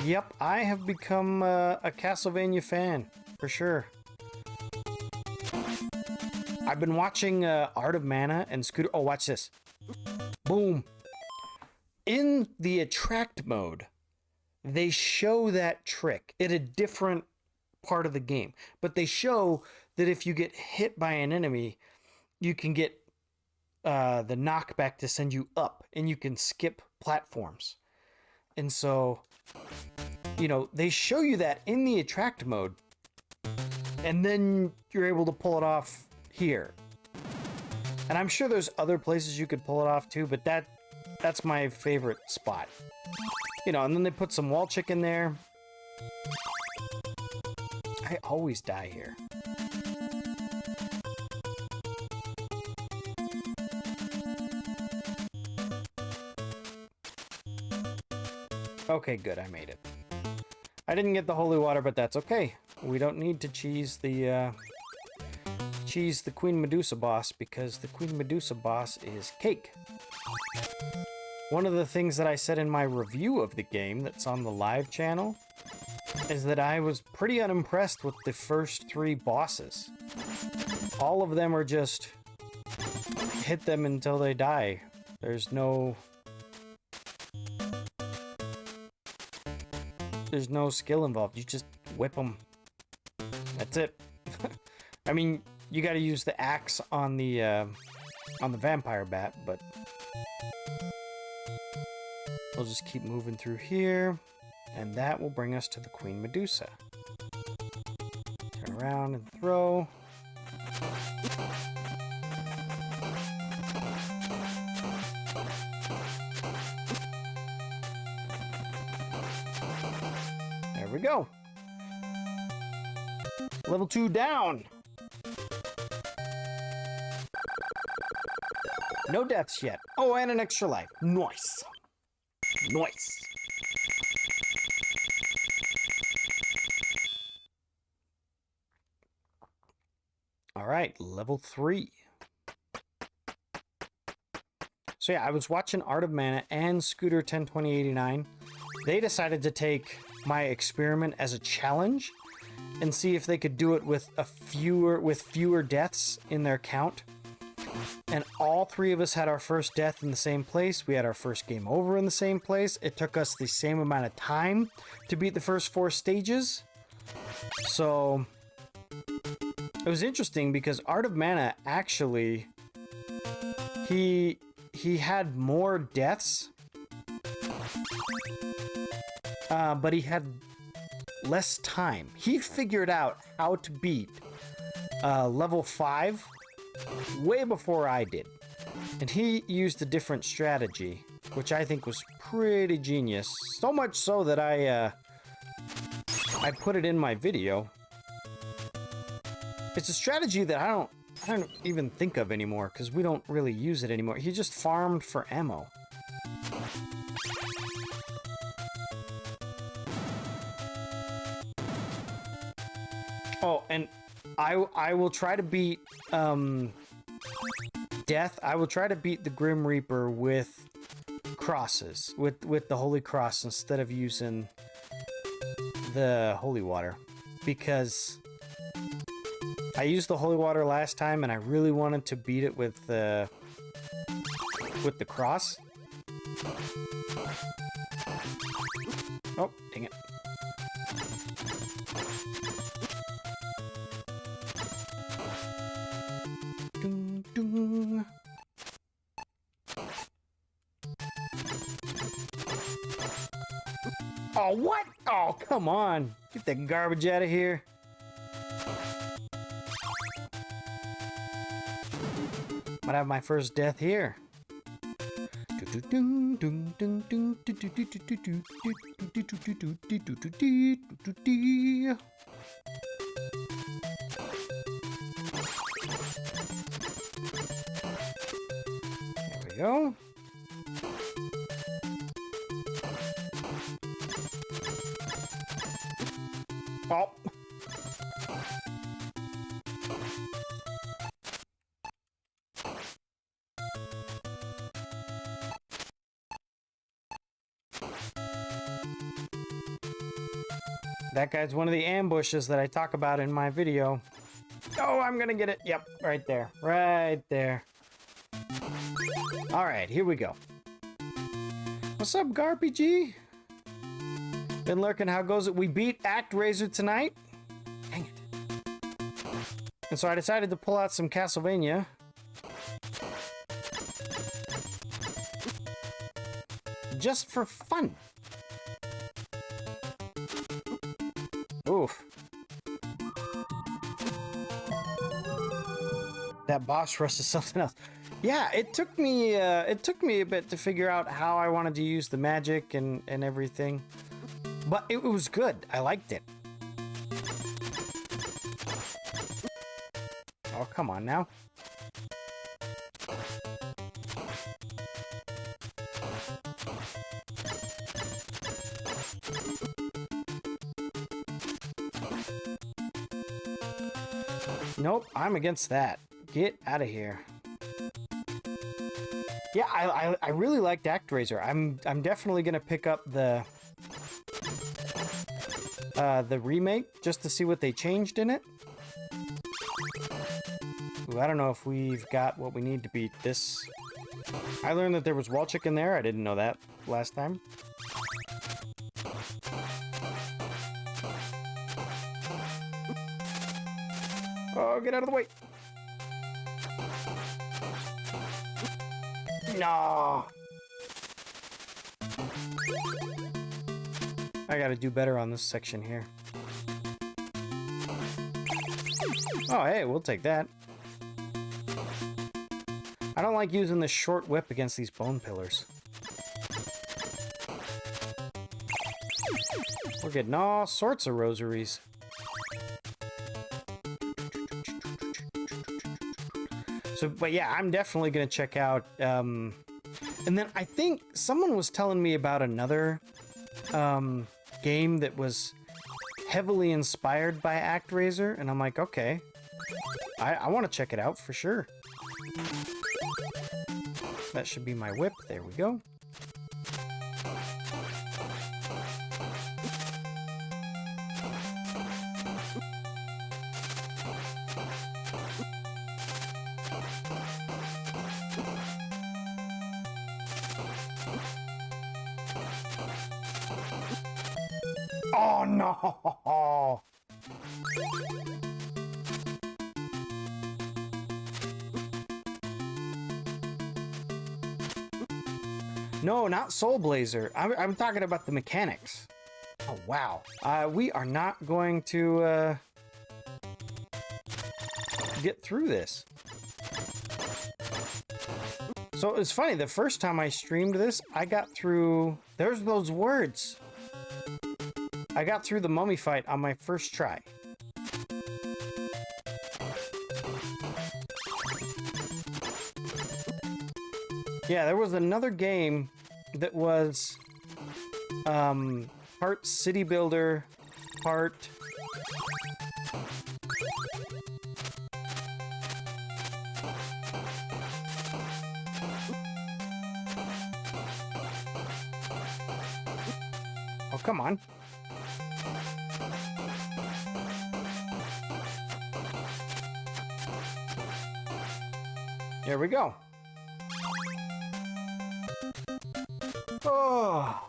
Yep, I have become a Castlevania fan, for sure. I've been watching Art of Mana and Scooter. Oh, watch this. Boom. In the attract mode, they show that trick in a different part of the game. But they show that if you get hit by an enemy, you can get the knockback to send you up, and you can skip platforms. And so, you know, they show you that in the attract mode, and then you're able to pull it off here. And I'm sure there's other places you could pull it off too, but that's my favorite spot. You know, and then they put some wall chicken there. I always die here. Okay, good, I made it. I didn't get the holy water, but that's okay. We don't need to cheese the Queen Medusa boss, because the Queen Medusa boss is cake. One of the things that I said in my review of the game that's on the live channel is that I was pretty unimpressed with the first 3 bosses. All of them are just hit them until they die. There's no skill involved. You just whip them. That's it. I mean, you got to use the axe on the vampire bat, but we'll just keep moving through here, and that will bring us to the Queen Medusa. Turn around and throw. There we go. Level 2 down. No deaths yet. Oh, and an extra life. Nice. Nice. All right, level 3. So yeah, I was watching Art of Mana and Scooter 102089. They decided to take my experiment as a challenge and see if they could do it with fewer deaths in their count. And all 3 of us had our first death in the same place. We had our first game over in the same place. It took us the same amount of time to beat the first 4 stages. So it was interesting because Art of Mana actually, he had more deaths, but he had less time. He figured out how to beat level 5 way before I did. And he used a different strategy, which I think was pretty genius. So much so that I put it in my video. It's a strategy that I don't even think of anymore, because we don't really use it anymore. He just farmed for ammo. Oh, and I will try to beat Death. I will try to beat the Grim Reaper with crosses, with the Holy Cross instead of using the Holy Water, because I used the Holy Water last time and I really wanted to beat it with the cross. Oh, dang it. Dun, dun. Oh, what? Oh, come on. Get that garbage out of here. Might have my first death here. There we go. Oh. That guy's one of the ambushes that I talk about in my video. Oh, I'm gonna get it. Yep, right there. Right there. Alright, here we go. What's up, GarPG? Been lurking, how goes it? We beat ActRaiser tonight. Dang it. And so I decided to pull out some Castlevania. just for fun. Oof. That boss rush is something else. Yeah, it took me a bit to figure out how I wanted to use the magic and everything. But it was good. I liked it. Oh, come on now. Nope, I'm against that. Get out of here. Yeah, I really liked ActRaiser. I'm definitely gonna pick up the remake just to see what they changed in it. Ooh, I don't know if we've got what we need to beat this. I learned that there was wall chicken there. I didn't know that last time. Oh, get out of the way. No. I gotta do better on this section here. Oh, hey, we'll take that. I don't like using the short whip against these bone pillars. We're getting all sorts of rosaries. So, but yeah, I'm definitely gonna check out, and then I think someone was telling me about another, game that was heavily inspired by ActRaiser, and I'm like, okay, I want to check it out for sure. That should be my whip. There we go. Oh no! No, not Soul Blazer. I'm talking about the mechanics. Oh wow. We are not going to get through this. So it's funny, the first time I streamed this, I got through... There's those words. I got through the mummy fight on my first try. Yeah, there was another game that was part city builder, part... Oh, come on. There we go. Oh.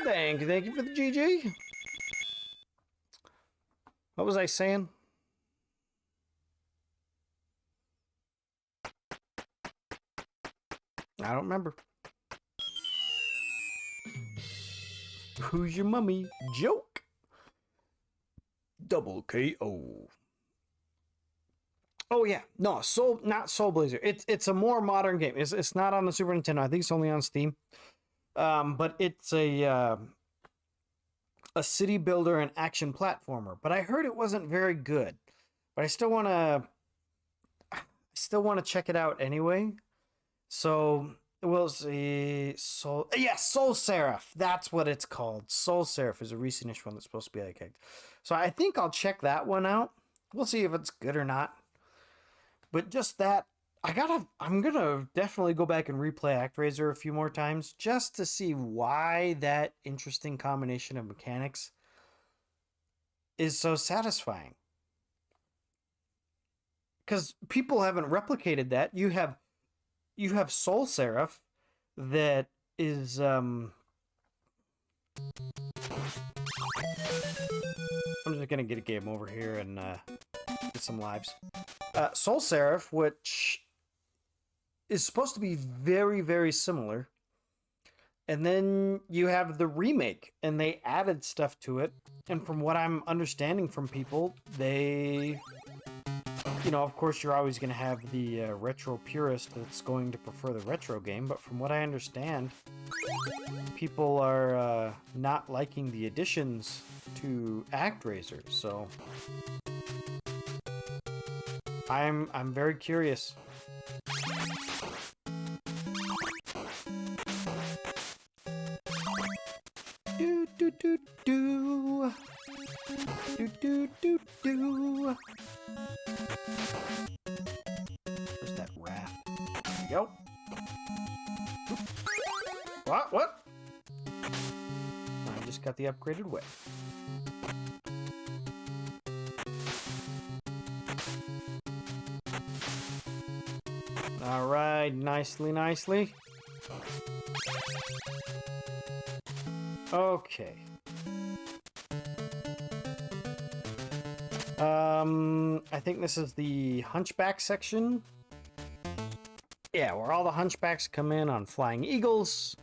Thank you for the GG. What was I saying? I don't remember. Who's your mummy? Joke. Double KO. Oh yeah, no, not Soul Blazer. It's a more modern game. It's not on the Super Nintendo. I think it's only on Steam. But it's a city builder and action platformer. But I heard it wasn't very good. But I still want to check it out anyway. So we'll see. Soul Seraph. That's what it's called. Soul Seraph is a recentish one that's supposed to be like. So I think I'll check that one out. We'll see if it's good or not. But just that, I'm gonna definitely go back and replay ActRaiser a few more times just to see why that interesting combination of mechanics is so satisfying. Because people haven't replicated that. You have Soul Seraph that is I'm just gonna get a game over here and get some lives. Soul Seraph, which is supposed to be very, very similar. And then you have the remake, and they added stuff to it. And from what I'm understanding from people, they, you know, of course, you're always going to have the retro purist that's going to prefer the retro game. But from what I understand, people are not liking the additions to ActRaiser. So I'm very curious. Do do do do do do do do. Where's that raft? There we go. What? I just got the upgraded way. All right, nicely. Okay. I think this is the Hunchback section. Yeah, where all the Hunchbacks come in on flying eagles.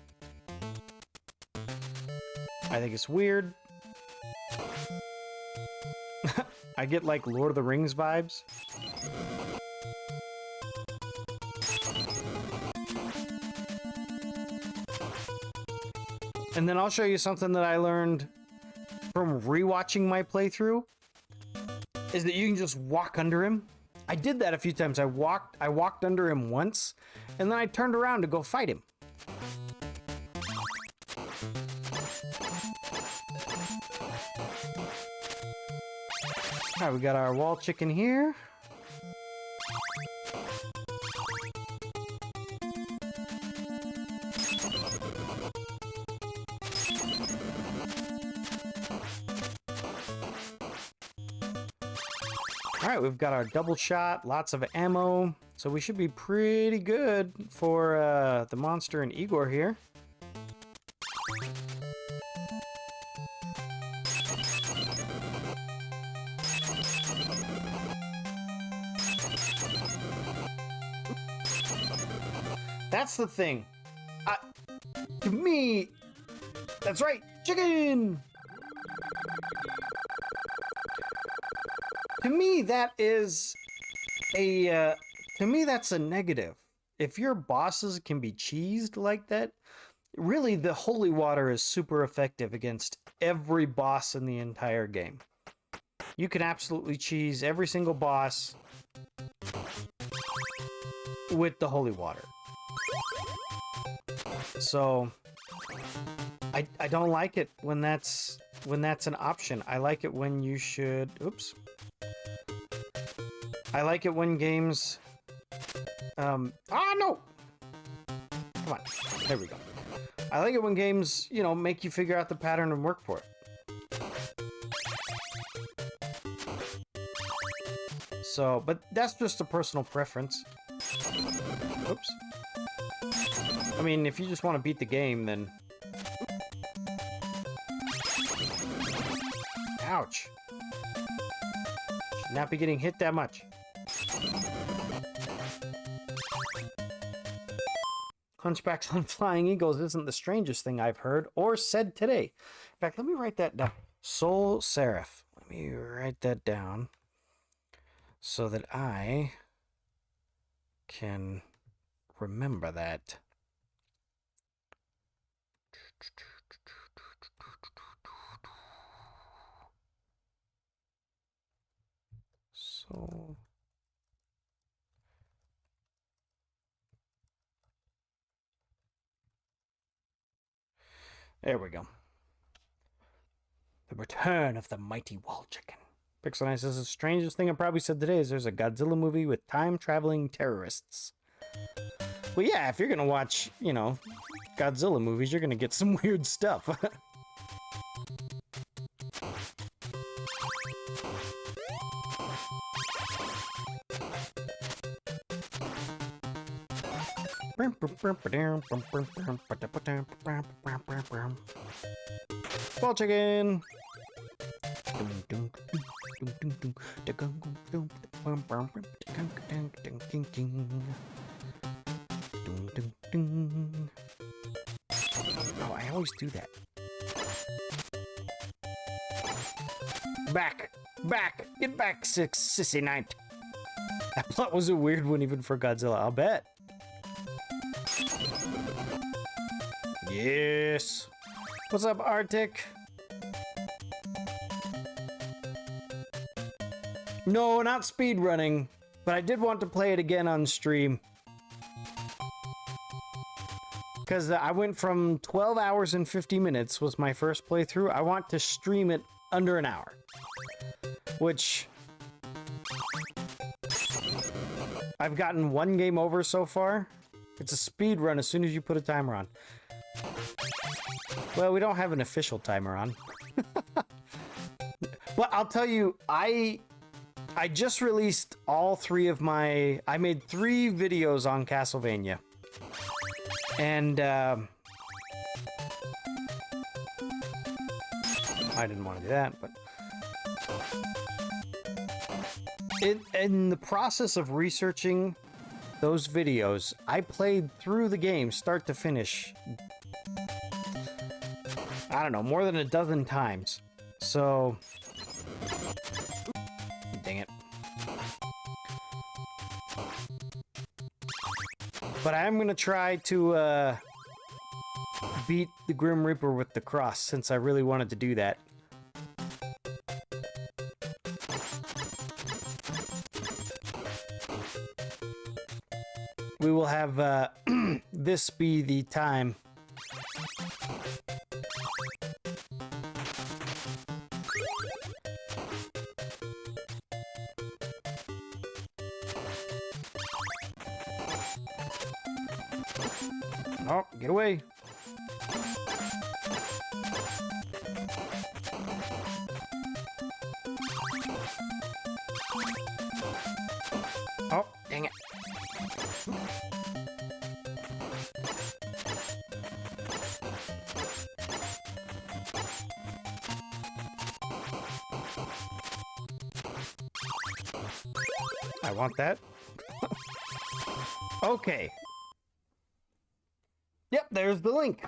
I think it's weird. I get like Lord of the Rings vibes. And then I'll show you something that I learned from rewatching my playthrough, is that you can just walk under him. I did that a few times. I walked under him once, and then I turned around to go fight him. All right, we got our wall chicken here. All right, we've got our double shot, lots of ammo, so we should be pretty good for the monster and Igor here. That's the thing. To me, that's right, chicken! To me, that is a, to me, that's a negative. If your bosses can be cheesed like that, really the holy water is super effective against every boss in the entire game. You can absolutely cheese every single boss with the holy water. So I don't like it when that's an option. I like it when you should, oops. I like it when games, no! Come on, there we go. I like it when games, you know, make you figure out the pattern and work for it. So, but that's just a personal preference. Oops. I mean, if you just want to beat the game, then... Ouch. Should not be getting hit that much. Hunchbacks on flying eagles isn't the strangest thing I've heard or said today. In fact, let me write that down. Soul Seraph. Let me write that down so that I can remember that. So... There we go. The return of the mighty wall chicken. Pixel9 says the strangest thing I probably said today is there's a Godzilla movie with time-traveling terrorists. Well, yeah, if you're gonna watch, you know, Godzilla movies, you're gonna get some weird stuff. Ball chicken. Dun, dun, dun. Oh, I always do that. Back! Back! Get back, Sissy Knight! That plot was a weird one even for Godzilla, I'll bet. Yes! What's up, Arctic? No, not speedrunning, but I did want to play it again on stream. Because I went from 12 hours and 50 minutes was my first playthrough. I want to stream it under an hour. Which... I've gotten one game over so far. It's a speed run as soon as you put a timer on. Well, we don't have an official timer on. But I'll tell you, I just released all three of my... I made 3 videos on Castlevania. And, I didn't want to do that, but... In the process of researching those videos, I played through the game, start to finish, I don't know, more than a dozen times. So... Dang it. But I am going to try to beat the Grim Reaper with the cross, since I really wanted to do that. We will have this be the time. Oh, get away. Oh, dang it. I want that. Okay. Yep, there's the link.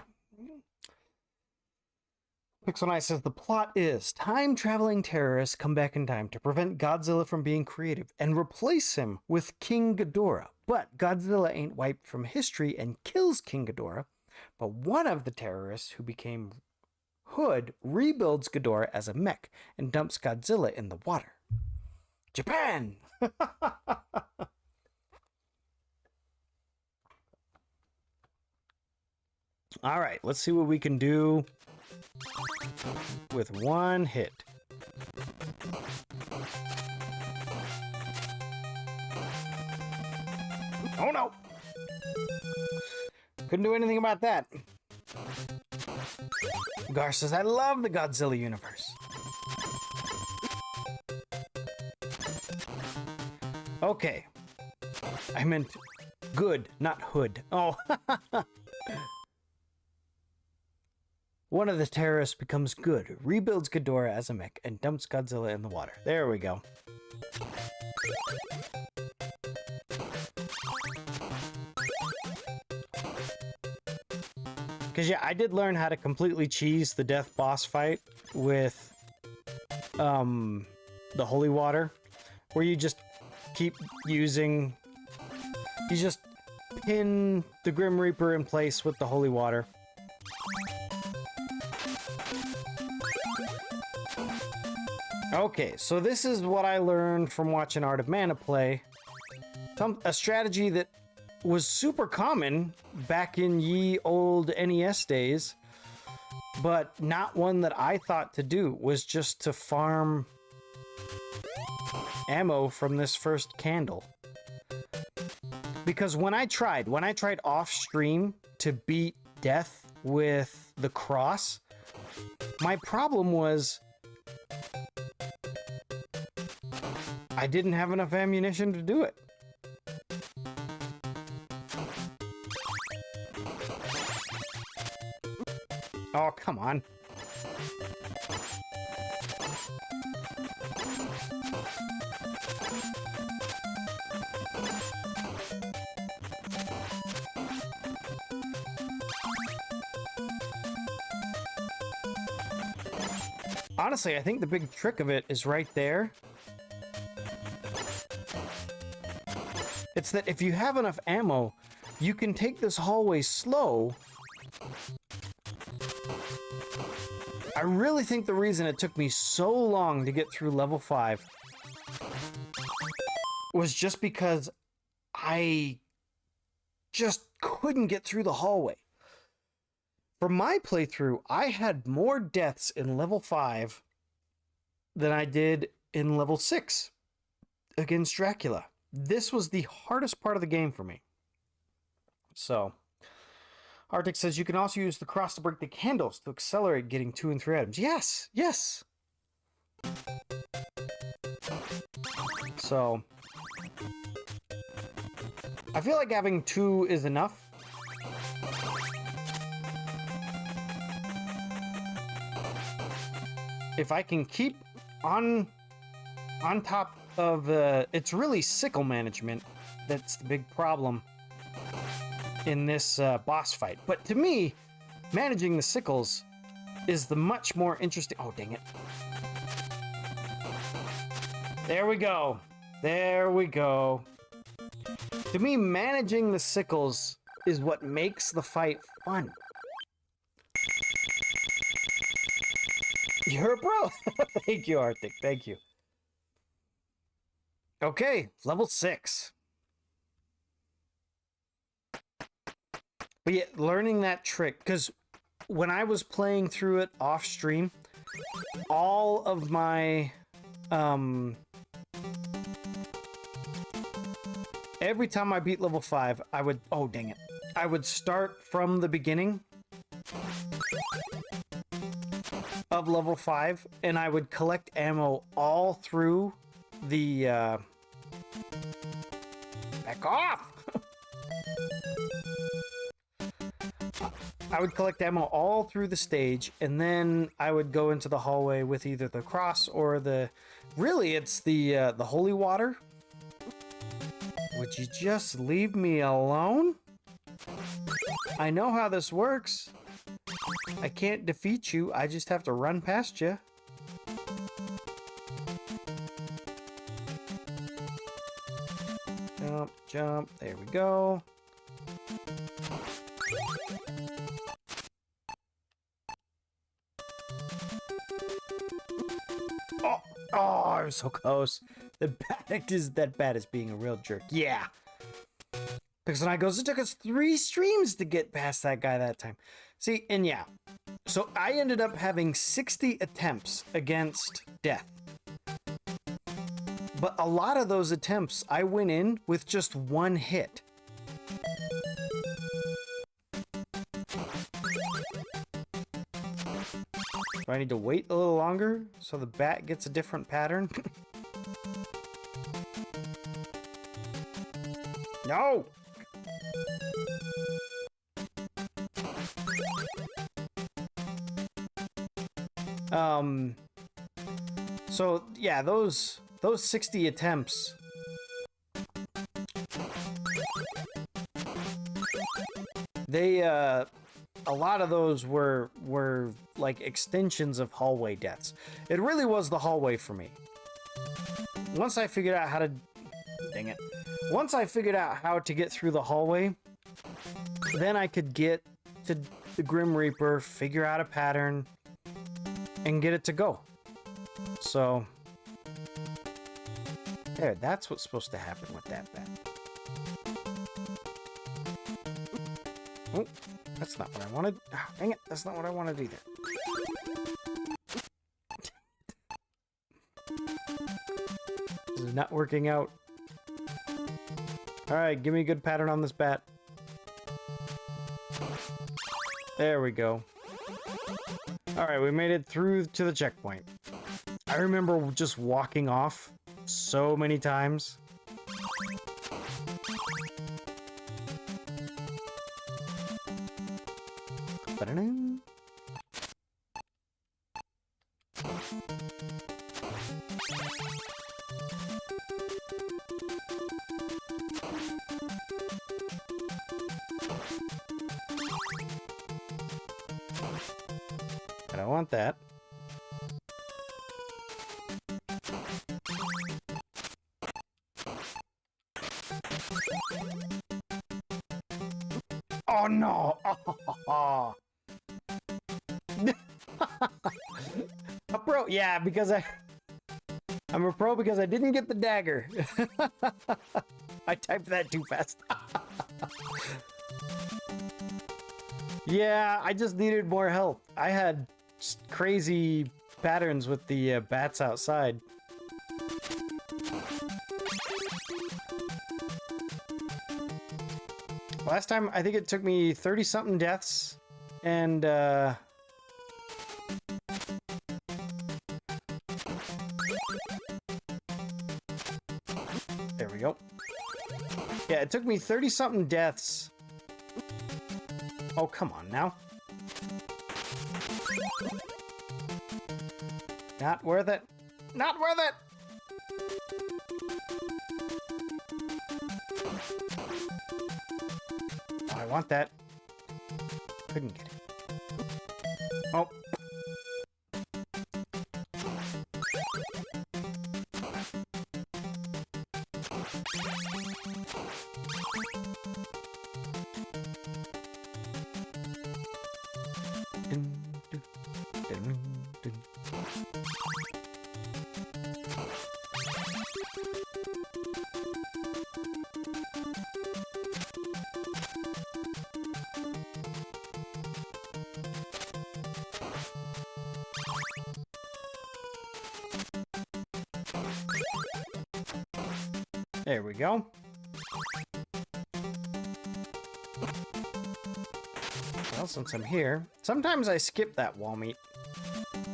Pixel Knight says the plot is time-traveling terrorists come back in time to prevent Godzilla from being creative and replace him with King Ghidorah. But Godzilla ain't wiped from history and kills King Ghidorah. But one of the terrorists who became Hood rebuilds Ghidorah as a mech and dumps Godzilla in the water. Japan! All right, let's see what we can do with one hit. Oh no! Couldn't do anything about that. Gar says, I love the Godzilla universe. Okay. I meant good, not hood. Oh. One of the terrorists becomes good, rebuilds Ghidorah as a mech, and dumps Godzilla in the water. There we go. Because, yeah, I did learn how to completely cheese the death boss fight with the holy water, where you just keep using... You just pin the Grim Reaper in place with the holy water. Okay, so this is what I learned from watching Art of Mana play. A strategy that was super common back in ye old NES days, but not one that I thought to do, was just to farm ammo from this first candle. Because when I tried off stream to beat death with the cross, my problem was I didn't have enough ammunition to do it. Oh, come on. Honestly, I think the big trick of it is right there. It's that if you have enough ammo, you can take this hallway slow. I really think the reason it took me so long to get through level 5 was just because I just couldn't get through the hallway. For my playthrough, I had more deaths in level 5 than I did in level 6 against Dracula. This was the hardest part of the game for me. So, Arctic says you can also use the cross to break the candles to accelerate getting 2 and 3 items. Yes, yes. So, I feel like having 2 is enough. If I can keep on top of it's really sickle management that's the big problem in this boss fight. But to me, managing the sickles is the much more interesting. Oh, dang it. There we go. There we go. To me, managing the sickles is what makes the fight fun. You're a pro. Thank you, Arctic. Thank you. Okay, level 6. But yeah, learning that trick, because when I was playing through it off stream, all of my every time I beat level 5, I would, oh dang it, I would start from the beginning of level 5, and I would collect ammo all through the back off. I would collect ammo all through the stage, and then I would go into the hallway with either the cross or the, really it's the holy water. Would you just leave me alone? I know how this works. I can't defeat you, I just have to run past you. Jump, jump, there we go. Oh, I was so close. The Baddict is that bad as being a real jerk. Yeah. Pixel Knight goes, it took us 3 streams to get past that guy that time. See, and yeah. So I ended up having 60 attempts against death. But a lot of those attempts, I went in with just 1 hit. Do I need to wait a little longer so the bat gets a different pattern? No! So yeah, those 60 attempts. They a lot of those were like extensions of hallway deaths. It really was the hallway for me. Once I figured out how to, dang it. Once I figured out how to get through the hallway, then I could get to the Grim Reaper, figure out a pattern, and get it to go. So, there, that's what's supposed to happen with that bat. Oh, that's not what I wanted. Oh, dang it, that's not what I wanted either. This is not working out. Alright, give me a good pattern on this bat. There we go. Alright, we made it through to the checkpoint. I remember just walking off so many times. Ba-da-doo. I don't want that. no! Oh. A pro, yeah, because I'm a pro because I didn't get the dagger. I typed that too fast. Yeah, I just needed more health. I had crazy patterns with the bats outside. Last time, I think it took me 30-something deaths, and there we go. Yeah, it took me 30-something deaths. Oh, come on now. Not worth it. Not worth it! Oh, I want that. Couldn't get it. Oh. There we go. Well, since I'm here, sometimes I skip that wall meat.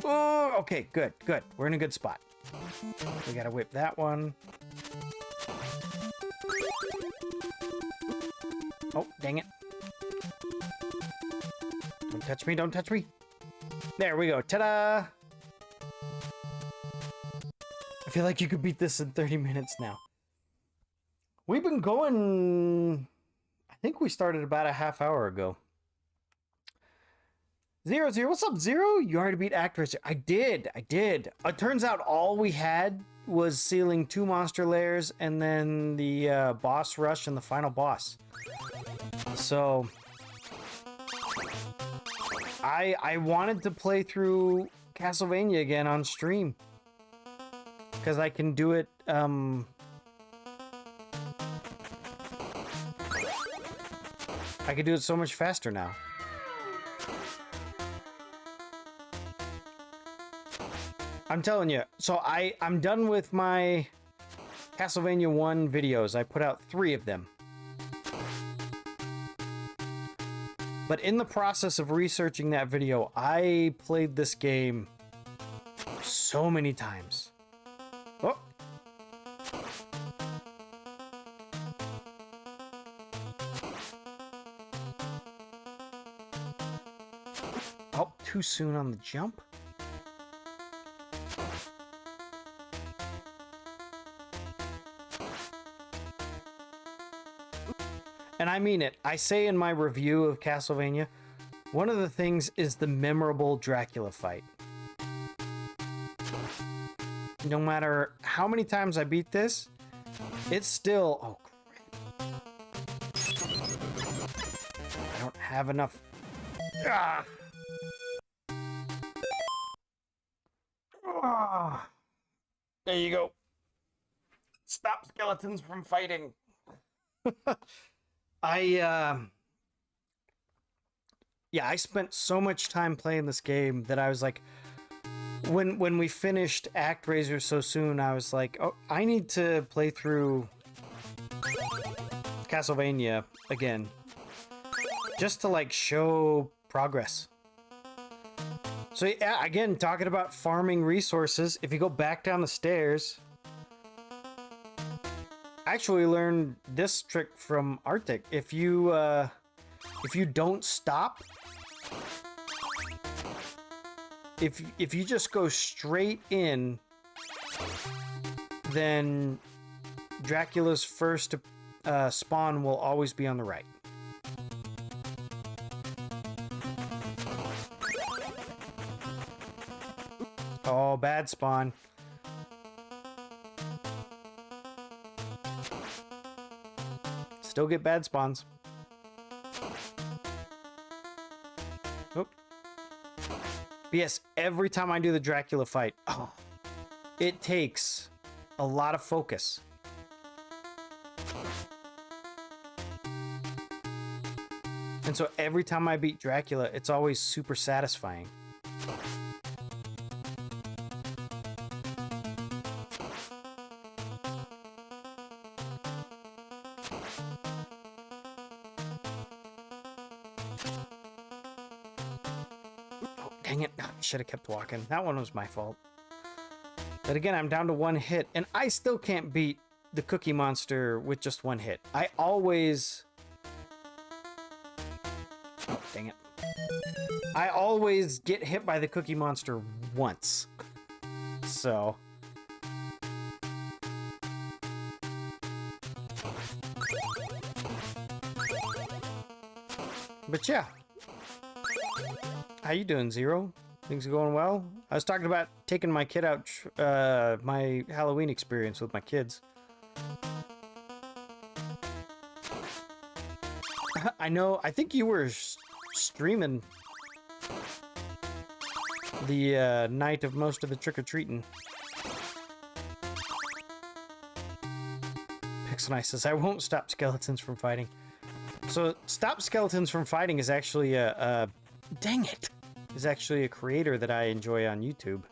Oh, okay, good, good. We're in a good spot. We gotta whip that one. Oh, dang it. Don't touch me, don't touch me. There we go, ta-da! I feel like you could beat this in 30 minutes now. We've been going... I think we started about a half hour ago. Zero, what's up, Zero? You already beat ActRaiser. I did. It turns out all we had was sealing 2 monster layers and then the boss rush and the final boss. So... I wanted to play through Castlevania again on stream. Because I can do it, I could do it so much faster now. I'm telling you. So I'm done with my Castlevania 1 videos. I put out 3 of them. But in the process of researching that video, I played this game so many times. Oh. Oh, too soon on the jump. And I mean it. I say in my review of Castlevania, one of the things is the memorable Dracula fight. No matter how many times I beat this, it's still... Oh, crap. I don't have enough... Ah! Ah! There you go. Stop skeletons from fighting. Yeah, I spent so much time playing this game that I was like, when we finished ActRaiser so soon, I was like, oh, I need to play through Castlevania again, just to like show progress. So yeah, again, talking about farming resources, if you go back down the stairs, I actually learned this trick from Arctic. If you don't stop, if you just go straight in, then Dracula's first spawn will always be on the right. Oh, bad spawn. Still get bad spawns. But yes, every time I do the Dracula fight, oh, it takes a lot of focus. And so every time I beat Dracula, it's always super satisfying. Oh, dang it. I should have kept walking. That one was my fault. But again, I'm down to one hit, and I still can't beat the Cookie Monster with just one hit. I always... Oh, dang it. I always get hit by the Cookie Monster once. So... But yeah. How you doing, Zero? Things are going well? I was talking about taking my kid out, my Halloween experience with my kids. I know, I think you were streaming the night of most of the trick-or-treating. Pixelnice says, I won't stop skeletons from fighting. So, Stop Skeletons from Fighting is actually dang it! Is actually a creator that I enjoy on YouTube.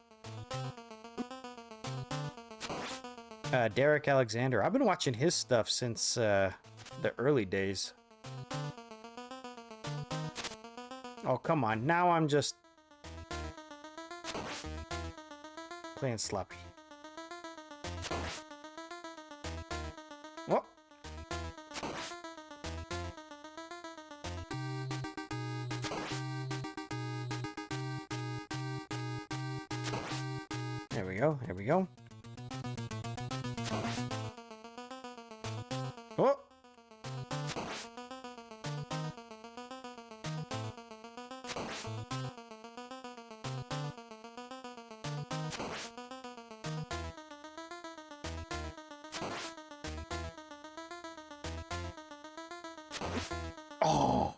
Derek Alexander. I've been watching his stuff since the early days. Oh, come on. Now I'm just playing sloppy. Whoop. There we go. There we go. Oh. Oh.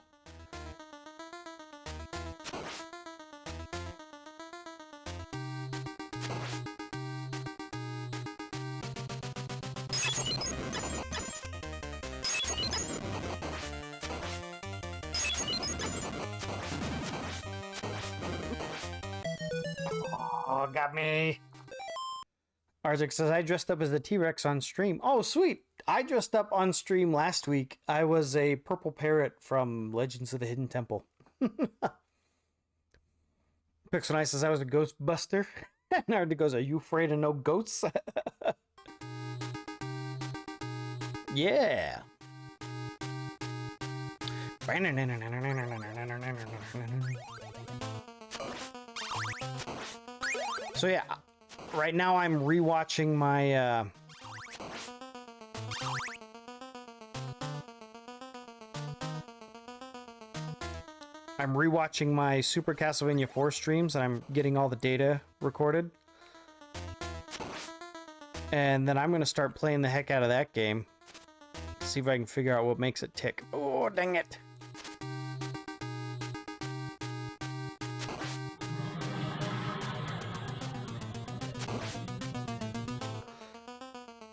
Oh, got me. Arzik says, I dressed up as the T-Rex on stream. Oh, sweet. I dressed up on stream last week. I was a purple parrot from Legends of the Hidden Temple. Pixel says, I was a Ghostbuster. Narda goes, are you afraid of no ghosts? Yeah. So yeah, right now I'm rewatching my Super Castlevania 4 streams, and I'm getting all the data recorded. And then I'm going to start playing the heck out of that game. See if I can figure out what makes it tick. Oh, dang it.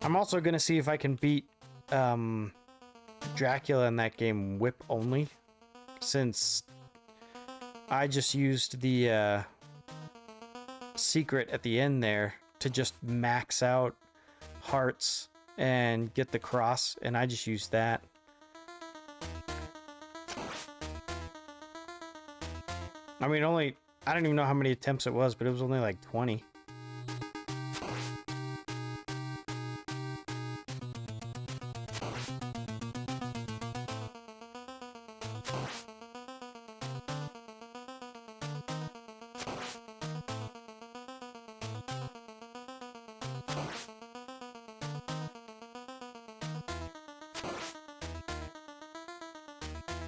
I'm also going to see if I can beat Dracula in that game whip only, since I just used the secret at the end there to just max out hearts and get the cross, and I just used that. I mean, I don't even know how many attempts it was, but it was only like 20.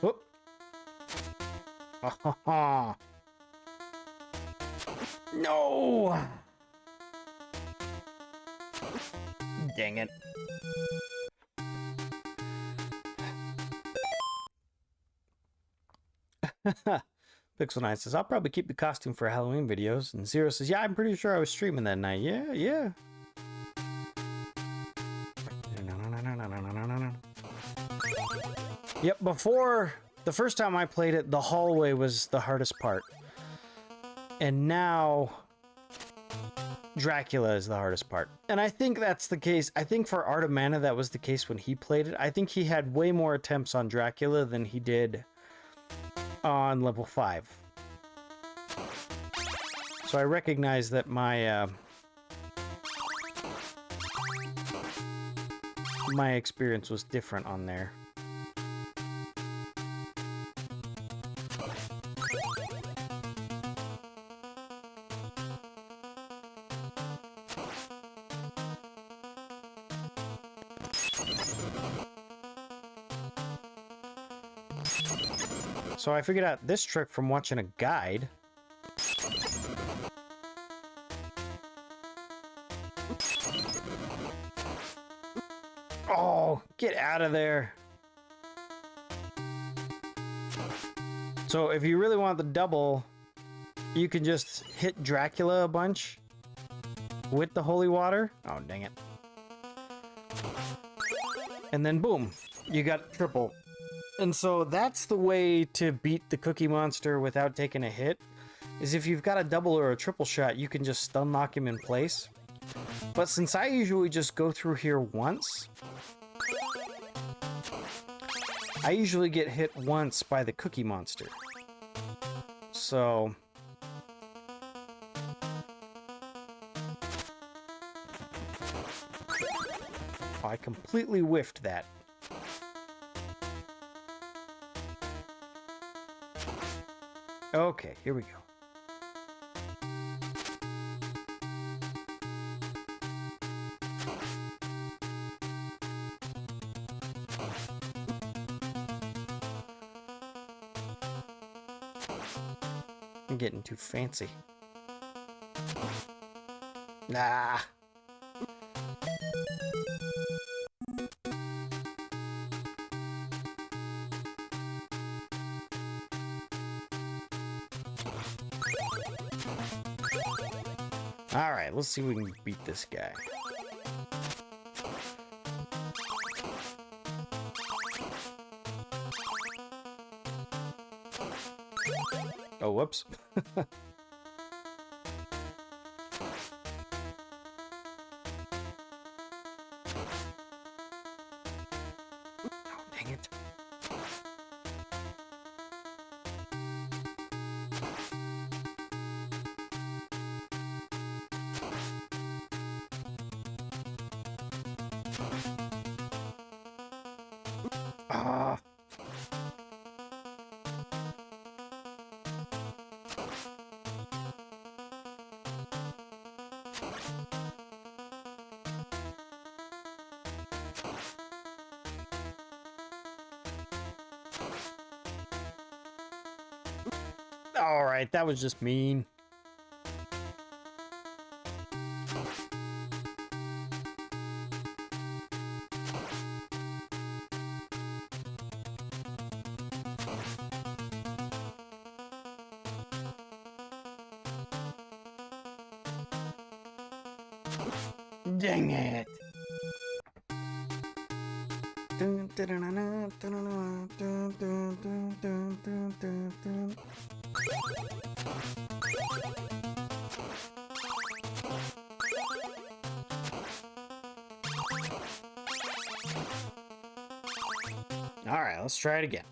Whoop. No! Dang it. Pixel Knight says, I'll probably keep the costume for Halloween videos. And Zero says, yeah, I'm pretty sure I was streaming that night. Yeah. Yep, before, the first time I played it, the hallway was the hardest part. And now, Dracula is the hardest part. And I think that's the case. I think for Art of Mana, that was the case when he played it. I think he had way more attempts on Dracula than he did on level 5. So I recognize that my my experience was different on there. So I figured out this trick from watching a guide. Oh, get out of there. So if you really want the double, you can just hit Dracula a bunch with the holy water. Oh, dang it. And then boom, you got triple. And so that's the way to beat the Cookie Monster without taking a hit, is if you've got a double or a triple shot, you can just stun lock him in place. But since I usually just go through here once, I usually get hit once by the Cookie Monster. So I completely whiffed that. Okay, here we go. I'm getting too fancy. Nah. Alright, let's see if we can beat this guy. Oh, whoops. Oh, dang it. Ah. All right, that was just mean. Dang it. All right, let's try it again.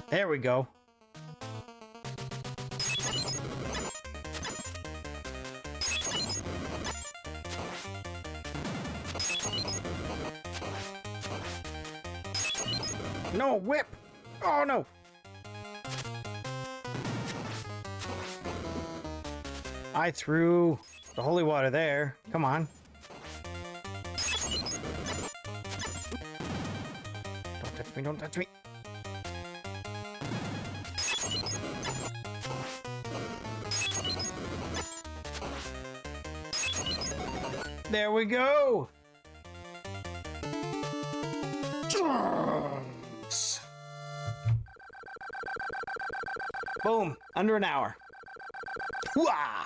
There we go. No, whip! Oh no! I threw the holy water there. Come on. Don't touch me, don't touch me. There we go! Boom! Under an hour. Wah!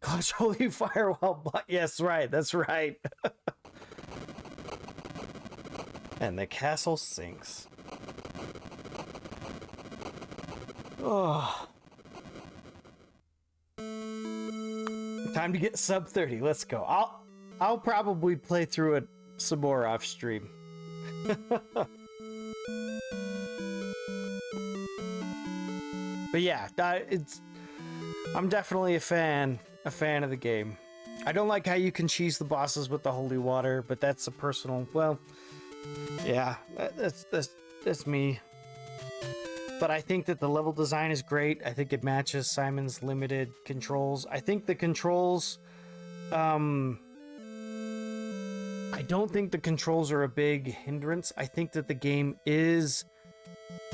Clutch holy fire while yes, right, that's right. And the castle sinks. Oh. Time to get sub 30. Let's go. I'll probably play through it some more off stream. But yeah, I'm definitely a fan of the game. I don't like how you can cheese the bosses with the holy water, but that's a personal, well, yeah, that's me. But I think that the level design is great. I think it matches Simon's limited controls. I think the controls, I don't think the controls are a big hindrance. I think that the game is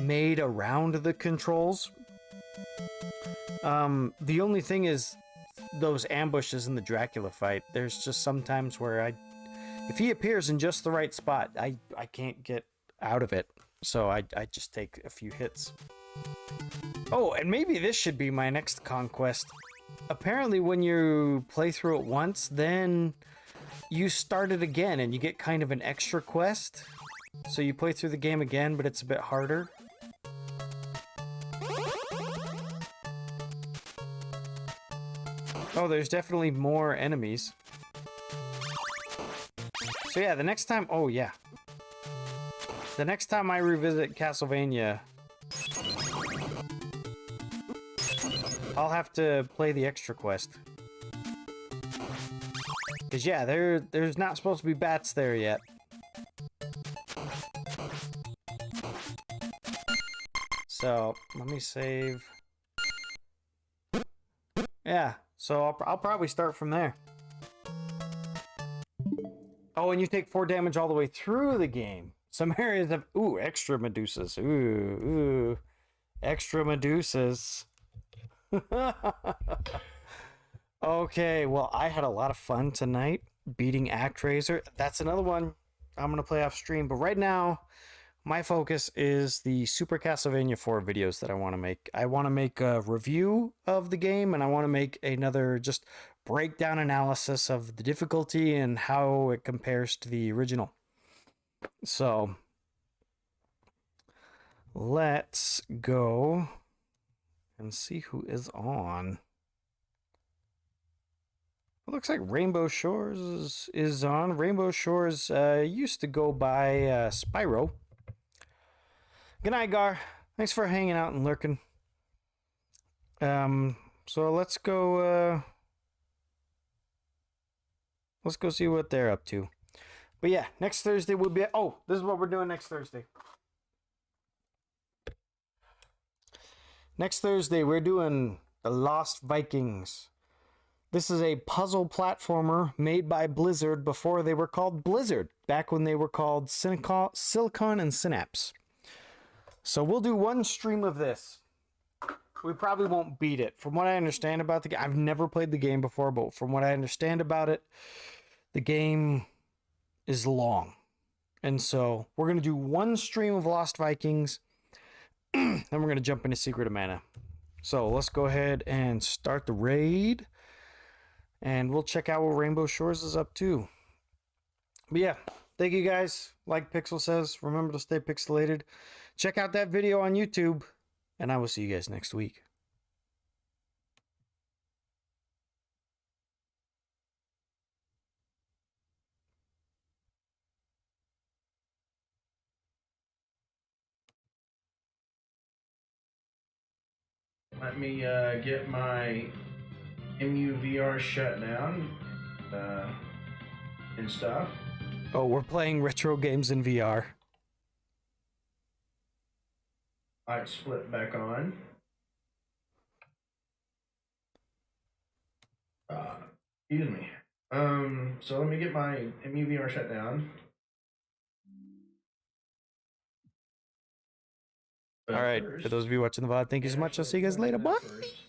made around the controls. The only thing is those ambushes in the Dracula fight. There's just sometimes where if he appears in just the right spot, I can't get out of it. So I just take a few hits. Oh, and maybe this should be my next conquest. Apparently when you play through it once, then you start it again and you get kind of an extra quest. So you play through the game again, but it's a bit harder. Oh, there's definitely more enemies. So yeah, the next time... Oh, yeah. The next time I revisit Castlevania, I'll have to play the extra quest. Because yeah, there's not supposed to be bats there yet. So, let me save. Yeah, so I'll probably start from there. Oh, and you take 4 damage all the way through the game. Some areas have... Ooh, extra Medusas. Ooh. Extra Medusas. Okay, well, I had a lot of fun tonight beating ActRaiser. That's another one I'm going to play off stream. But right now, my focus is the Super Castlevania 4 videos that I want to make. I want to make a review of the game, and I want to make another just breakdown analysis of the difficulty and how it compares to the original. So, let's go and see who is on. It looks like Rainbow Shores is on. Rainbow Shores used to go by Spyro. Good night, Gar. Thanks for hanging out and lurking. So let's go see what they're up to. But yeah, next Thursday will be... Oh, this is what we're doing next Thursday. Next Thursday, we're doing The Lost Vikings. This is a puzzle platformer made by Blizzard before they were called Blizzard, back when they were called Silicon and Synapse. So we'll do one stream of this. We probably won't beat it. From what I understand about the game, I've never played the game before, but from what I understand about it, the game is long. And so we're going to do one stream of Lost Vikings, then we're going to jump into Secret of Mana. So let's go ahead and start the raid, and we'll check out what Rainbow Shores is up to. But yeah, thank you guys. Like Pixel says, remember to stay pixelated. Check out that video on YouTube, and I will see you guys next week. Let me get my MUVR shut down and stuff. Oh, we're playing retro games in VR. Light split back on. Excuse me. So let me get my MUVR shut down. All right, for those of you watching the VOD, thank you so much. I'll see you guys later. Bye. First.